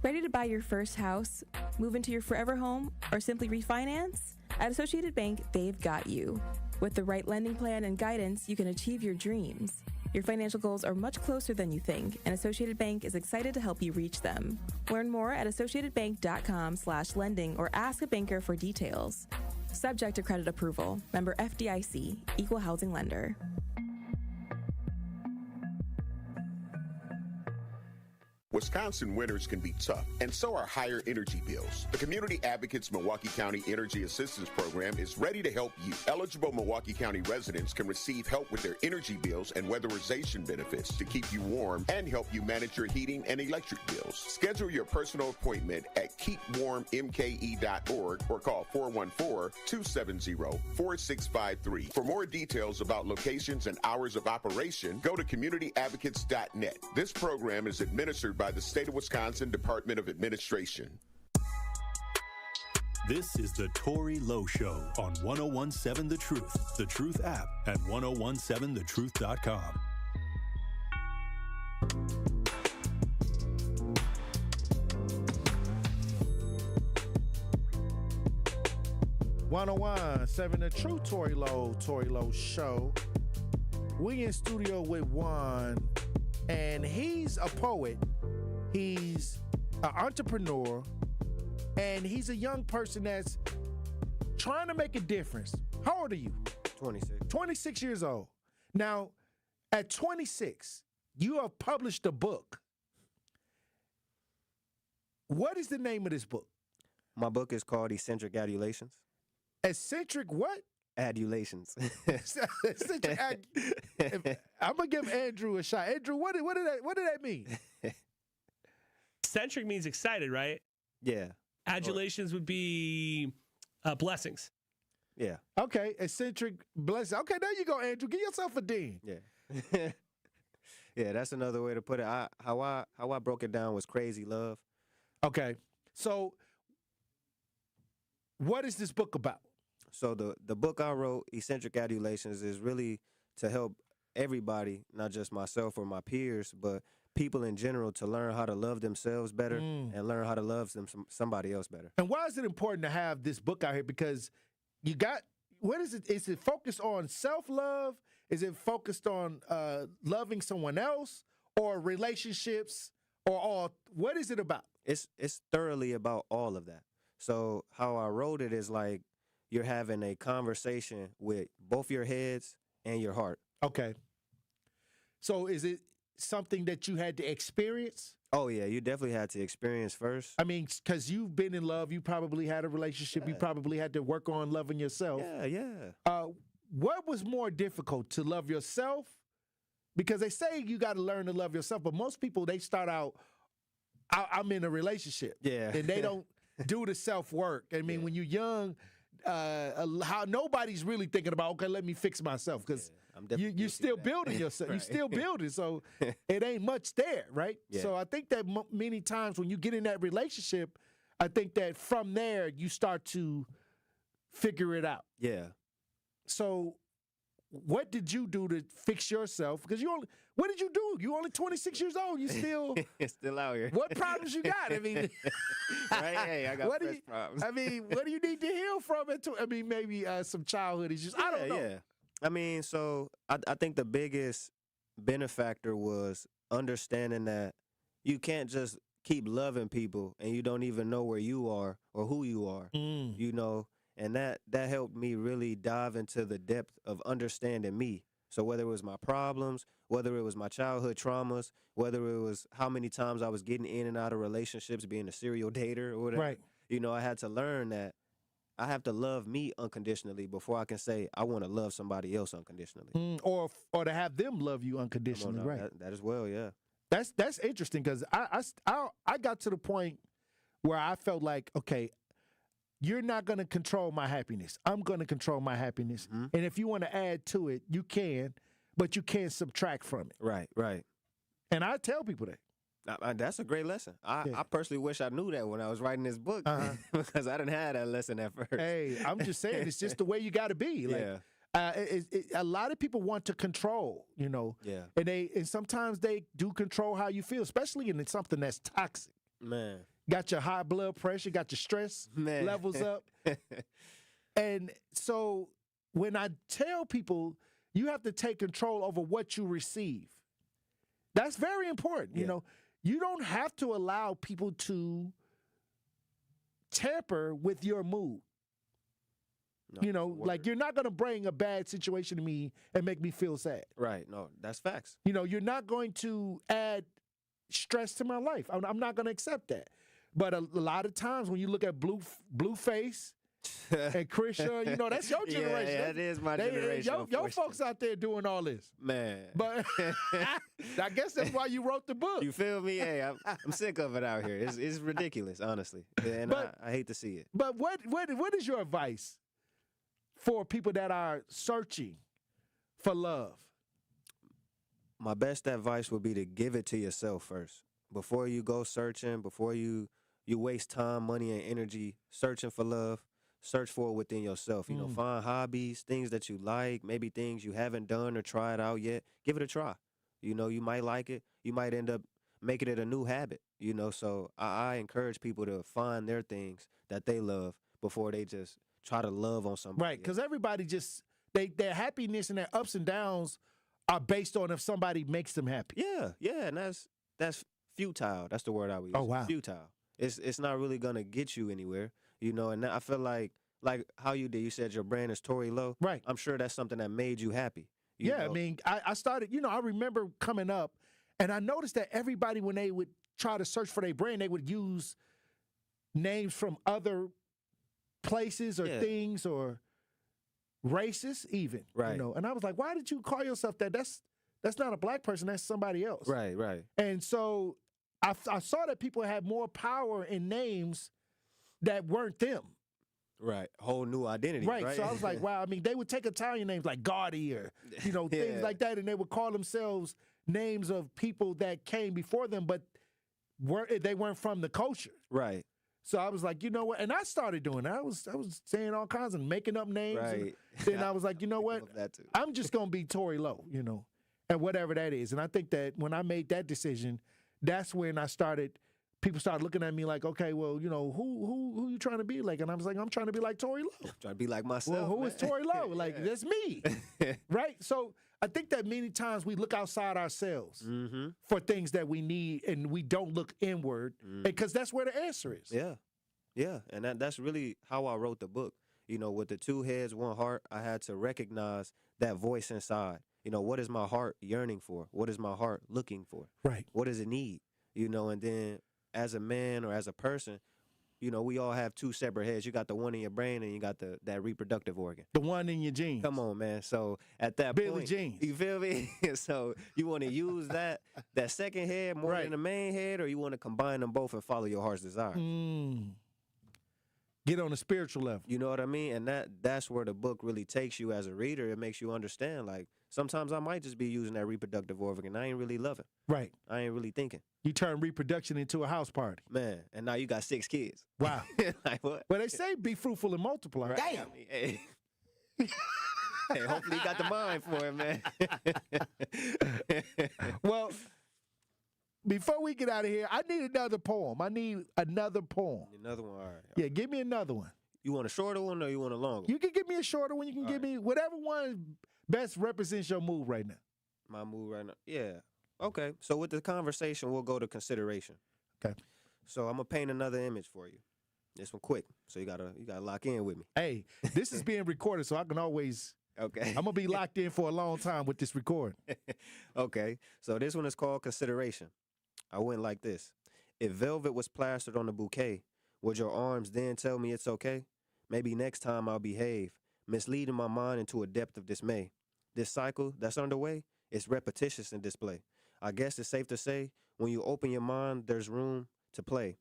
Speaker 20: Ready to buy your first house, move into your forever home, or simply refinance? At Associated Bank, they've got you. With the right lending plan and guidance, you can achieve your dreams. Your financial goals are much closer than you think, and Associated Bank is excited to help you reach them. Learn more at associatedbank.com/lending or ask a banker for details. Subject to credit approval. Member FDIC, Equal Housing Lender.
Speaker 21: Wisconsin winters can be tough, and so are higher energy bills. The Community Advocates Milwaukee County Energy Assistance Program is ready to help you. Eligible Milwaukee County residents can receive help with their energy bills and weatherization benefits to keep you warm and help you manage your heating and electric bills. Schedule your personal appointment at keepwarmmke.org or call 414-270-4653. For more details about locations and hours of operation, go to communityadvocates.net. This program is administered by the State of Wisconsin Department of Administration.
Speaker 3: This is the Tory Lowe Show on 1017 The Truth app, and 1017thetruth.com.
Speaker 12: The Truth Tory Lowe Show. We in studio with Juan, and he's a poet. He's an entrepreneur, and he's a young person that's trying to make a difference. How old are you?
Speaker 2: 26.
Speaker 12: 26 years old. Now, at 26, you have published a book. What is the name of this book?
Speaker 2: My book is called Eccentric Adulations.
Speaker 12: Eccentric what?
Speaker 2: Adulations.
Speaker 12: I'm gonna give Andrew a shot. Andrew, what did that mean?
Speaker 8: Eccentric means excited, right?
Speaker 2: Yeah.
Speaker 8: Adulations would be blessings.
Speaker 2: Yeah.
Speaker 12: Okay, eccentric blessing. Okay, there you go, Andrew. Give yourself a ding.
Speaker 2: Yeah. Yeah, that's another way to put it. How I broke it down was crazy love.
Speaker 12: Okay. So what is this book about?
Speaker 2: So the book I wrote, Eccentric Adulations, is really to help everybody, not just myself or my peers, but people in general, to learn how to love themselves better and learn how to love somebody else better.
Speaker 12: And why is it important to have this book out here? Because you got, what is it? Is it focused on self-love? Is it focused on loving someone else or relationships or all? What is it about?
Speaker 2: It's thoroughly about all of that. So how I wrote it is like you're having a conversation with both your heads and your heart.
Speaker 12: Okay. So is it something that you had to experience?
Speaker 2: Oh, yeah, you definitely had to experience first.
Speaker 12: I mean, because you've been in love, you probably had a relationship, you probably had to work on loving yourself.
Speaker 2: Yeah.
Speaker 12: What was more difficult, to love yourself? Because they say you got to learn to love yourself, but most people, they start out, I'm in a relationship.
Speaker 2: Yeah.
Speaker 12: And they don't do the self-work. I mean, when you're young, how nobody's really thinking about, okay, let me fix myself, because you're still building yourself. You're still building, so it ain't much there, right?
Speaker 2: Yeah.
Speaker 12: So I think that many times when you get in that relationship, I think that from there you start to figure it out.
Speaker 2: Yeah.
Speaker 12: So what did you do to fix yourself? Because what did you do? You only 26 years old. You still
Speaker 2: still out here.
Speaker 12: What problems you got? I mean,
Speaker 2: right? Hey, I got fresh problems.
Speaker 12: I mean, what do you need to heal from it? I mean, maybe some childhood issues. I don't know.
Speaker 2: Yeah. I mean, so I think the biggest benefactor was understanding that you can't just keep loving people and you don't even know where you are or who you are, you know, and that helped me really dive into the depth of understanding me. So whether it was my problems, whether it was my childhood traumas, whether it was how many times I was getting in and out of relationships, being a serial dater or whatever,
Speaker 12: right.
Speaker 2: You know, I had to learn that I have to love me unconditionally before I can say I want to love somebody else unconditionally.
Speaker 12: Or to have them love you unconditionally, right?
Speaker 2: That as well, yeah.
Speaker 12: That's interesting, because I got to the point where I felt like, okay, you're not going to control my happiness. I'm going to control my happiness.
Speaker 2: Mm-hmm.
Speaker 12: And if you want to add to it, you can, but you can't subtract from it.
Speaker 2: Right, right.
Speaker 12: And I tell people that.
Speaker 2: That's a great lesson. I personally wish I knew that when I was writing this book, because I didn't have that lesson at first.
Speaker 12: Hey, I'm just saying, it's just the way you got to be. Like, a lot of people want to control, you know.
Speaker 2: Yeah.
Speaker 12: And sometimes they do control how you feel, especially in something that's toxic.
Speaker 2: Man.
Speaker 12: Got your high blood pressure, got your stress levels up. And so when I tell people you have to take control over what you receive, that's very important. You know, you don't have to allow people to tamper with your mood. No, you know, like, you're not going to bring a bad situation to me and make me feel sad.
Speaker 2: Right. No, that's facts.
Speaker 12: You know, you're not going to add stress to my life. I'm not going to accept that. But a lot of times when you look at Blueface and Krisha, you know, that's your generation.
Speaker 2: Yeah, that is my generation.
Speaker 12: Your folks out there doing all this.
Speaker 2: Man.
Speaker 12: But I guess that's why you wrote the book.
Speaker 2: You feel me? Hey, I'm sick of it out here. It's ridiculous, honestly. And I hate to see it.
Speaker 12: But what is your advice for people that are searching for love?
Speaker 2: My best advice would be to give it to yourself first. Before you go searching, before you waste time, money, and energy searching for love, search for it within yourself. You know, find hobbies, things that you like, maybe things you haven't done or tried out yet. Give it a try. You know, you might like it. You might end up making it a new habit, you know. So I encourage people to find their things that they love before they just try to love on somebody.
Speaker 12: Right, because everybody just, their happiness and their ups and downs are based on if somebody makes them happy.
Speaker 2: Yeah, and that's futile. That's the word I would use.
Speaker 12: Oh, wow.
Speaker 2: Futile. It's not really going to get you anywhere, you know, and I feel like how you did, you said your brand is Tory Lowe.
Speaker 12: Right.
Speaker 2: I'm sure that's something that made you happy. You know?
Speaker 12: I mean, I started, you know, I remember coming up, and I noticed that everybody, when they would try to search for their brand, they would use names from other places or things or races even.
Speaker 2: Right.
Speaker 12: You know, and I was like, why did you call yourself that? That's not a black person, that's somebody else.
Speaker 2: Right.
Speaker 12: And so I saw that people had more power in names that weren't them.
Speaker 2: Right. Whole new identity. Right.
Speaker 12: So I was like, wow. I mean, they would take Italian names like Gaudi or, you know, things like that, and they would call themselves names of people that came before them, but they weren't from the culture.
Speaker 2: Right.
Speaker 12: So I was like, you know what? And I started doing that. I was saying all kinds of making up names.
Speaker 2: Right.
Speaker 12: Then I was like, you know what? I'm just going to be Tory Lowe, and whatever that is. And I think that when I made that decision, that's when people started looking at me like, okay, well, who you trying to be like? And I was like, I'm trying to be like Tory Lowe.
Speaker 2: Trying to be like myself.
Speaker 12: Well, who is Tory Lowe? Like, that's me. Right? So I think that many times we look outside ourselves for things that we need, and we don't look inward because that's where the answer is.
Speaker 2: Yeah. Yeah. And that's really how I wrote the book. With the 2 heads, 1 heart, I had to recognize that voice inside. What is my heart yearning for? What is my heart looking for?
Speaker 12: Right.
Speaker 2: What does it need? And then as a man or as a person, we all have 2 separate heads. You got the one in your brain and you got that reproductive organ.
Speaker 12: The one in your genes.
Speaker 2: Come on, man. So at that
Speaker 12: Billy
Speaker 2: point,
Speaker 12: Jeans.
Speaker 2: You feel me? So you want to use that second head more than the main head, or you want to combine them both and follow your heart's desire?
Speaker 12: Get on a spiritual level.
Speaker 2: You know what I mean? And that's where the book really takes you as a reader. It makes you understand, like, sometimes I might just be using that reproductive organ. I ain't really loving.
Speaker 12: Right.
Speaker 2: I ain't really thinking.
Speaker 12: You turn reproduction into a house party.
Speaker 2: Man, and now you got 6 kids.
Speaker 12: Wow.
Speaker 2: Like what?
Speaker 12: Well, they say be fruitful and multiply.
Speaker 2: Right.
Speaker 12: Damn.
Speaker 2: Hey, hopefully you got the mind for it, man.
Speaker 12: Well, before we get out of here, I need another poem. Another one,
Speaker 2: all right.
Speaker 12: Yeah, give me another one.
Speaker 2: You want a shorter one or you want a longer one?
Speaker 12: You can give me a shorter one. You can give me whatever one best represents your mood right now.
Speaker 2: My mood right now? Yeah. Okay. So with the conversation, we'll go to consideration.
Speaker 12: Okay.
Speaker 2: So I'm going to paint another image for you. This one quick. So you gotta lock in with me.
Speaker 12: Hey, this is being recorded, so I can always...
Speaker 2: Okay.
Speaker 12: I'm going to be locked in for a long time with this recording.
Speaker 2: Okay. So this one is called Consideration. I went like this. If velvet was plastered on the bouquet, would your arms then tell me it's okay? Maybe next time I'll behave, misleading my mind into a depth of dismay. This cycle that's underway is repetitious in display. I guess it's safe to say, when you open your mind, there's room to play.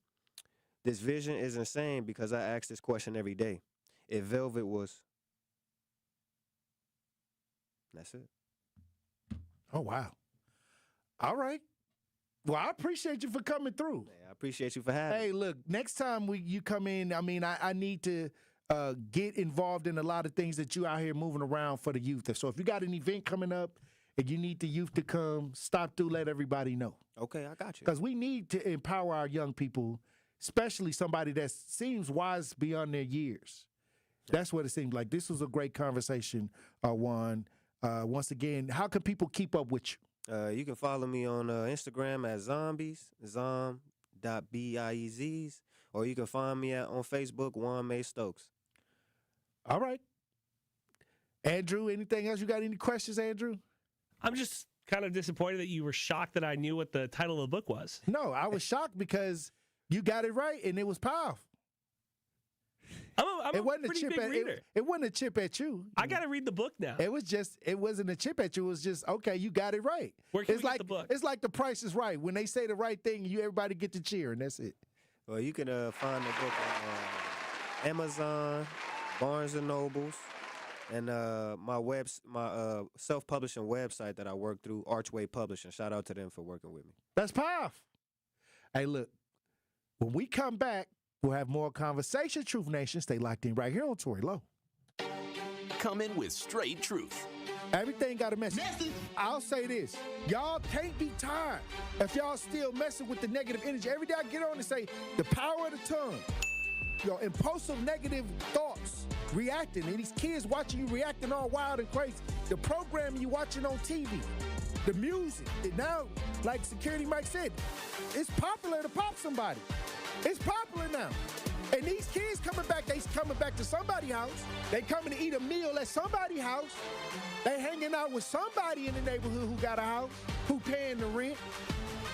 Speaker 2: This vision is insane because I ask this question every day. If velvet was... That's it.
Speaker 12: Oh, wow. All right. Well, I appreciate you for coming through.
Speaker 2: Yeah, I appreciate you for having me.
Speaker 12: Hey, look, next time you come in, I need to get involved in a lot of things that you out here moving around for the youth. So if you got an event coming up and you need the youth to come, stop through, let everybody know.
Speaker 2: Okay, I got you.
Speaker 12: Because we need to empower our young people, especially somebody that seems wise beyond their years. That's what it seems like. This was a great conversation, Juan. Once again, how can people keep up with you?
Speaker 2: You can follow me on Instagram at zombies, zom.biezs, or you can find me on Facebook, Juan May Stokes.
Speaker 12: All right. Andrew, anything else? You got any questions, Andrew?
Speaker 8: I'm just kind of disappointed that you were shocked that I knew what the title of the book was.
Speaker 12: No, I was shocked because you got it right, and it was powerful.
Speaker 8: I'm a pretty big reader.
Speaker 12: It wasn't a chip at you.
Speaker 8: I got to read the book now.
Speaker 12: It wasn't a chip at you. It was just, okay, you got it right.
Speaker 8: Where can we get the book?
Speaker 12: It's like The Price is Right. When they say the right thing, everybody get to cheer, and that's it.
Speaker 2: Well, you can find the book on Amazon, Barnes & Nobles, and my self-publishing website that I work through, Archway Publishing. Shout out to them for working with me.
Speaker 12: That's powerful. Hey, look, when we come back, we'll have more conversation. Truth Nation, stay locked in right here on Tory Lowe.
Speaker 3: Come in with straight truth.
Speaker 12: Everything got a message. I'll say this. Y'all can't be tired if y'all still messing with the negative energy. Every day I get on and say, the power of the tongue. Impulsive negative thoughts, reacting. And these kids watching you reacting all wild and crazy. The programming you watching on TV. The music. And now, like Security Mike said, it's popular to pop somebody. It's popular now. And these kids coming back to somebody's house. They coming to eat a meal at somebody's house. They hanging out with somebody in the neighborhood who got a house, who paying the rent.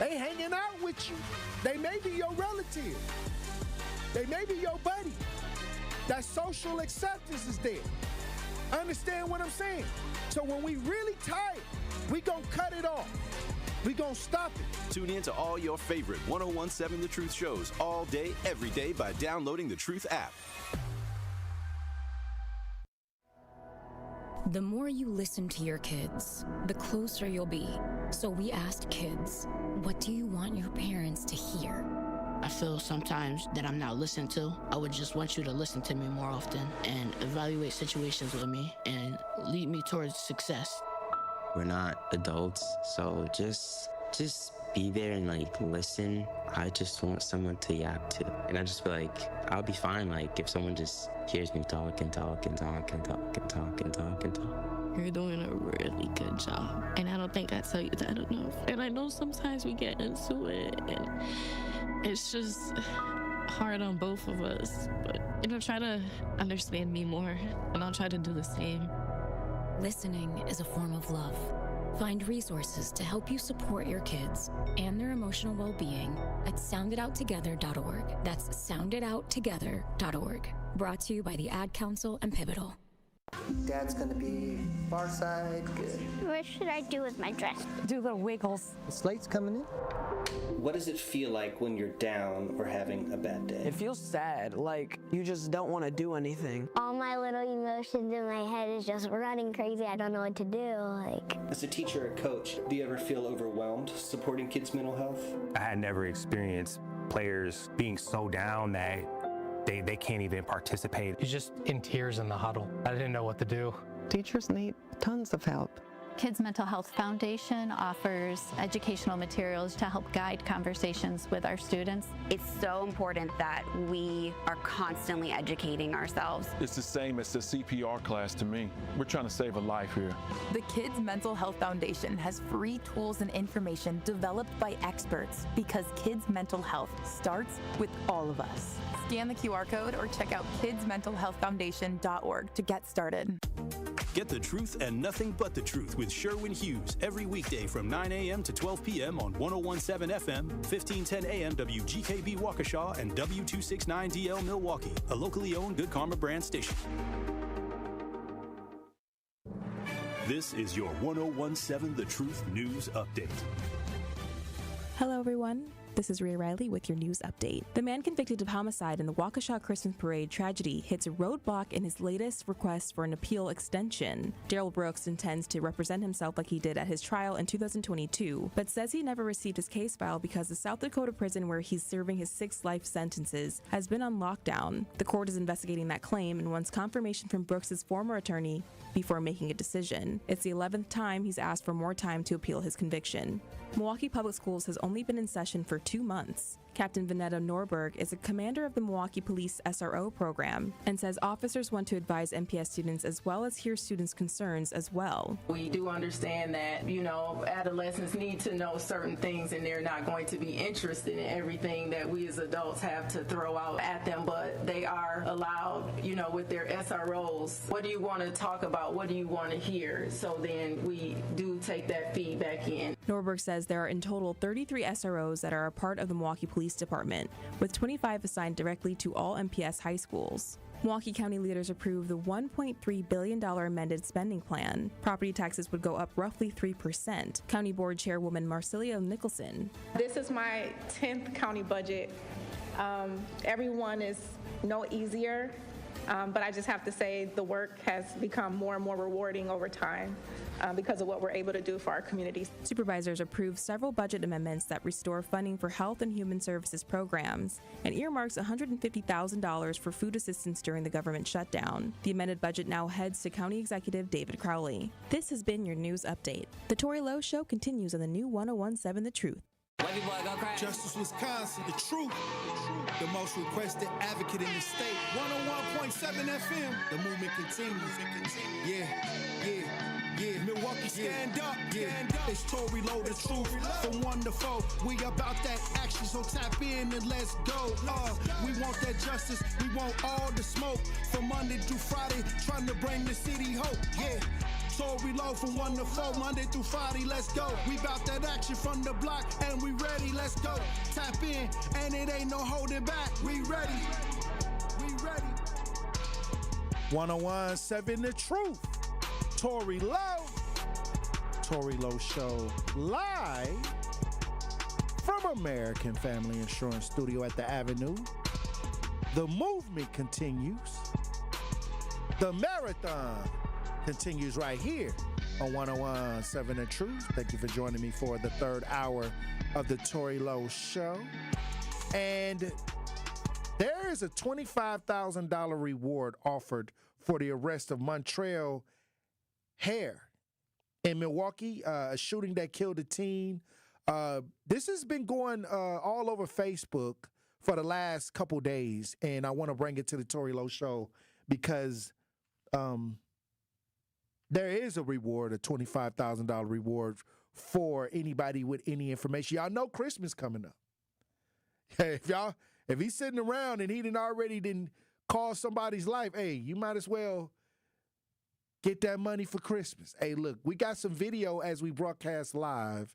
Speaker 12: They hanging out with you. They may be your relative. They may be your buddy. That social acceptance is there. Understand what I'm saying? So when we really tired, we gonna cut it off. We gonna stop it.
Speaker 3: Tune in to all your favorite 1017 The Truth shows all day, every day by downloading the Truth app.
Speaker 4: The more you listen to your kids, the closer you'll be. So we asked kids, what do you want your parents to hear?
Speaker 9: I feel sometimes that I'm not listened to. I would just want you to listen to me more often and evaluate situations with me and lead me towards success.
Speaker 10: We're not adults, so just be there and listen. I just want someone to yap to. And I just feel like I'll be fine if someone just hears me talk and talk and talk and talk and talk and talk and talk.
Speaker 9: You're doing a really good job. And I don't think I tell you that enough. And I know sometimes we get into it and it's just hard on both of us. But, try to understand me more and I'll try to do the same.
Speaker 4: Listening is a form of love. Find resources to help you support your kids and their emotional well-being at sounditouttogether.org. That's sounditouttogether.org. Brought to you by the Ad Council and Pivotal.
Speaker 14: Dad's gonna be far side, good.
Speaker 22: What should I do with my dress?
Speaker 14: Do the wiggles. The slate's coming in.
Speaker 23: What does it feel like when you're down or having a bad day?
Speaker 27: It feels sad, like you just don't want to do anything.
Speaker 22: All my little emotions in my head is just running crazy. I don't know what to do.
Speaker 23: As a teacher or coach, do you ever feel overwhelmed supporting kids' mental health?
Speaker 28: I had never experienced players being so down that they can't even participate.
Speaker 29: You're just in tears in the huddle. I didn't know what to do.
Speaker 30: Teachers need tons of help.
Speaker 31: Kids Mental Health Foundation offers educational materials to help guide conversations with our students.
Speaker 32: It's so important that we are constantly educating ourselves.
Speaker 33: It's the same as the CPR class to me. We're trying to save a life here.
Speaker 34: The Kids Mental Health Foundation has free tools and information developed by experts because kids' mental health starts with all of us. Scan the QR code or check out kidsmentalhealthfoundation.org to get started.
Speaker 3: Get the truth and nothing but the truth with Sherwin Hughes every weekday from 9 a.m. to 12 p.m. on 101.7 FM, 1510 a.m. WGKB Waukesha, and W269DL Milwaukee, a locally owned Good Karma brand station. This is your 101.7 The Truth News Update.
Speaker 20: Hello, everyone. This is Rhea Riley with your news update. The man convicted of homicide in the Waukesha Christmas Parade tragedy hits a roadblock in his latest request for an appeal extension. Daryl Brooks intends to represent himself like he did at his trial in 2022, but says he never received his case file because the South Dakota prison where he's serving his 6 life sentences has been on lockdown. The court is investigating that claim and wants confirmation from Brooks' former attorney before making a decision. It's the 11th time he's asked for more time to appeal his conviction. Milwaukee Public Schools has only been in session for 2 months. Captain Vanetta Norberg is a commander of the Milwaukee Police SRO program and says officers want to advise MPS students as well as hear students' concerns as well.
Speaker 35: We do understand that, adolescents need to know certain things and they're not going to be interested in everything that we as adults have to throw out at them, but they are allowed, with their SROs. What do you want to talk about? What do you want to hear? So then we do take that feedback in.
Speaker 20: Norberg says there are in total 33 SROs that are a part of the Milwaukee Police Department, with 25 assigned directly to all MPS high schools. Milwaukee County leaders approved the $1.3 billion amended spending plan. Property taxes would go up roughly 3%. County Board Chairwoman Marcelia Nicholson.
Speaker 36: This is my 10th county budget. Everyone is no easier, but I just have to say the work has become more and more rewarding over time because of what we're able to do for our communities.
Speaker 20: Supervisors approved several budget amendments that restore funding for health and human services programs and earmarks $150,000 for food assistance during the government shutdown. The amended budget now heads to County Executive David Crowley. This has been your news update. The Tory Lowe Show continues on the new 101.7 The Truth.
Speaker 37: Justice Wisconsin, the truth, the most requested advocate in the state. 101.7 FM, the movement continues. Yeah. Milwaukee, stand up. It's Tory Lowe, the truth, from 1 to 4. We about that action, so tap in and let's go. We want that justice, we want all the smoke. From Monday through Friday, trying to bring the city hope. Yeah. Tory Lowe from 1 to 4, Monday through Friday, let's go. We bout that action from the block, and we ready, let's go. Tap in, and it ain't no holding back. We ready.
Speaker 12: 101.7 The Truth. Tory Lowe. Tory Lowe Show live from American Family Insurance Studio at the Avenue. The movement continues. The marathon continues right here on 101.7 The Truth. Thank you for joining me for the third hour of the Tory Lowe Show. And there is a $25,000 reward offered for the arrest of Montrell Hare in Milwaukee, a shooting that killed a teen. This has been going all over Facebook for the last couple days, and I want to bring it to the Tory Lowe Show because there is a reward, a $25,000 reward for anybody with any information. Y'all know Christmas coming up. If he's sitting around and he didn't already cause somebody's life, hey, you might as well get that money for Christmas. Hey, look, we got some video as we broadcast live.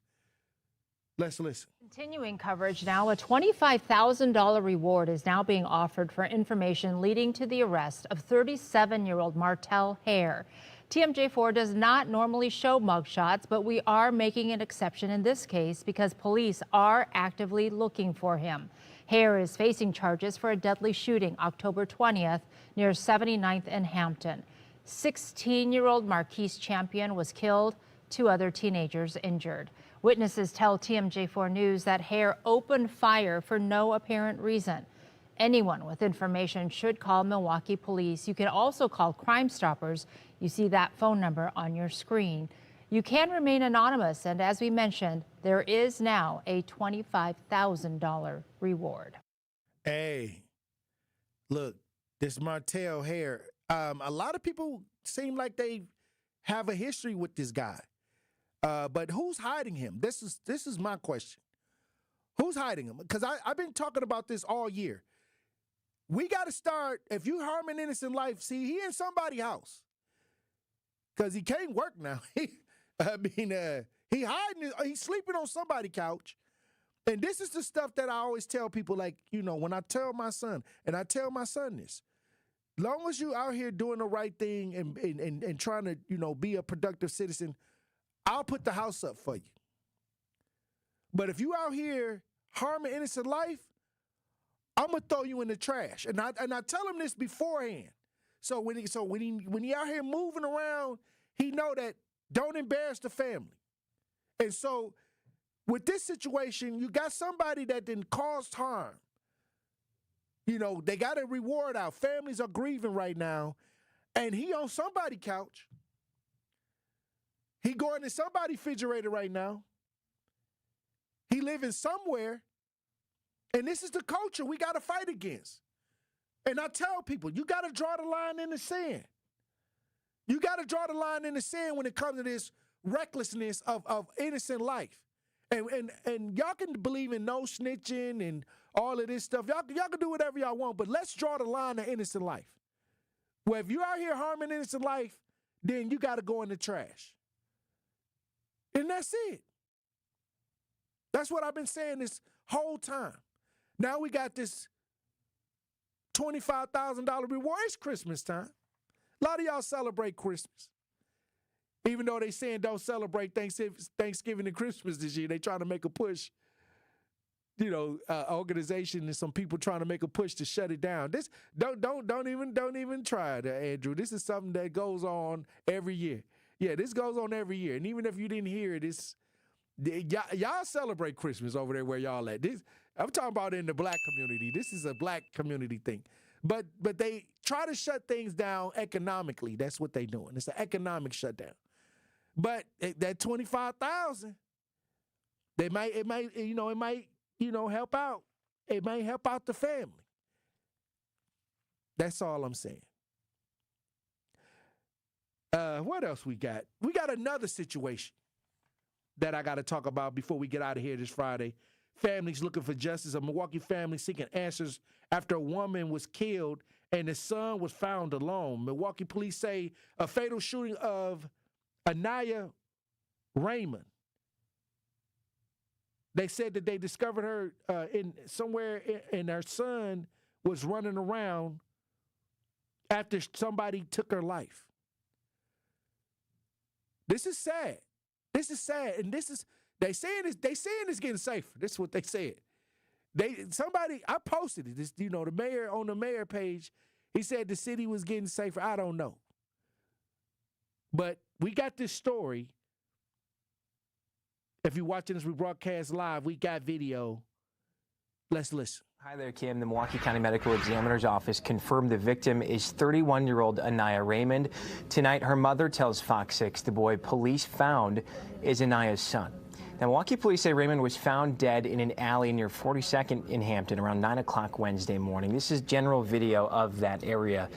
Speaker 12: Let's listen.
Speaker 1: Continuing coverage now, a $25,000 reward is now being offered for information leading to the arrest of 37-year-old Montrell Hare. TMJ4 does not normally show mugshots, but we are making an exception in this case because police are actively looking for him. Hare is facing charges for a deadly shooting October 20th near 79th and Hampton. 16-year-old Marquise Champion was killed, 2 other teenagers injured. Witnesses tell TMJ4 News that Hare opened fire for no apparent reason. Anyone with information should call Milwaukee police. You can also call Crime Stoppers. You see that phone number on your screen. You can remain anonymous, and as we mentioned, there is now a $25,000 reward.
Speaker 12: Hey, look, this Montrell Hare, a lot of people seem like they have a history with this guy. But who's hiding him? This is my question. Who's hiding him? Because I've been talking about this all year. We got to start, if you harm an innocent life, see, he in somebody's house. Because he can't work now. He hiding, he's sleeping on somebody's couch. And this is the stuff that I always tell people, like, you know, when I tell my son, and I tell my son this, long as you out here doing the right thing and trying to, you know, be a productive citizen, I'll put the house up for you. But if you out here harming innocent life, I'm gonna throw you in the trash. And I tell him this beforehand. So when he out here moving around, he know that don't embarrass the family. And so with this situation, you got somebody that didn't cause harm. You know, they got a reward out. Families are grieving right now. And he on somebody's couch. He going in somebody's refrigerator right now. He living somewhere. And this is the culture we got to fight against. And I tell people, you got to draw the line in the sand. You got to draw the line in the sand when it comes to this recklessness of innocent life. And y'all can believe in no snitching and all of this stuff. Y'all can do whatever y'all want, but let's draw the line of innocent life. Well, if you're out here harming innocent life, then you got to go in the trash. And that's it. That's what I've been saying this whole time. Now we got this $25,000 reward. It's Christmas time. A lot of y'all celebrate Christmas. Even though they saying don't celebrate Thanksgiving and Christmas this year, they trying to make a push. You know, organization and some people trying to make a push to shut it down. This don't even try it, Andrew. This is something that goes on every year. Yeah, this goes on every year. And even if you didn't hear it, y'all celebrate Christmas over there where y'all at. I'm talking about in the black community. This is a black community thing. But they try to shut things down economically. That's what they doing. It's an economic shutdown. But that $25,000, it might help out. It might help out the family. That's all I'm saying. What else we got? We got another situation that I got to talk about before we get out of here this Friday. Families looking for justice. A Milwaukee family seeking answers after a woman was killed and the son was found alone. Milwaukee police say a fatal shooting of Anaya Raymond. They said that they discovered her somewhere, and her son was running around after somebody took her life. This is sad. This is sad, and they saying it's getting safer. This is what they said. I posted it. The mayor on the mayor page, he said the city was getting safer. I don't know. But we got this story. If you're watching this, we broadcast live. We got video. Let's listen.
Speaker 2: Hi there, Kim. The Milwaukee County Medical Examiner's Office confirmed the victim is 31-year-old Anaya Raymond. Tonight, her mother tells Fox 6 the boy police found is Anaya's son. Now, Milwaukee police say Raymond was found dead in an alley near 42nd in Hampton around 9 o'clock Wednesday morning. This is general video of that area.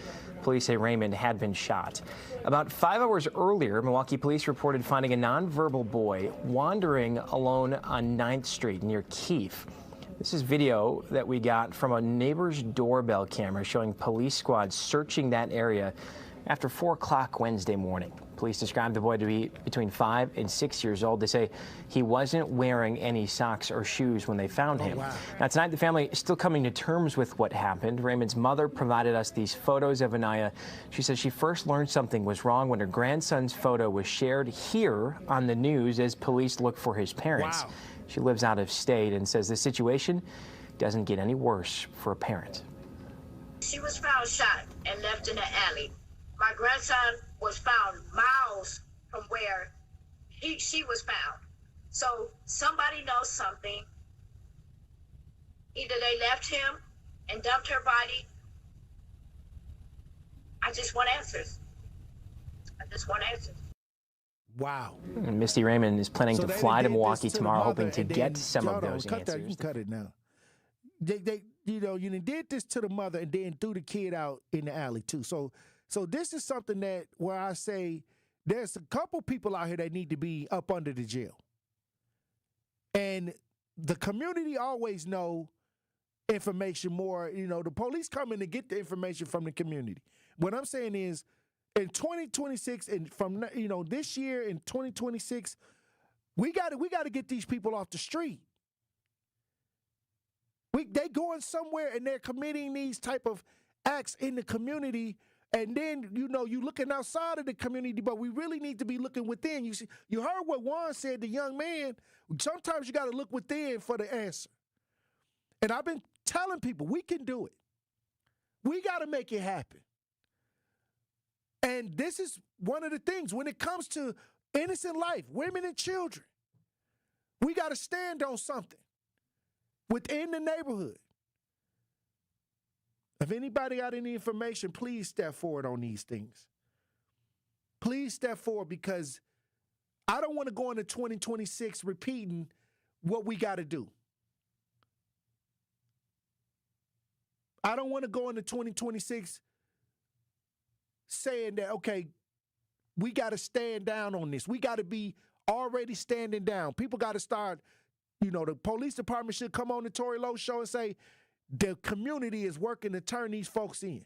Speaker 2: Police say Raymond had been shot. About 5 hours earlier, Milwaukee police reported finding a nonverbal boy wandering alone on 9th Street near Keefe. This is video that we got from a neighbor's doorbell camera showing police squads searching that area after 4 o'clock Wednesday morning. Police described the boy to be between 5 and 6 years old. They say he wasn't wearing any socks or shoes when they found him. Wow. Now, tonight, the family is still coming to terms with what happened. Raymond's mother provided us these photos of Anaya. She says she first learned something was wrong when her grandson's photo was shared here on the news as police look for his parents. Wow. She lives out of state and says the situation doesn't get any worse for a parent.
Speaker 5: She was found shot and left in the alley. My grandson was found miles from where she was found. So somebody knows something. Either they left him and dumped her body. I just want answers.
Speaker 12: Wow.
Speaker 2: And Misty Raymond is planning to fly to Milwaukee tomorrow, hoping to get some of those answers.
Speaker 12: You cut it now. They you did this to the mother and then threw the kid out in the alley too. So this is something that where I say there's a couple people out here that need to be up under the jail. And the community always know information more. The police come in to get the information from the community. What I'm saying is, in 2026 and from this year in 2026, we got to get these people off the street. They going somewhere and they're committing these type of acts in the community, and then you looking outside of the community, but we really need to be looking within. You heard what Juan said, the young man. Sometimes you got to look within for the answer. And I've been telling people we can do it. We got to make it happen. And this is one of the things when it comes to innocent life, women and children. We got to stand on something within the neighborhood. If anybody got any information, please step forward on these things. Please step forward, because I don't want to go into 2026 repeating what we got to do. I don't want to go into 2026 saying that, okay, we got to stand down on this. We got to be already standing down. People got to start, the police department should come on the Tory Lowe show and say the community is working to turn these folks in.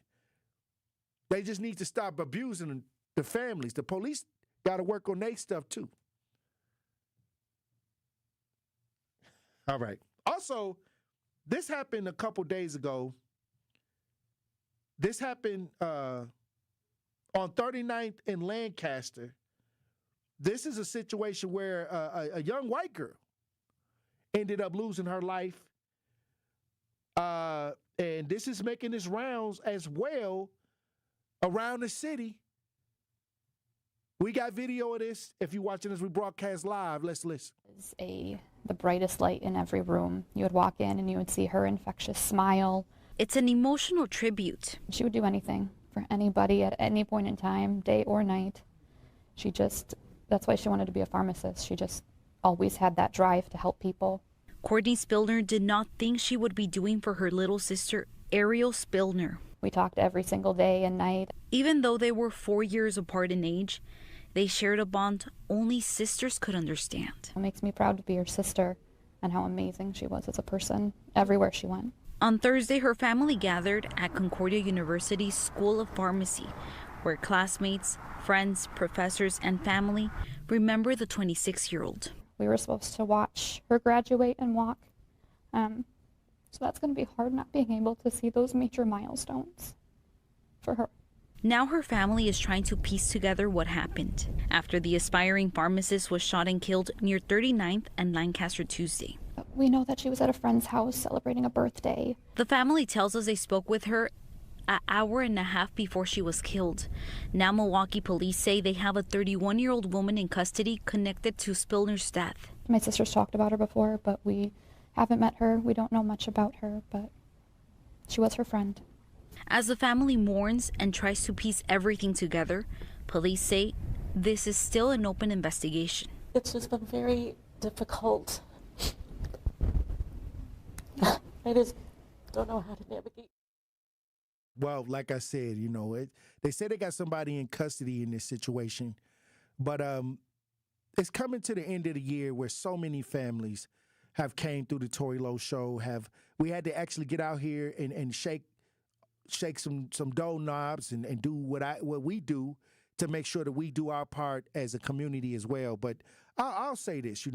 Speaker 12: They just need to stop abusing the families. The police got to work on their stuff too. All right. Also, this happened a couple days ago. This happened on 39th in Lancaster. This is a situation where a young white girl ended up losing her life. And this is making its rounds as well around the city. We got video of this. If you're watching this, we broadcast live. Let's listen.
Speaker 6: It's the brightest light in every room. You would walk in and you would see her infectious smile.
Speaker 7: It's an emotional tribute.
Speaker 6: She would do anything for anybody at any point in time, day or night. That's why she wanted to be a pharmacist. She just always had that drive to help people.
Speaker 7: Courtney Spillner did not think she would be doing for her little sister, Ariel Spillner.
Speaker 6: We talked every single day and night.
Speaker 7: Even though they were 4 years apart in age, they shared a bond only sisters could understand.
Speaker 6: It makes me proud to be her sister and how amazing she was as a person everywhere she went.
Speaker 7: On Thursday, her family gathered at Concordia University's School of Pharmacy, where classmates, friends, professors, and family remember the 26-year-old.
Speaker 6: We were supposed to watch her graduate and walk. So that's going to be hard, not being able to see those major milestones for her.
Speaker 7: Now her family is trying to piece together what happened after the aspiring pharmacist was shot and killed near 39th and Lancaster Tuesday.
Speaker 6: We know that she was at a friend's house celebrating a birthday.
Speaker 7: The family tells us they spoke with her an hour and a half before she was killed. Now Milwaukee police say they have a 31-year-old woman in custody connected to Spillner's death.
Speaker 6: My sister's talked about her before, but we haven't met her. We don't know much about her, but she was her friend.
Speaker 7: As the family mourns and tries to piece everything together, police say this is still an open investigation.
Speaker 4: It's just been very difficult. I just don't know how to navigate.
Speaker 12: Well, like I said, they say they got somebody in custody in this situation, but it's coming to the end of the year where so many families have came through the Tory Lowe show. We had to actually get out here and shake some door knobs and do what we do to make sure that we do our part as a community as well. But I'll say this,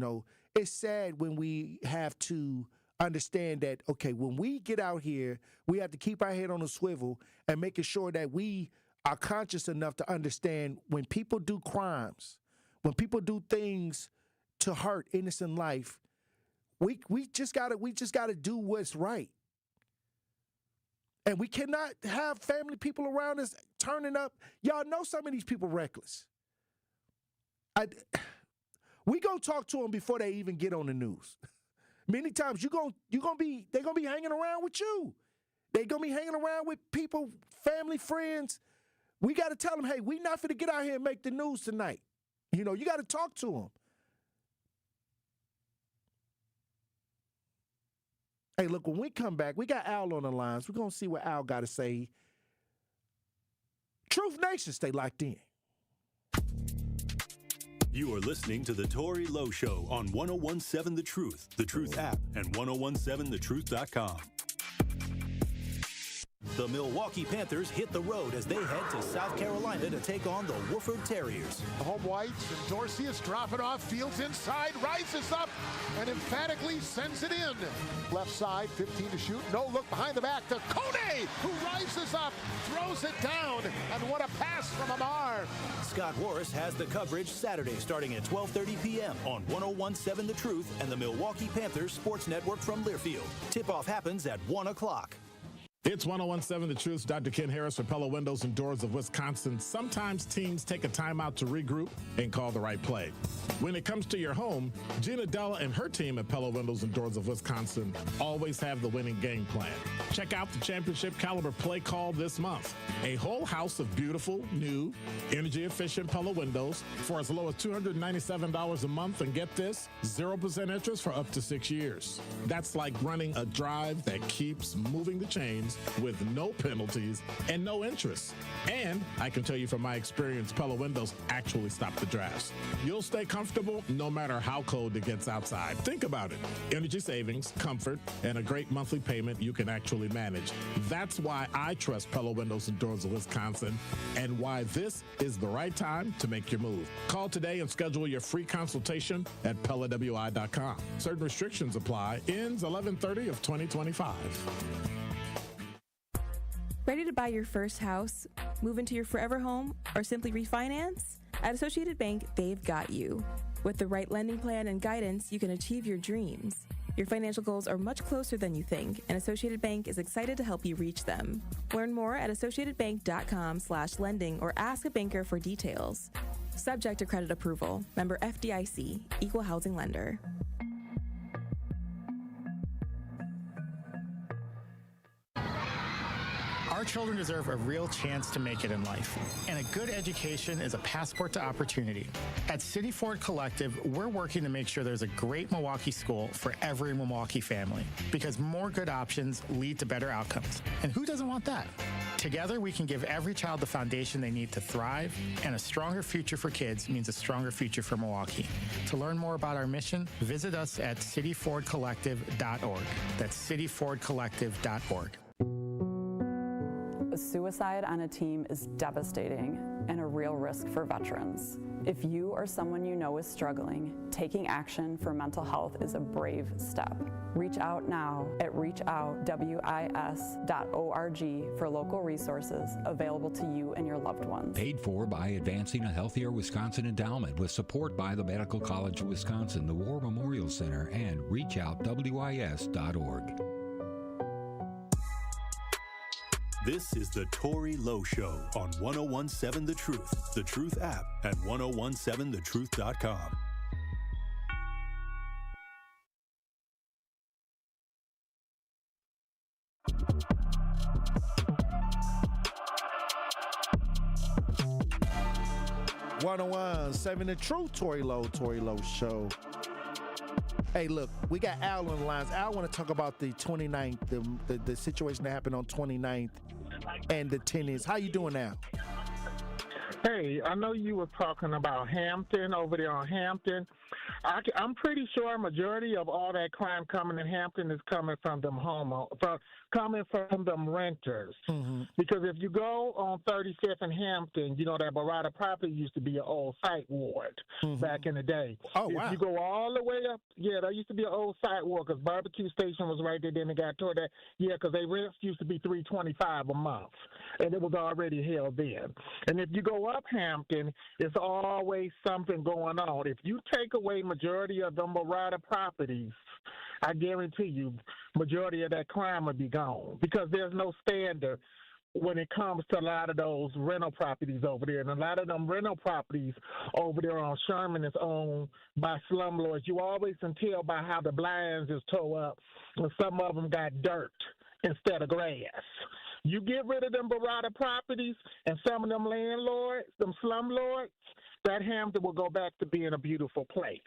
Speaker 12: it's sad when we have to understand that, okay, when we get out here, we have to keep our head on a swivel and making sure that we are conscious enough to understand when people do crimes, when people do things to hurt innocent life, we just gotta do what's right. And we cannot have family people around us turning up. Y'all know some of these people reckless. We gonna talk to them before they even get on the news. Many times they're gonna be hanging around with you. They're gonna be hanging around with people, family, friends. We gotta tell them, hey, we not finna get out here and make the news tonight. You gotta talk to them. Hey, look, when we come back, we got Al on the lines. We're gonna see what Al got to say. Truth Nation, stay locked in.
Speaker 3: You are listening to the Tory Lowe Show on 1017 The Truth app, and 1017thetruth.com. The Milwaukee Panthers hit the road as they head to South Carolina to take on the Wooford Terriers.
Speaker 37: The home whites and Dorsey is dropping off. Fields inside, rises up, and emphatically sends it in. Left side, 15 to shoot. No look behind the back to Kone, who rises up, throws it down, and what a pass from Amar.
Speaker 3: Scott Warris has the coverage Saturday starting at 12:30 p.m. on 1017 The Truth and the Milwaukee Panthers Sports Network from Learfield. Tip-off happens at 1 o'clock.
Speaker 8: It's 1017 The Truth. Dr. Ken Harris for Pella Windows and Doors of Wisconsin. Sometimes teams take a timeout to regroup and call the right play. When it comes to your home, Gina Della and her team at Pella Windows and Doors of Wisconsin always have the winning game plan. Check out the championship caliber play call this month. A whole house of beautiful, new, energy-efficient Pella windows for as low as $297 a month. And get this, 0% interest for up to 6 years. That's like running a drive that keeps moving the chains with no penalties and no interest. And I can tell you from my experience, Pella Windows actually stop the drafts. You'll stay comfortable no matter how cold it gets outside. Think about it. Energy savings, comfort, and a great monthly payment you can actually manage. That's why I trust Pella Windows and Doors of Wisconsin, and why this is the right time to make your move. Call today and schedule your free consultation at PellaWI.com. Certain restrictions apply. Ends 11/30 of 2025.
Speaker 20: Ready to buy your first house, move into your forever home, or simply refinance? At Associated Bank, they've got you. With the right lending plan and guidance, you can achieve your dreams. Your financial goals are much closer than you think, and Associated Bank is excited to help you reach them. Learn more at associatedbank.com/lending or ask a banker for details. Subject to credit approval. Member FDIC, Equal Housing Lender.
Speaker 9: Our children deserve a real chance to make it in life, and a good education is a passport to opportunity. At City Ford Collective, we're working to make sure there's a great Milwaukee school for every Milwaukee family, because more good options lead to better outcomes. And who doesn't want that? Together, we can give every child the foundation they need to thrive, and a stronger future for kids means a stronger future for Milwaukee. To learn more about our mission, visit us at cityfordcollective.org. That's cityfordcollective.org.
Speaker 10: Suicide on a team is devastating and a real risk for veterans. If you or someone you know is struggling, taking action for mental health is a brave step. Reach out now at reachoutwis.org for local resources available to you and your loved ones.
Speaker 11: Paid for by Advancing a Healthier Wisconsin Endowment with support by the Medical College of Wisconsin, the War Memorial Center, and reachoutwis.org.
Speaker 3: This is the Tory Lowe Show on 1017 The Truth, The Truth app, and 1017thetruth.com.
Speaker 12: The Truth, Tory Lowe Show. Hey, look, we got Al on the lines. Al want to talk about the 29th, the situation that happened on 29th and the tennis. How you doing now?
Speaker 13: Hey, I know you were talking about Hampton, over there on Hampton. I'm pretty sure a majority of all that crime coming in Hampton is coming from them coming from them renters. Mm-hmm. Because if you go on 35th and Hampton, you know that Barada property used to be an old psych ward back in the day.
Speaker 12: Oh, wow.
Speaker 13: If you go all the way up, there used to be an old psych ward because barbecue station was right there. Then they got toward that. Yeah, because they rents used to be $325 a month, and it was already held then. And if you go up Hampton, it's always something going on. If you take away majority of them Barada properties, I guarantee you, majority of that crime will be gone because there's no standard when it comes to a lot of those rental properties over there. And a lot of them rental properties over there on Sherman is owned by slumlords. You always can tell by how the blinds is tore up, and some of them got dirt instead of grass. You get rid of them Barada properties and some of them landlords, them slumlords, that Hampton will go back to being a beautiful place.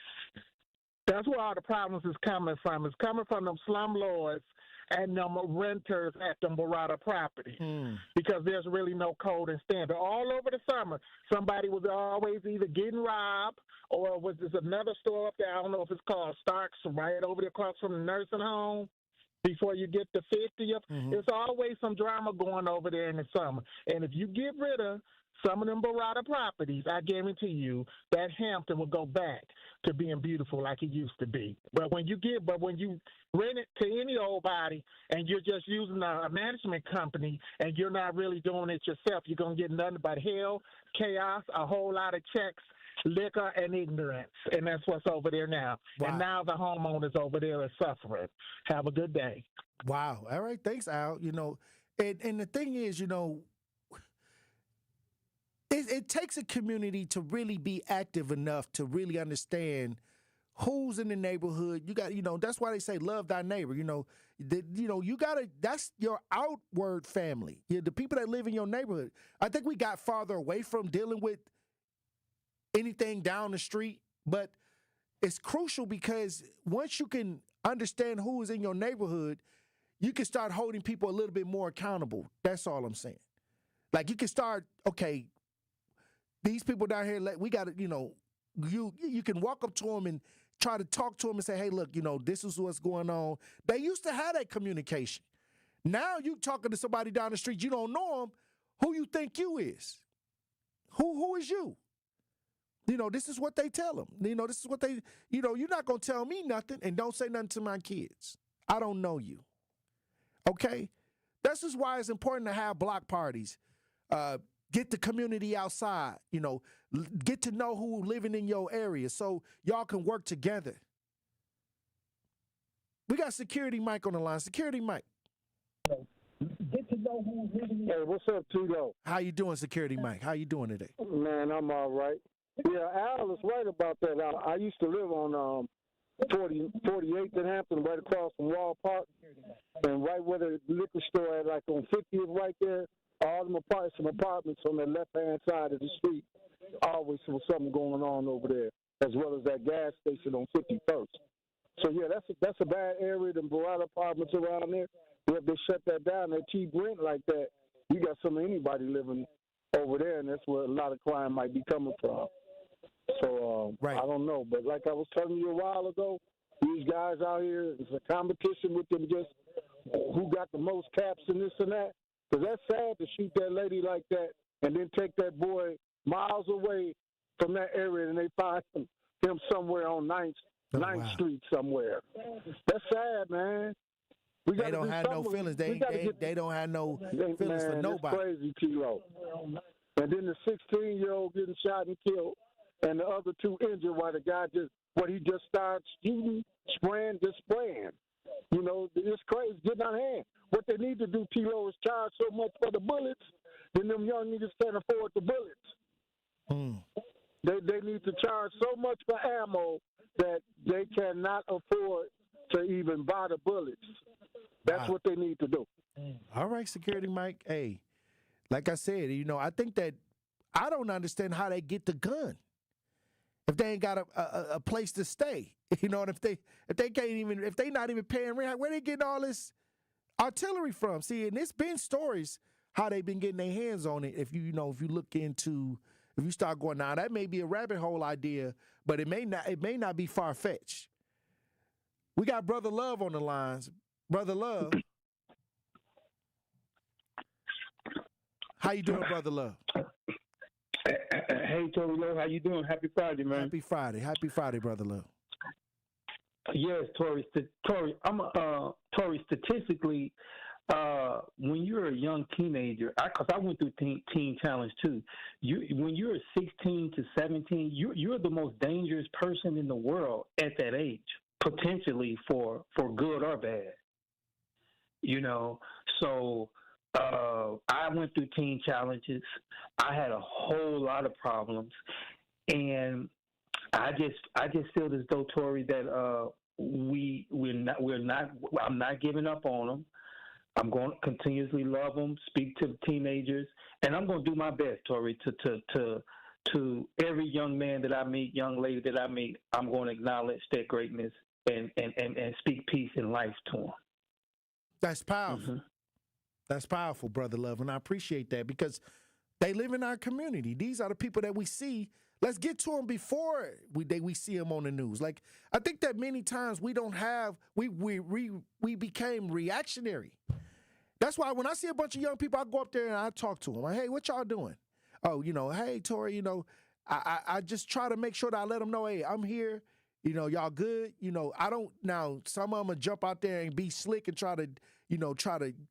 Speaker 13: That's where all the problems is coming from. It's coming from them slumlords and them renters at them Barada properties because there's really no code and standard. All over the summer, somebody was always either getting robbed or was this another store up there, I don't know if it's called Starks, right over there across from the nursing home. Before you get to 50th, there's always some drama going over there in the summer. And if you get rid of some of them Barada properties, I guarantee you that Hampton will go back to being beautiful like it used to be. But when you rent it to any old body and you're just using a management company and you're not really doing it yourself, you're going to get nothing but hell, chaos, a whole lot of checks, liquor, and ignorance. And that's what's over there now. Wow. And now the homeowners over there are suffering. Have a good day.
Speaker 12: Wow. All right. Thanks, Al. And the thing is, it takes a community to really be active enough to really understand who's in the neighborhood. You got, that's why they say love thy neighbor. You gotta. That's your outward family. The people that live in your neighborhood. I think we got farther away from dealing with anything down the street, but it's crucial because once you can understand who is in your neighborhood, you can start holding people a little bit more accountable. That's all I'm saying. Like you can start, okay, these people down here, we got to, you can walk up to them and try to talk to them and say, hey, look, this is what's going on. They used to have that communication. Now you talking to somebody down the street, you don't know them, who you think you is. Who is you? This is what they tell them. This is what they, you're not going to tell me nothing and don't say nothing to my kids. I don't know you. Okay? This is why it's important to have block parties. Get the community outside, get to know who living in your area so y'all can work together. We got Security Mike on the line. Security Mike.
Speaker 14: Get to know who's living in. Hey, what's up, Tito?
Speaker 12: How you doing, Security Mike? How you doing today?
Speaker 14: Man, I'm all right. Yeah, Al is right about that. I used to live on 48th and Hampton, right across from Wall Park, and right where the liquor store at, like on 50th right there. All them apartments on the left-hand side of the street. Always was something going on over there, as well as that gas station on 51st. So, yeah, that's a bad area, them Barada apartments around there. If they shut that down, they cheap rent like that, you got some of anybody living over there, and that's where a lot of crime might be coming from. So, right. I don't know. But like I was telling you a while ago, these guys out here, it's a competition with them just who got the most caps and this and that. Because that's sad to shoot that lady like that and then take that boy miles away from that area and they find him somewhere on 9th Street somewhere. That's sad, man.
Speaker 12: They don't have no feelings. They don't have no feelings for nobody.
Speaker 14: That's crazy, Kilo. And then the 16-year-old getting shot and killed and the other two injured while the guy he just started shooting, spraying. It's crazy. Getting out of hand. What
Speaker 13: they need to do, T-Lo, is charge so much for the bullets, then them young niggas can't afford the bullets. They need to charge so much for ammo that they cannot afford to even buy the bullets. That's what they need to do.
Speaker 12: All right, Security Mike. Hey, like I said, I think that I don't understand how they get the gun if they ain't got a place to stay. If they not even paying rent, where they getting all this artillery from? See, and it's been stories how they been getting their hands on it. If you look into, if you start going down, that may be a rabbit hole idea, but it may not be far fetched. We got Brother Love on the lines. Brother Love, how you doing, Brother Love?
Speaker 15: Hey, Tory Lowe, how you doing? Happy Friday, man.
Speaker 12: Happy Friday, Brother Love.
Speaker 15: Yes, Tory. Tory, statistically, when you're a young teenager, because I went through teen challenge too. When you're 16 to 17, you're the most dangerous person in the world at that age, potentially for good or bad. So I went through teen challenges. I had a whole lot of problems, and I just feel as though, Tory, that I'm not giving up on them. I'm going to continuously love them, speak to the teenagers, and I'm going to do my best, Tory, to every young man that I meet, young lady that I meet. I'm going to acknowledge their greatness and speak peace and life to them.
Speaker 12: That's powerful. That's powerful, Brother Love, and I appreciate that because they live in our community. These are the people that we see. Let's get to them before we see them on the news. Like, I think that many times we became reactionary. That's why when I see a bunch of young people, I go up there and I talk to them. Like, hey, what y'all doing? Oh, hey, Tory, I just try to make sure that I let them know, hey, I'm here. Y'all good. I don't, now some of them will jump out there and be slick and try to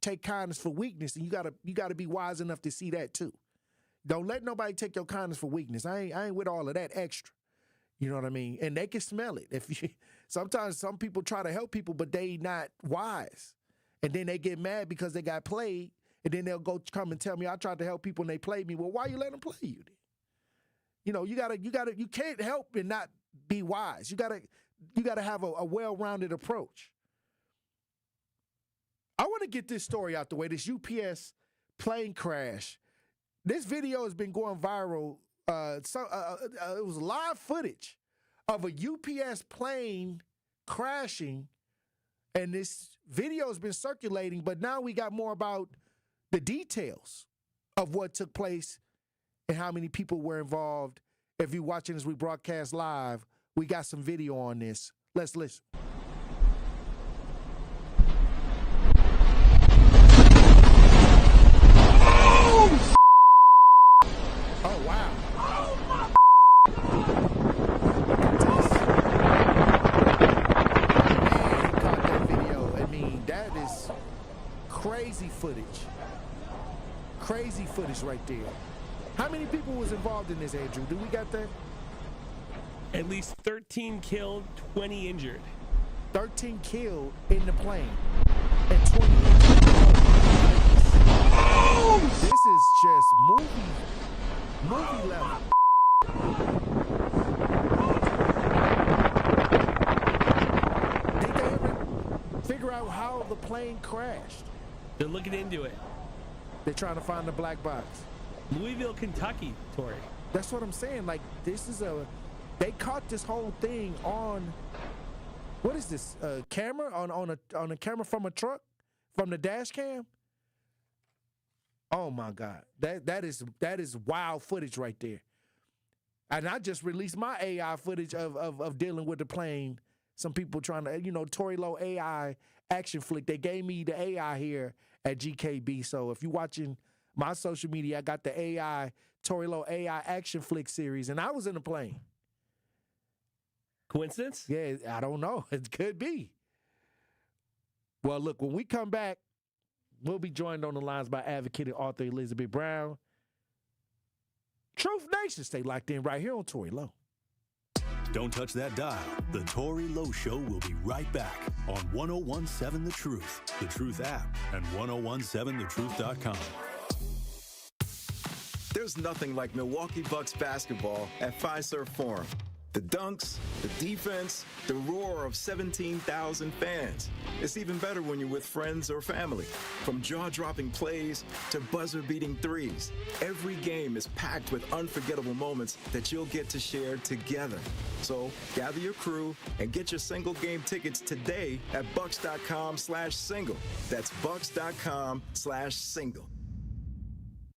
Speaker 12: take kindness for weakness. And you gotta be wise enough to see that too. Don't let nobody take your kindness for weakness. I ain't with all of that extra. You know what I mean? And they can smell it. Sometimes some people try to help people, but they not wise. And then they get mad because they got played. And then they'll come and tell me, I tried to help people and they played me. Well, why you let them play you then? You can't help and not be wise. You gotta have a well-rounded approach. I want to get this story out the way, this UPS plane crash. This video has been going viral. It was live footage of a UPS plane crashing, and this video has been circulating, but now we got more about the details of what took place and how many people were involved. If you're watching as we broadcast live, we got some video on this. Let's listen. Oh, wow. Man, caught that video. I mean, that is crazy footage. Crazy footage right there. How many people was involved in this, Andrew? Do we got that?
Speaker 16: At least 13 killed, 20 injured.
Speaker 12: 13 killed in the plane and 20 injured. This is just movie level. Did they ever figure out how the plane crashed?
Speaker 16: They're looking into it.
Speaker 12: They're trying to find the black box.
Speaker 16: Louisville, Kentucky, Tory.
Speaker 12: That's what I'm saying. Like, this is they caught this whole thing on, what is this, camera? On a camera from a truck? From the dash cam? Oh my God. That is wild footage right there. And I just released my AI footage of dealing with the plane. Some people trying to, Tory Lowe AI action flick. They gave me the AI here at GKB. So if you're watching my social media, I got the AI, Tory Lowe AI action flick series, and I was in the plane.
Speaker 16: Coincidence?
Speaker 12: Yeah, I don't know. It could be. Well, look, when we come back, we'll be joined on the lines by advocate and author Elizabeth Brown. Truth Nation, stay locked in right here on Tory Lowe.
Speaker 3: Don't touch that dial. The Tory Lowe Show will be right back on 1017 The Truth, The Truth app, and 1017thetruth.com.
Speaker 17: There's nothing like Milwaukee Bucks basketball at Fiserv Forum. The dunks, the defense, the roar of 17,000 fans. It's even better when you're with friends or family. From jaw-dropping plays to buzzer-beating threes, every game is packed with unforgettable moments that you'll get to share together. So gather your crew and get your single game tickets today at bucks.com/single. That's bucks.com/single.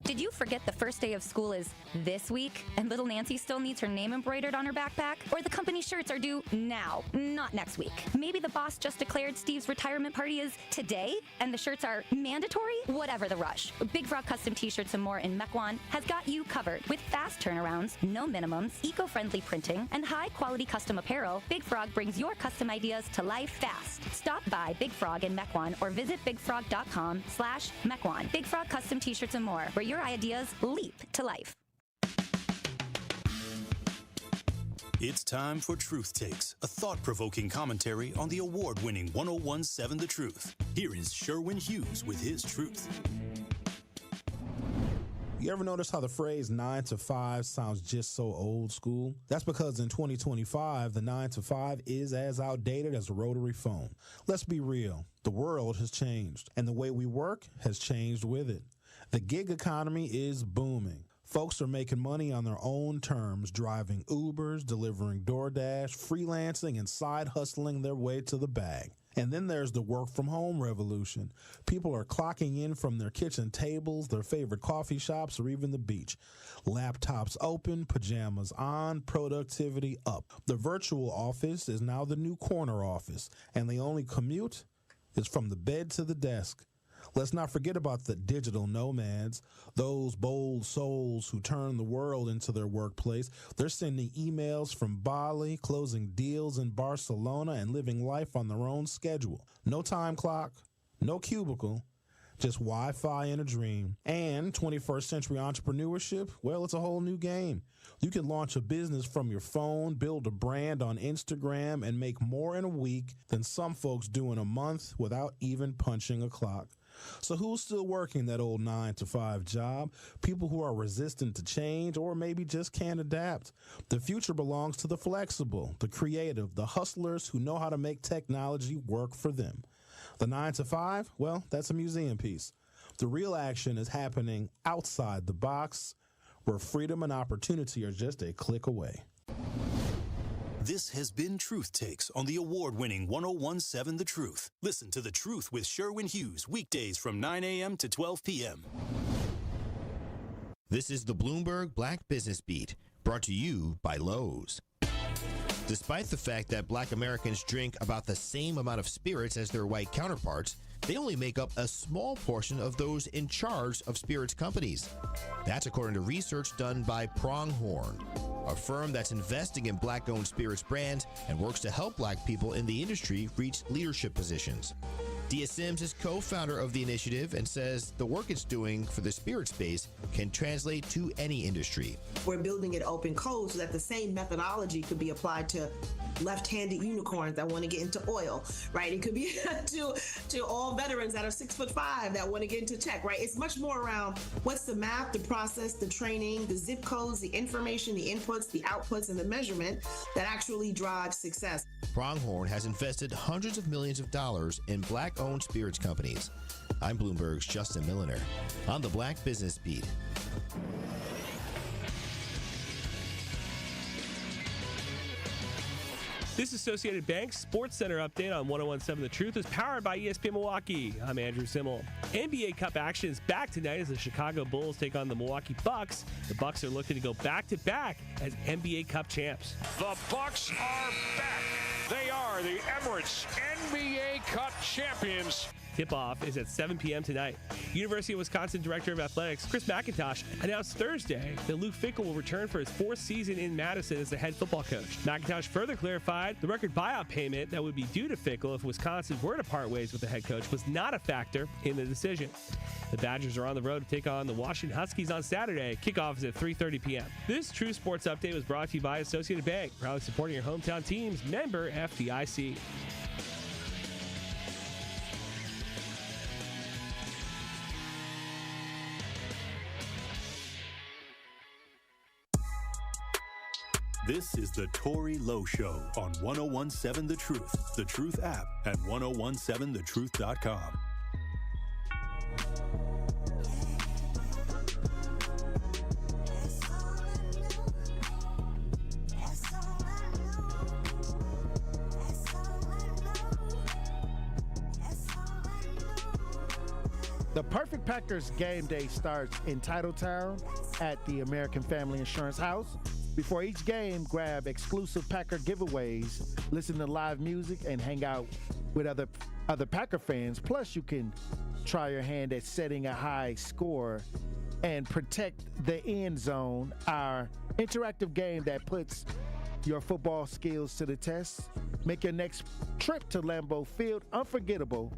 Speaker 18: Did you forget the first day of school is this week and little Nancy still needs her name embroidered on her backpack? Or the company shirts are due now, not next week? Maybe the boss just declared Steve's retirement party is today and the shirts are mandatory? Whatever the rush, Big Frog Custom T-shirts and more in Mequon has got you covered. With fast turnarounds, no minimums, eco-friendly printing, and high-quality custom apparel, Big Frog brings your custom ideas to life fast. Stop by Big Frog in Mequon or visit bigfrog.com/Mequon. Big Frog Custom T-shirts and more, where your ideas leap to life.
Speaker 3: It's time for Truth Takes, a thought-provoking commentary on the award-winning 1017 The Truth. Here is Sherwin Hughes with his truth.
Speaker 8: You ever notice how the phrase 9 to 5 sounds just so old school? That's because in 2025, the 9 to 5 is as outdated as a rotary phone. Let's be real. The world has changed, and the way we work has changed with it. The gig economy is booming. Folks are making money on their own terms, driving Ubers, delivering DoorDash, freelancing, and side hustling their way to the bag. And then there's the work-from-home revolution. People are clocking in from their kitchen tables, their favorite coffee shops, or even the beach. Laptops open, pajamas on, productivity up. The virtual office is now the new corner office, and the only commute is from the bed to the desk. Let's not forget about the digital nomads, those bold souls who turn the world into their workplace. They're sending emails from Bali, closing deals in Barcelona, and living life on their own schedule. No time clock, no cubicle, just Wi-Fi and a dream. And 21st century entrepreneurship, well, it's a whole new game. You can launch a business from your phone, build a brand on Instagram, and make more in a week than some folks do in a month without even punching a clock. So who's still working that old 9 to 5 job? People who are resistant to change or maybe just can't adapt. The future belongs to the flexible, the creative, the hustlers who know how to make technology work for them. The 9 to 5, well, that's a museum piece. The real action is happening outside the box, where freedom and opportunity are just a click away.
Speaker 3: This has been Truth Takes on the award-winning 1017 The Truth. Listen to The Truth with Sherwin Hughes weekdays from 9 a.m. to 12 p.m.
Speaker 19: This is the Bloomberg Black Business Beat, brought to you by Lowe's. Despite the fact that Black Americans drink about the same amount of spirits as their white counterparts, they only make up a small portion of those in charge of spirits companies. That's according to research done by Pronghorn, a firm that's investing in Black-owned spirits brands and works to help Black people in the industry reach leadership positions. Dia Sims is co-founder of the initiative and says the work it's doing for the spirit space can translate to any industry.
Speaker 21: We're building it open code so that the same methodology could be applied to left-handed unicorns that want to get into oil, right? It could be to all veterans that are 6'5" that want to get into tech, right? It's much more around what's the math, the process, the training, the zip codes, the information, the inputs, the outputs, and the measurement that actually drives success.
Speaker 19: Pronghorn has invested hundreds of millions of dollars in Black-owned spirits companies. I'm Bloomberg's Justin Milliner on the Black Business Beat.
Speaker 16: This Associated Bank Sports Center update on 1017 The Truth is powered by ESPN Milwaukee. I'm Andrew Zimmel. NBA Cup action is back tonight as the Chicago Bulls take on the Milwaukee Bucks. The Bucks are looking to go back-to-back as NBA Cup champs.
Speaker 22: The Bucks are back. They are the Emirates NBA Cup champions.
Speaker 16: Tip-off is at 7 p.m. tonight. University of Wisconsin Director of Athletics Chris McIntosh announced Thursday that Luke Fickell will return for his 4th season in Madison as the head football coach. McIntosh further clarified the record buyout payment that would be due to Fickell if Wisconsin were to part ways with the head coach was not a factor in the decision. The Badgers are on the road to take on the Washington Huskies on Saturday. Kickoff is at 3:30 p.m. This True Sports Update was brought to you by Associated Bank, proudly supporting your hometown teams. Member FDIC.
Speaker 3: This is the Tory Lowe Show on 1017 The Truth app, and 1017thetruth.com.
Speaker 12: The perfect Packers game day starts in Titletown at the American Family Insurance House. Before each game, grab exclusive Packer giveaways, listen to live music, and hang out with other Packer fans. Plus, you can try your hand at setting a high score and protect the end zone, our interactive game that puts your football skills to the test. Make your next trip to Lambeau Field unforgettable,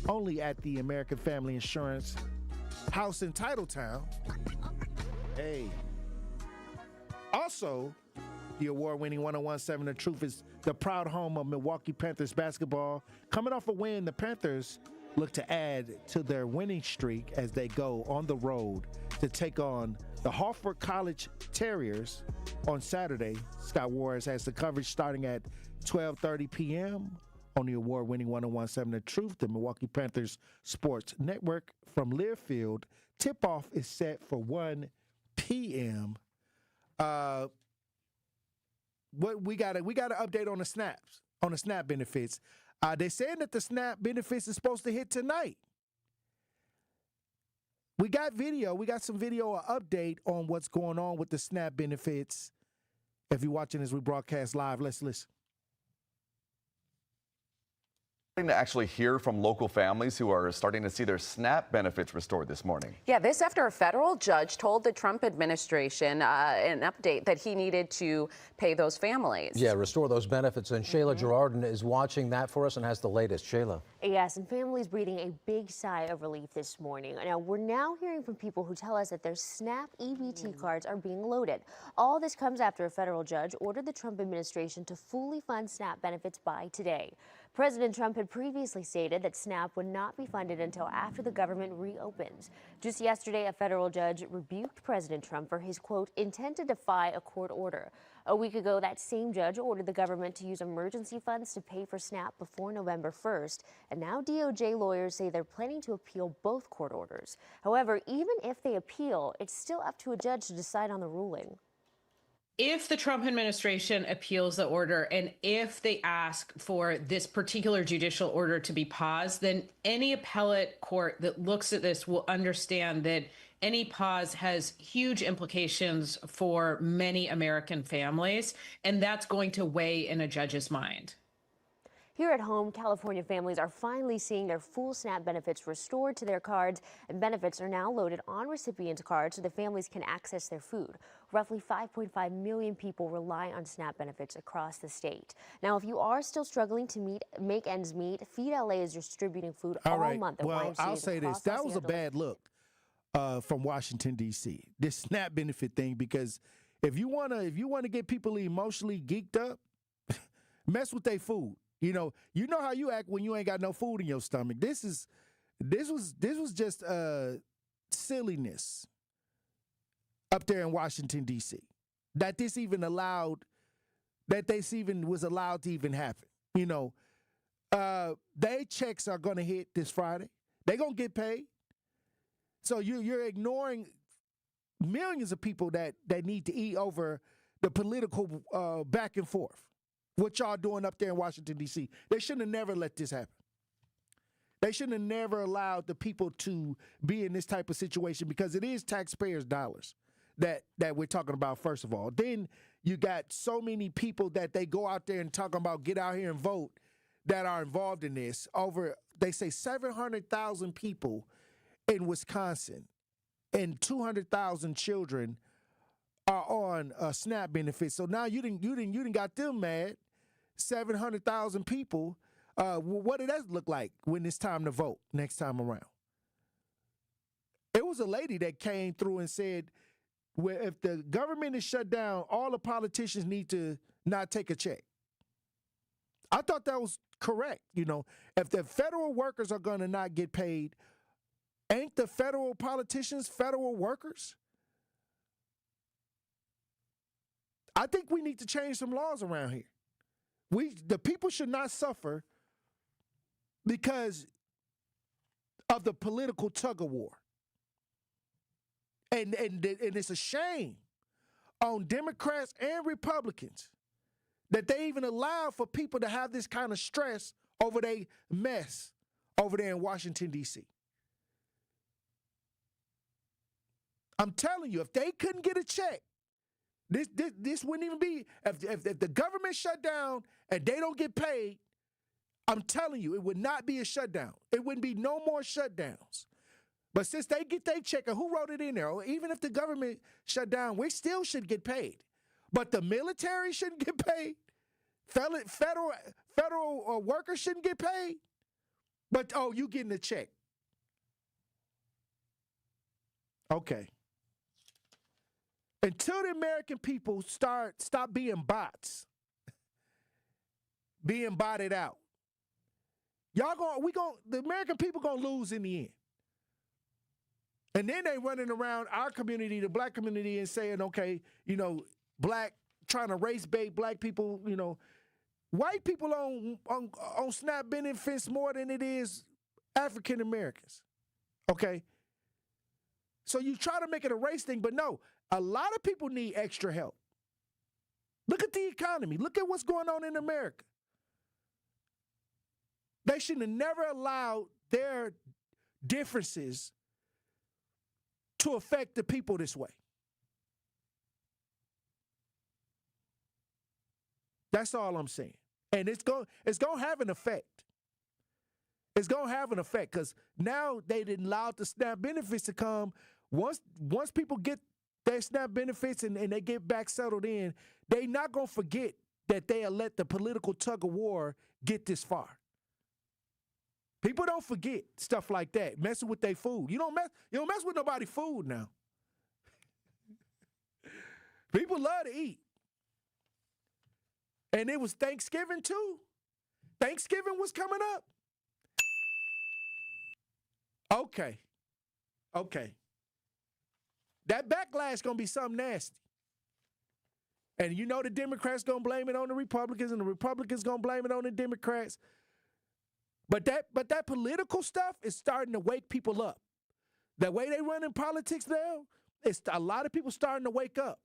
Speaker 12: only at the American Family Insurance House in Titletown. Hey. Also, the award-winning 1017 The Truth is the proud home of Milwaukee Panthers basketball. Coming off a win, the Panthers look to add to their winning streak as they go on the road to take on the Hartford College Terriers on Saturday. Scott Warres has the coverage starting at 12:30 p.m. on the award-winning 1017 The Truth, the Milwaukee Panthers Sports Network from Learfield. Tip-off is set for 1 p.m. What we got an update on the snaps, on the SNAP benefits. They're saying that the SNAP benefits is supposed to hit tonight. We got some video update on what's going on with the SNAP benefits. If you're watching as we broadcast live, let's listen.
Speaker 1: To actually hear from local families who are starting to see their SNAP benefits restored this morning.
Speaker 5: Yeah, this after a federal judge told the Trump administration an update that he needed to pay those families.
Speaker 22: Yeah, restore those benefits. And Shayla Girardin is watching that for us and has the latest. Shayla.
Speaker 23: Yes, and families breathing a big sigh of relief this morning. Now, we're now hearing from people who tell us that their SNAP EBT cards are being loaded. All this comes after a federal judge ordered the Trump administration to fully fund SNAP benefits by today. President Trump had previously stated that SNAP would not be funded until after the government reopens. Just yesterday, a federal judge rebuked President Trump for his, quote, intent to defy a court order. A week ago, that same judge ordered the government to use emergency funds to pay for SNAP before November 1st. And now DOJ lawyers say they're planning to appeal both court orders. However, even if they appeal, it's still up to a judge to decide on the ruling.
Speaker 24: If the Trump administration appeals the order and if they ask for this particular judicial order to be paused, then any appellate court that looks at this will understand that any pause has huge implications for many American families, and that's going to weigh in a judge's mind.
Speaker 23: Here at home, California families are finally seeing their full SNAP benefits restored to their cards, and benefits are now loaded on recipients' cards so the families can access their food. Roughly 5.5 million people rely on SNAP benefits across the state. Now, if you are still struggling to make ends meet, Feed LA is distributing food all month.
Speaker 12: Well, I'll say this. That was a bad look from Washington, D.C., this SNAP benefit thing, because if you wanna get people emotionally geeked up, mess with their food. You know how you act when you ain't got no food in your stomach. This was just silliness up there in Washington, D.C. that this even was allowed to even happen. Their checks are going to hit this Friday. They're going to get paid. So you're ignoring millions of people that need to eat over the political back and forth. What y'all doing up there in Washington, D.C. They shouldn't have never let this happen. They shouldn't have never allowed the people to be in this type of situation, because it is taxpayers' dollars that we're talking about, first of all. Then you got so many people that they go out there and talk about get out here and vote that are involved in this over they say 700,000 people in Wisconsin and 200,000 children are on SNAP benefits. So now you didn't got them mad. 700,000 people. What did that look like when it's time to vote next time around? It was a lady that came through and said, well, if the government is shut down, all the politicians need to not take a check. I thought that was correct. You know, if the federal workers are going to not get paid, ain't the federal politicians federal workers? I think we need to change some laws around here. The people should not suffer because of the political tug of war. And it's a shame on Democrats and Republicans that they even allow for people to have this kind of stress over their mess over there in Washington, D.C. I'm telling you, if they couldn't get a check, this wouldn't even be, if the government shut down and they don't get paid, I'm telling you, it would not be a shutdown. It wouldn't be no more shutdowns. But since they get their check, and who wrote it in there? Even if the government shut down, we still should get paid. But the military shouldn't get paid. Federal workers shouldn't get paid. But, oh, you getting a check. Okay. Until the American people stop being bots, being botted out, the American people gonna lose in the end. And then they running around our community, the black community, and saying, okay, you know, trying to race bait black people, you know, white people on SNAP benefits more than it is African Americans. Okay. So you try to make it a race thing, but no, a lot of people need extra help. Look at the economy. Look at what's going on in America. They should have never allowed their differences to affect the people this way. That's all I'm saying. And it's going to have an effect. It's going to have an effect because now they didn't allow the SNAP benefits to come. Once people get their SNAP benefits and they get back settled in, they not going to forget that they let the political tug of war get this far. People don't forget stuff like that, messing with their food. You don't mess with nobody's food now. People love to eat. And it was Thanksgiving too. Thanksgiving was coming up. Okay. That backlash gonna be something nasty. And you know the Democrats gonna blame it on the Republicans, and the Republicans gonna blame it on the Democrats. But that political stuff is starting to wake people up. The way they run in politics now, it's a lot of people starting to wake up.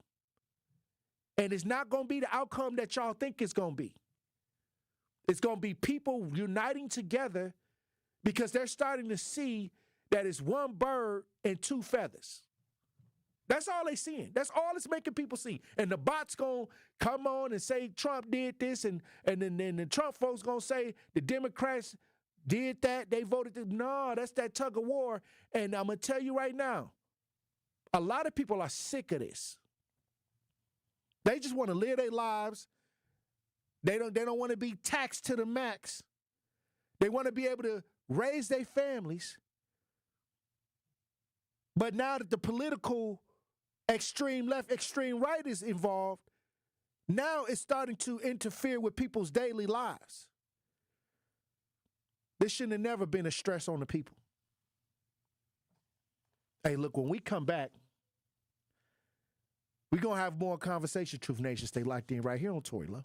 Speaker 12: And it's not going to be the outcome that y'all think it's going to be. It's going to be people uniting together because they're starting to see that it's one bird and two feathers. That's all they seeing. That's all it's making people see. And the bots going to come on and say Trump did this, and then the Trump folks going to say the Democrats did that, they voted this. No, that's that tug of war. And I'm going to tell you right now, a lot of people are sick of this. They just want to live their lives. They don't want to be taxed to the max. They want to be able to raise their families. But now that the political extreme left, extreme right is involved, now it's starting to interfere with people's daily lives. This shouldn't have never been a stress on the people. Hey, look, when we come back, we're going to have more conversation, Truth Nation. Stay locked in right here on Tory Lowe.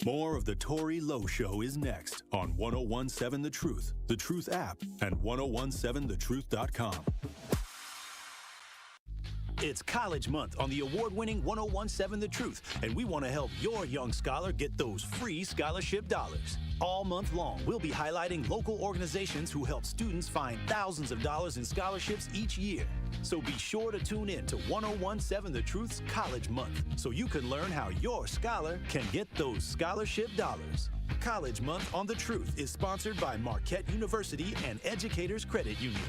Speaker 3: More of the Tory Lowe Show is next on 1017 The Truth app, and 1017thetruth.com. It's College Month on the award-winning 1017 The Truth, and we want to help your young scholar get those free scholarship dollars. All month long, we'll be highlighting local organizations who help students find thousands of dollars in scholarships each year. So be sure to tune in to 1017 The Truth's College Month so you can learn how your scholar can get those scholarship dollars. College Month on The Truth is sponsored by Marquette University and Educators Credit Union.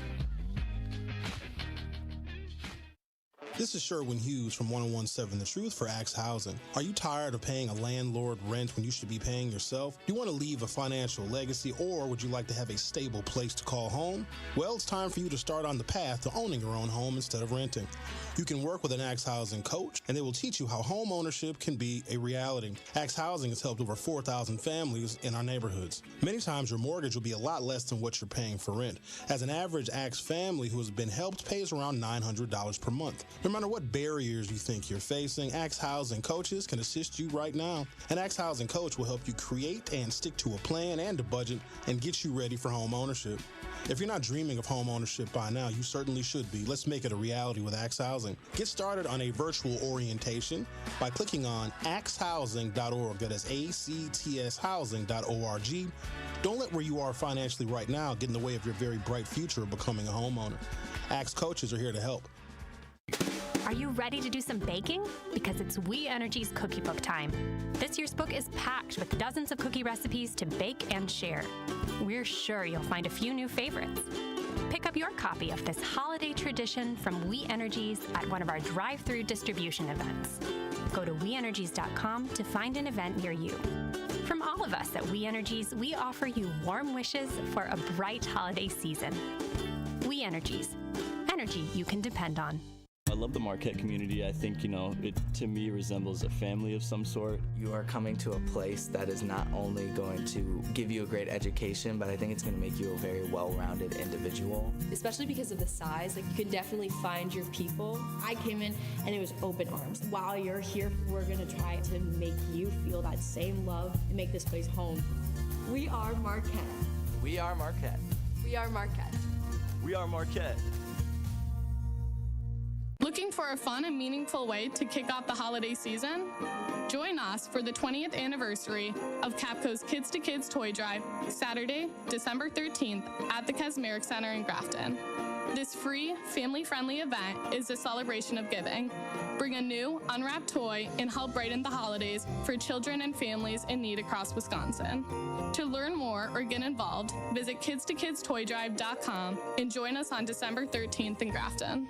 Speaker 2: This is Sherwin Hughes from 1017 The Truth for Axe Housing. Are you tired of paying a landlord rent when you should be paying yourself? Do you want to leave a financial legacy, or would you like to have a stable place to call home? Well, it's time for you to start on the path to owning your own home instead of renting. You can work with an Axe Housing coach, and they will teach you how home ownership can be a reality. Axe Housing has helped over 4,000 families in our neighborhoods. Many times your mortgage will be a lot less than what you're paying for rent, as an average Axe family who has been helped pays around $900 per month. No matter what barriers you think you're facing, Axe Housing coaches can assist you right now. An Axe Housing coach will help you create and stick to a plan and a budget and get you ready for home ownership. If you're not dreaming of home ownership by now, you certainly should be. Let's make it a reality with Axe Housing. Get started on a virtual orientation by clicking on axehousing.org. That is ACTShousing.org. Don't let where you are financially right now get in the way of your very bright future of becoming a homeowner. Axe coaches are here to help.
Speaker 4: Are you ready to do some baking? Because it's We Energy's cookie book time. This year's book is packed with dozens of cookie recipes to bake and share. We're sure you'll find a few new favorites. Pick up your copy of this holiday tradition from We Energies at one of our drive-through distribution events. Go to WeEnergies.com to find an event near you. From all of us at We Energies, we offer you warm wishes for a bright holiday season. We Energies. Energy you can depend on.
Speaker 6: I love the Marquette community. I think, it to me resembles a family of some sort.
Speaker 7: You are coming to a place that is not only going to give you a great education, but I think it's going to make you a very well-rounded individual.
Speaker 25: Especially because of the size, you can definitely find your people. I came in and it was open arms. While you're here, we're going to try to make you feel that same love and make this place home. We are Marquette.
Speaker 7: We are Marquette.
Speaker 25: We are Marquette.
Speaker 6: We are Marquette.
Speaker 26: Looking for a fun and meaningful way to kick off the holiday season? Join us for the 20th anniversary of Capco's Kids to Kids Toy Drive, Saturday, December 13th at the Kasmeric Center in Grafton. This free, family-friendly event is a celebration of giving. Bring a new, unwrapped toy and help brighten the holidays for children and families in need across Wisconsin. To learn more or get involved, visit kidstokidstoydrive.com and join us on December 13th in Grafton.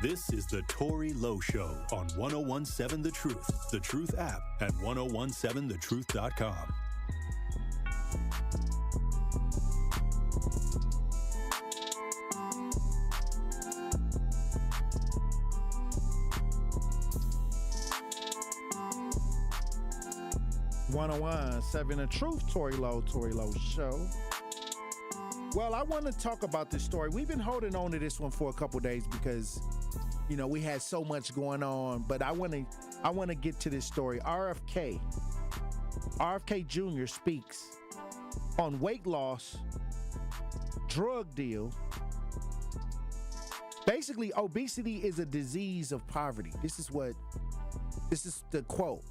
Speaker 3: This is the Tory Lowe Show on 1017 The Truth, The Truth app, and 1017thetruth.com.
Speaker 12: The Truth, Tory Lowe Show. Well, I want to talk about this story. We've been holding on to this one for a couple days because we had so much going on, but I want to get to this story. RFK Jr. speaks on weight loss, drug deal. Basically, obesity is a disease of poverty. This is the quote.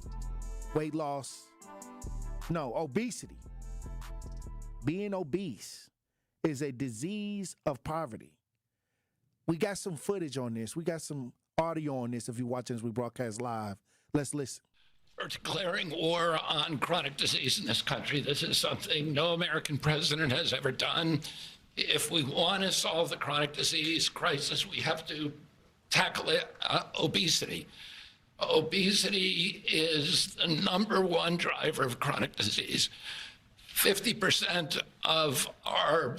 Speaker 12: Obesity. Being obese is a disease of poverty. We got some footage on this. We got some audio on this if you're watching as we broadcast live. Let's listen.
Speaker 27: We're declaring war on chronic disease in this country. This is something no American president has ever done. If we want to solve the chronic disease crisis, we have to tackle it. Obesity. Obesity is the number one driver of chronic disease. 50% of our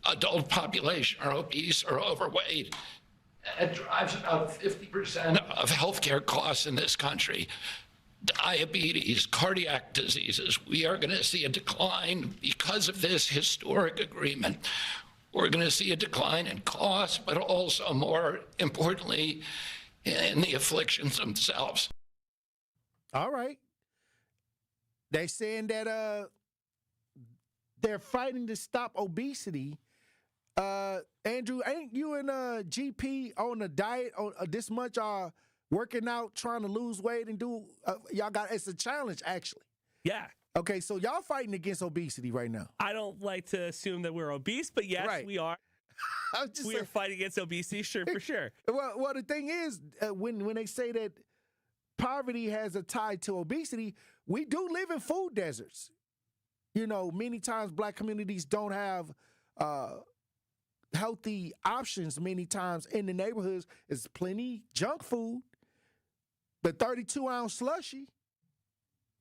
Speaker 27: adult population are obese or overweight. It drives about 50% of healthcare costs in this country. Diabetes, cardiac diseases, we are going to see a decline because of this historic agreement. We're going to see a decline in costs, but also, more importantly, in the afflictions themselves.
Speaker 12: All right. They're saying that they're fighting to stop obesity. Andrew, ain't you and GP on a diet this much working out, trying to lose weight and do it's a challenge actually.
Speaker 16: Yeah.
Speaker 12: Okay, so y'all fighting against obesity right now.
Speaker 16: I don't like to assume that we're obese, but yes,
Speaker 12: right.
Speaker 16: We are. We are fighting against obesity, sure, for sure.
Speaker 12: Well, the thing is, when they say that poverty has a tie to obesity, we do live in food deserts. You know, many times black communities don't have healthy options. Many times in the neighborhoods, there's plenty junk food, the 32-ounce slushy,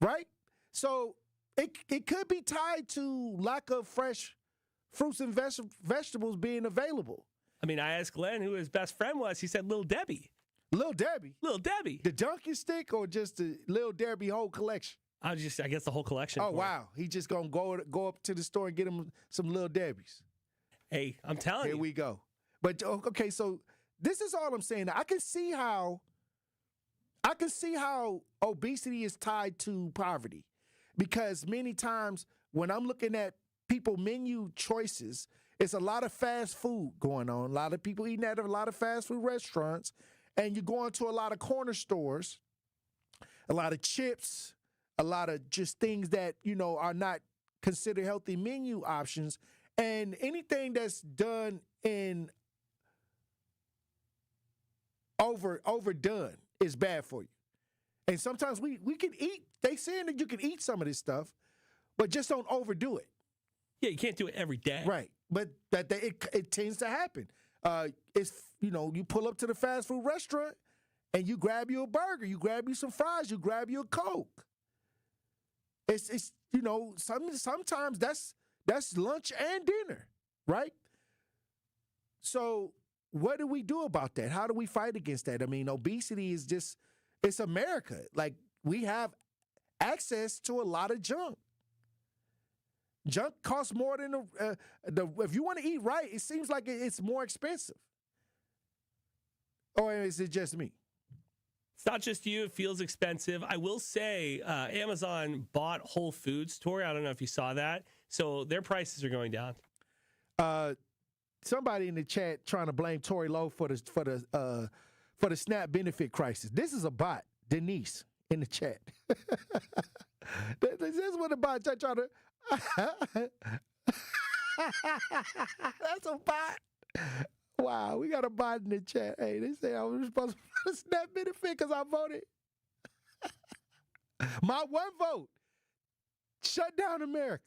Speaker 12: right? So it could be tied to lack of fresh fruits and vegetables being available.
Speaker 16: I mean, I asked Glenn who his best friend was. He said Little Debbie.
Speaker 12: Little Debbie?
Speaker 16: Little Debbie.
Speaker 12: The Junkie Stick or just the Little Debbie whole collection?
Speaker 16: I guess the whole collection.
Speaker 12: Oh, wow. He just going to go up to the store and get him some Little Debbies.
Speaker 16: Hey, I'm telling you.
Speaker 12: Here we go. But, okay, so this is all I'm saying. I can see how obesity is tied to poverty, because many times when I'm looking at people menu choices, it's a lot of fast food going on. A lot of people eating at a lot of fast food restaurants, and you go into a lot of corner stores, a lot of chips, a lot of just things that, you know, are not considered healthy menu options. And anything that's done in overdone is bad for you. And sometimes we can eat, they saying that you can eat some of this stuff, but just don't overdo it.
Speaker 16: Yeah, you can't do it every day.
Speaker 12: Right. But it tends to happen. It's, you know, you pull up to the fast food restaurant and you grab you a burger, you grab you some fries, you grab you a Coke. It's you know, sometimes that's lunch and dinner, right? So what do we do about that? How do we fight against that? I mean, obesity is just, it's America. Like, we have access to a lot of junk. Junk costs more than if you want to eat right, it seems like it's more expensive. Or is it just me?
Speaker 16: It's not just you. It feels expensive. I will say Amazon bought Whole Foods. Tory, I don't know if you saw that. So their prices are going down.
Speaker 12: Somebody in the chat trying to blame Tory Lowe for the SNAP benefit crisis. This is a bot, Denise, in the chat. This is what the bot trying to. That's a bot. Wow, we got a bot in the chat. Hey, they say I was responsible for the SNAP benefit because I voted. My one vote. Shut down America.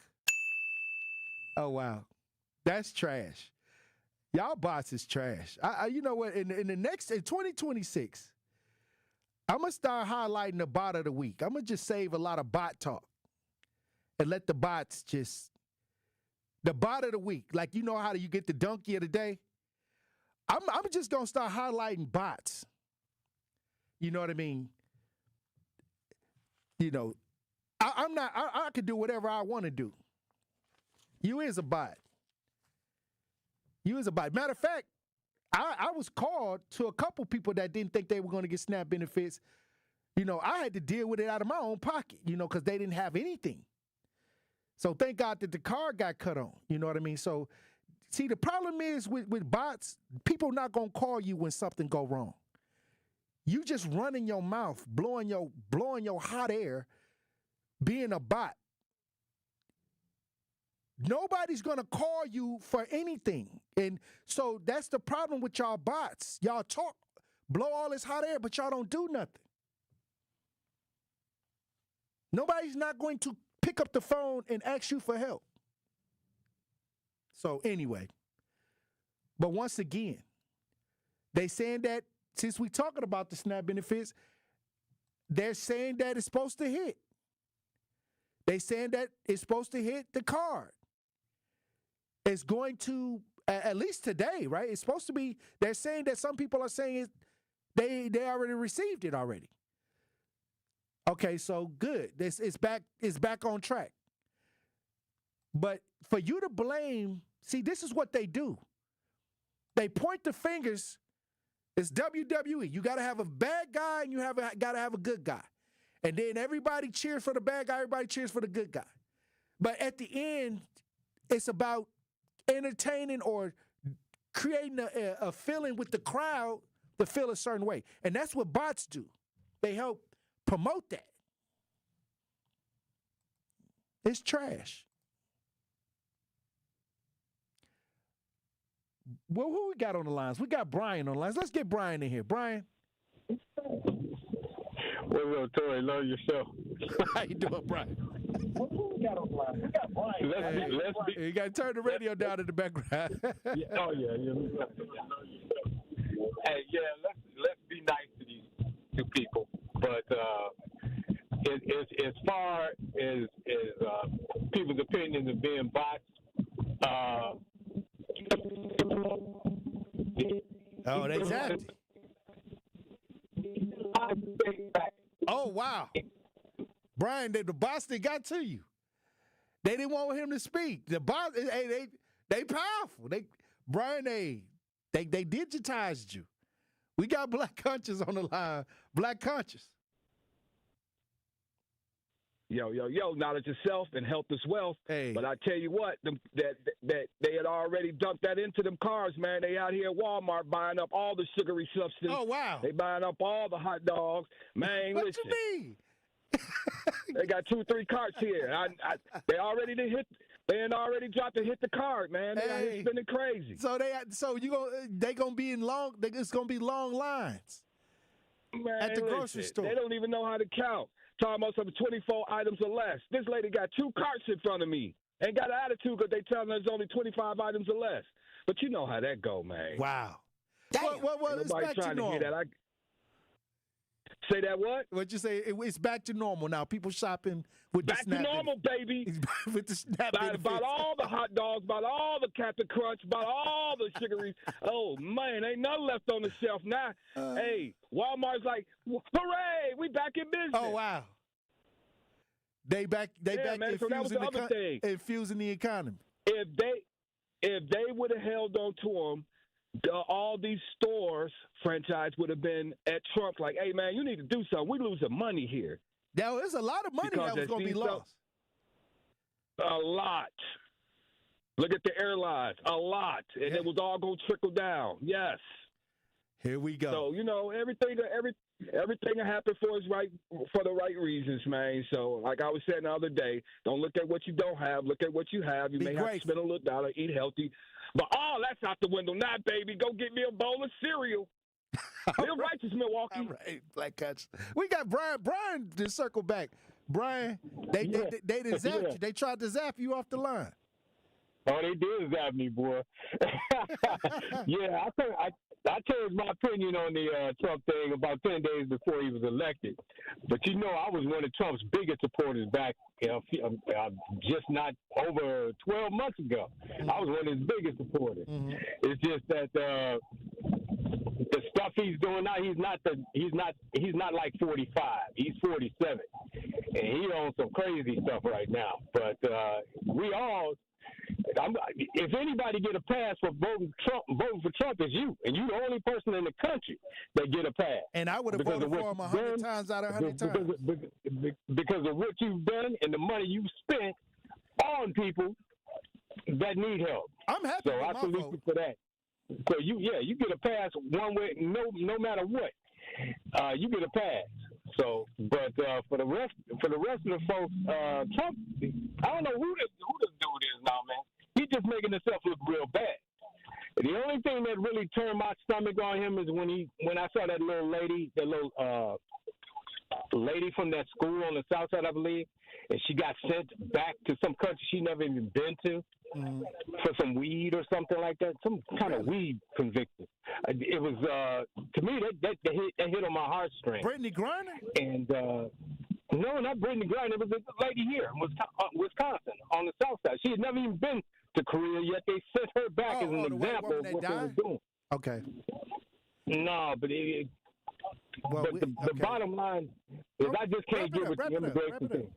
Speaker 12: Oh, wow. That's trash. Y'all bots is trash. You know what? In 2026, I'm going to start highlighting the bot of the week. I'm going to just save a lot of bot talk and let the bots just, the bot of the week. Like, you know how you get the donkey of the day? I'm just going to start highlighting bots. You know what I mean? You know, I can do whatever I want to do. You is a bot. You is a bot. Matter of fact, I was called to a couple people that didn't think they were going to get SNAP benefits. You know, I had to deal with it out of my own pocket, you know, because they didn't have anything. So thank God that the card got cut on. You know what I mean? So, see, the problem is with bots, people not going to call you when something go wrong. You just running your mouth, blowing your hot air, being a bot. Nobody's going to call you for anything. And so that's the problem with y'all bots. Y'all talk, blow all this hot air, but y'all don't do nothing. Nobody's not going to pick up the phone and ask you for help. So anyway, but once again, they saying that since we talking about the SNAP benefits, they're saying that it's supposed to hit. They saying that it's supposed to hit the card. It's going to, at least today, right? It's supposed to be, they're saying that some people are saying they already received it already. Okay, so good. It's back on track. But for you to blame, see, this is what they do. They point the fingers. It's WWE. You got to have a bad guy and you got to have a good guy. And then everybody cheers for the bad guy, everybody cheers for the good guy. But at the end, it's about entertaining or creating a feeling with the crowd to feel a certain way. And that's what bots do. They help promote that. It's trash. Well, who we got on the lines? We got Brian on the lines. Let's get Brian in here. Brian.
Speaker 9: What's up, Tory? Love your show.
Speaker 8: How you doing, Brian?
Speaker 9: What we got on line? We got Brian. Let's be.
Speaker 8: You got to turn the radio down in the background.
Speaker 9: Yeah, oh yeah. Hey, yeah. Let's be nice to these two people. But as far as people's opinions of being bots.
Speaker 8: Oh, exactly. Oh, wow. Brian, the boss, they got to you. They didn't want him to speak. The boss, they powerful. Brian, they digitized you. We got Black Conscious on the line. Black Conscious.
Speaker 10: Yo, knowledge is self and health is wealth.
Speaker 8: Hey.
Speaker 10: But I tell you what, that they had already dumped that into them cars, man. They out here at Walmart buying up all the sugary substance.
Speaker 8: Oh, wow.
Speaker 10: They buying up all the hot dogs. Man,
Speaker 8: what
Speaker 10: listen.
Speaker 8: you mean?
Speaker 10: They got 2-3 carts here. They already already dropped and hit the cart, man. They out here spending crazy.
Speaker 8: So they gonna be in long. It's gonna be long lines
Speaker 10: man,
Speaker 8: at the grocery store.
Speaker 10: They don't even know how to count. Talking about some 24 items or less. This lady got 2 carts in front of me and got an attitude because they telling her there's only 25 items or less. But you know how that go, man.
Speaker 8: Wow.
Speaker 10: Well,
Speaker 8: it's back to normal.
Speaker 10: Say that what?
Speaker 8: What you say? It's back to normal now. People shopping with
Speaker 10: back
Speaker 8: the snap.
Speaker 10: Back to normal, baby.
Speaker 8: With the snap.
Speaker 10: About all the hot dogs, about all the Captain Crunch, about all the sugary. Oh, man, ain't nothing left on the shelf now. Hey, Walmart's like, hooray, we back in business.
Speaker 8: Oh, wow. They back
Speaker 10: man, so that was the other thing.
Speaker 8: Infusing the economy.
Speaker 10: If they would have held on to them, all these stores franchise would have been at Trump like, hey, man, you need to do something. We're losing money here.
Speaker 8: There's a lot of money that was going to be lost.
Speaker 10: A lot. Look at the airlines. A lot. And it was all going to trickle down. Yes.
Speaker 8: Here we go.
Speaker 10: So, everything will happen for the right reasons, man. So, like I was saying the other day, don't look at what you don't have. Look at what you have. You may have to spend a little dollar, eat healthy. But that's out the window now, baby. Go get me a bowl of cereal. Real righteous, Milwaukee.
Speaker 8: All right, Black Country. We got Brian. Brian just circle back. Brian, they did zap you. They tried to zap you off the line.
Speaker 9: Oh, they did zap me, boy. Yeah, I changed my opinion on the Trump thing about 10 days before he was elected. But, I was one of Trump's biggest supporters back just not over 12 months ago. Mm-hmm. I was one of his biggest supporters. Mm-hmm. It's just that the stuff he's doing now, he's not like 45. He's 47. And he owns some crazy stuff right now. But we all... if anybody get a pass for voting for Trump, it's you, and you're the only person in the country that get a pass.
Speaker 8: And I would have voted for him 100 times out of 100 times
Speaker 9: because of what you've done and the money you've spent on people that need help.
Speaker 8: I'm happy.
Speaker 9: So I salute you for that. So you get a pass one way, no matter what. You get a pass. So, but for the rest of the folks, Trump, I don't know who this dude is now, man. He's just making himself look real bad. The only thing that really turned my stomach on him is when I saw that little lady from that school on the south side, I believe, and she got sent back to some country she never even been to for some weed or something like that, some kind of weed conviction. It was to me that hit on my heartstrings.
Speaker 8: Brittany Griner?
Speaker 9: And no, not Brittany Griner. It was a lady here in Wisconsin on the south side. She had never even been to Korea yet. They sent her back as an example of what they were doing.
Speaker 8: Okay.
Speaker 9: No, but the bottom line is I just can't get with the immigration thing.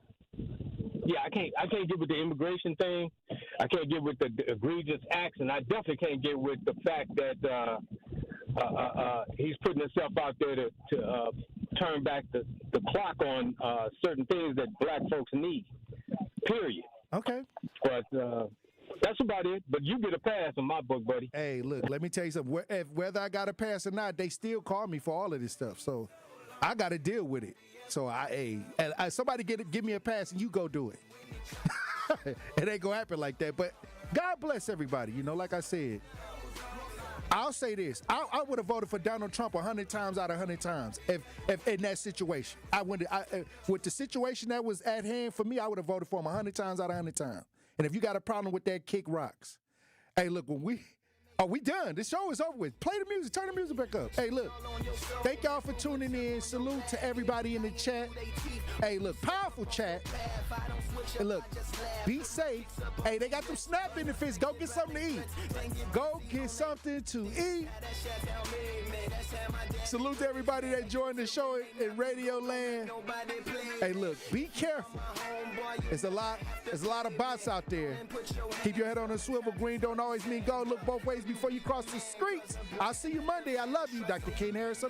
Speaker 9: Yeah, I can't get with the immigration thing. I can't get with the egregious acts, and I definitely can't get with the fact that he's putting himself out there to turn back the clock on certain things that black folks need. Period.
Speaker 8: Okay.
Speaker 9: But that's about it. But you get a pass in my book, buddy.
Speaker 8: Hey, look, let me tell you something. Whether I got a pass or not, they still call me for all of this stuff. So I got to deal with it. So somebody give me a pass and you go do it. It ain't gonna happen like that. But God bless everybody. Like I said,
Speaker 12: I'll say this. I would have voted for Donald Trump 100 times out of 100 times if in that situation. With the situation that was at hand for me, I would have voted for him 100 times out of 100 times. And if you got a problem with that, kick rocks. Hey, look, we done. This show is over with. Play the music. Turn the music back up. Hey, look. Thank y'all for tuning in. Salute to everybody in the chat. Hey, look, powerful chat. And look, be safe. Hey, they got some SNAP benefits. Go get something to eat. Go get something to eat. Salute to everybody that joined the show in Radio Land. Hey, look, be careful. There's a lot of bots out there. Keep your head on a swivel. Green don't always mean go. Look both ways before you cross the streets. I'll see you Monday. I love you, Dr. Ken Harris.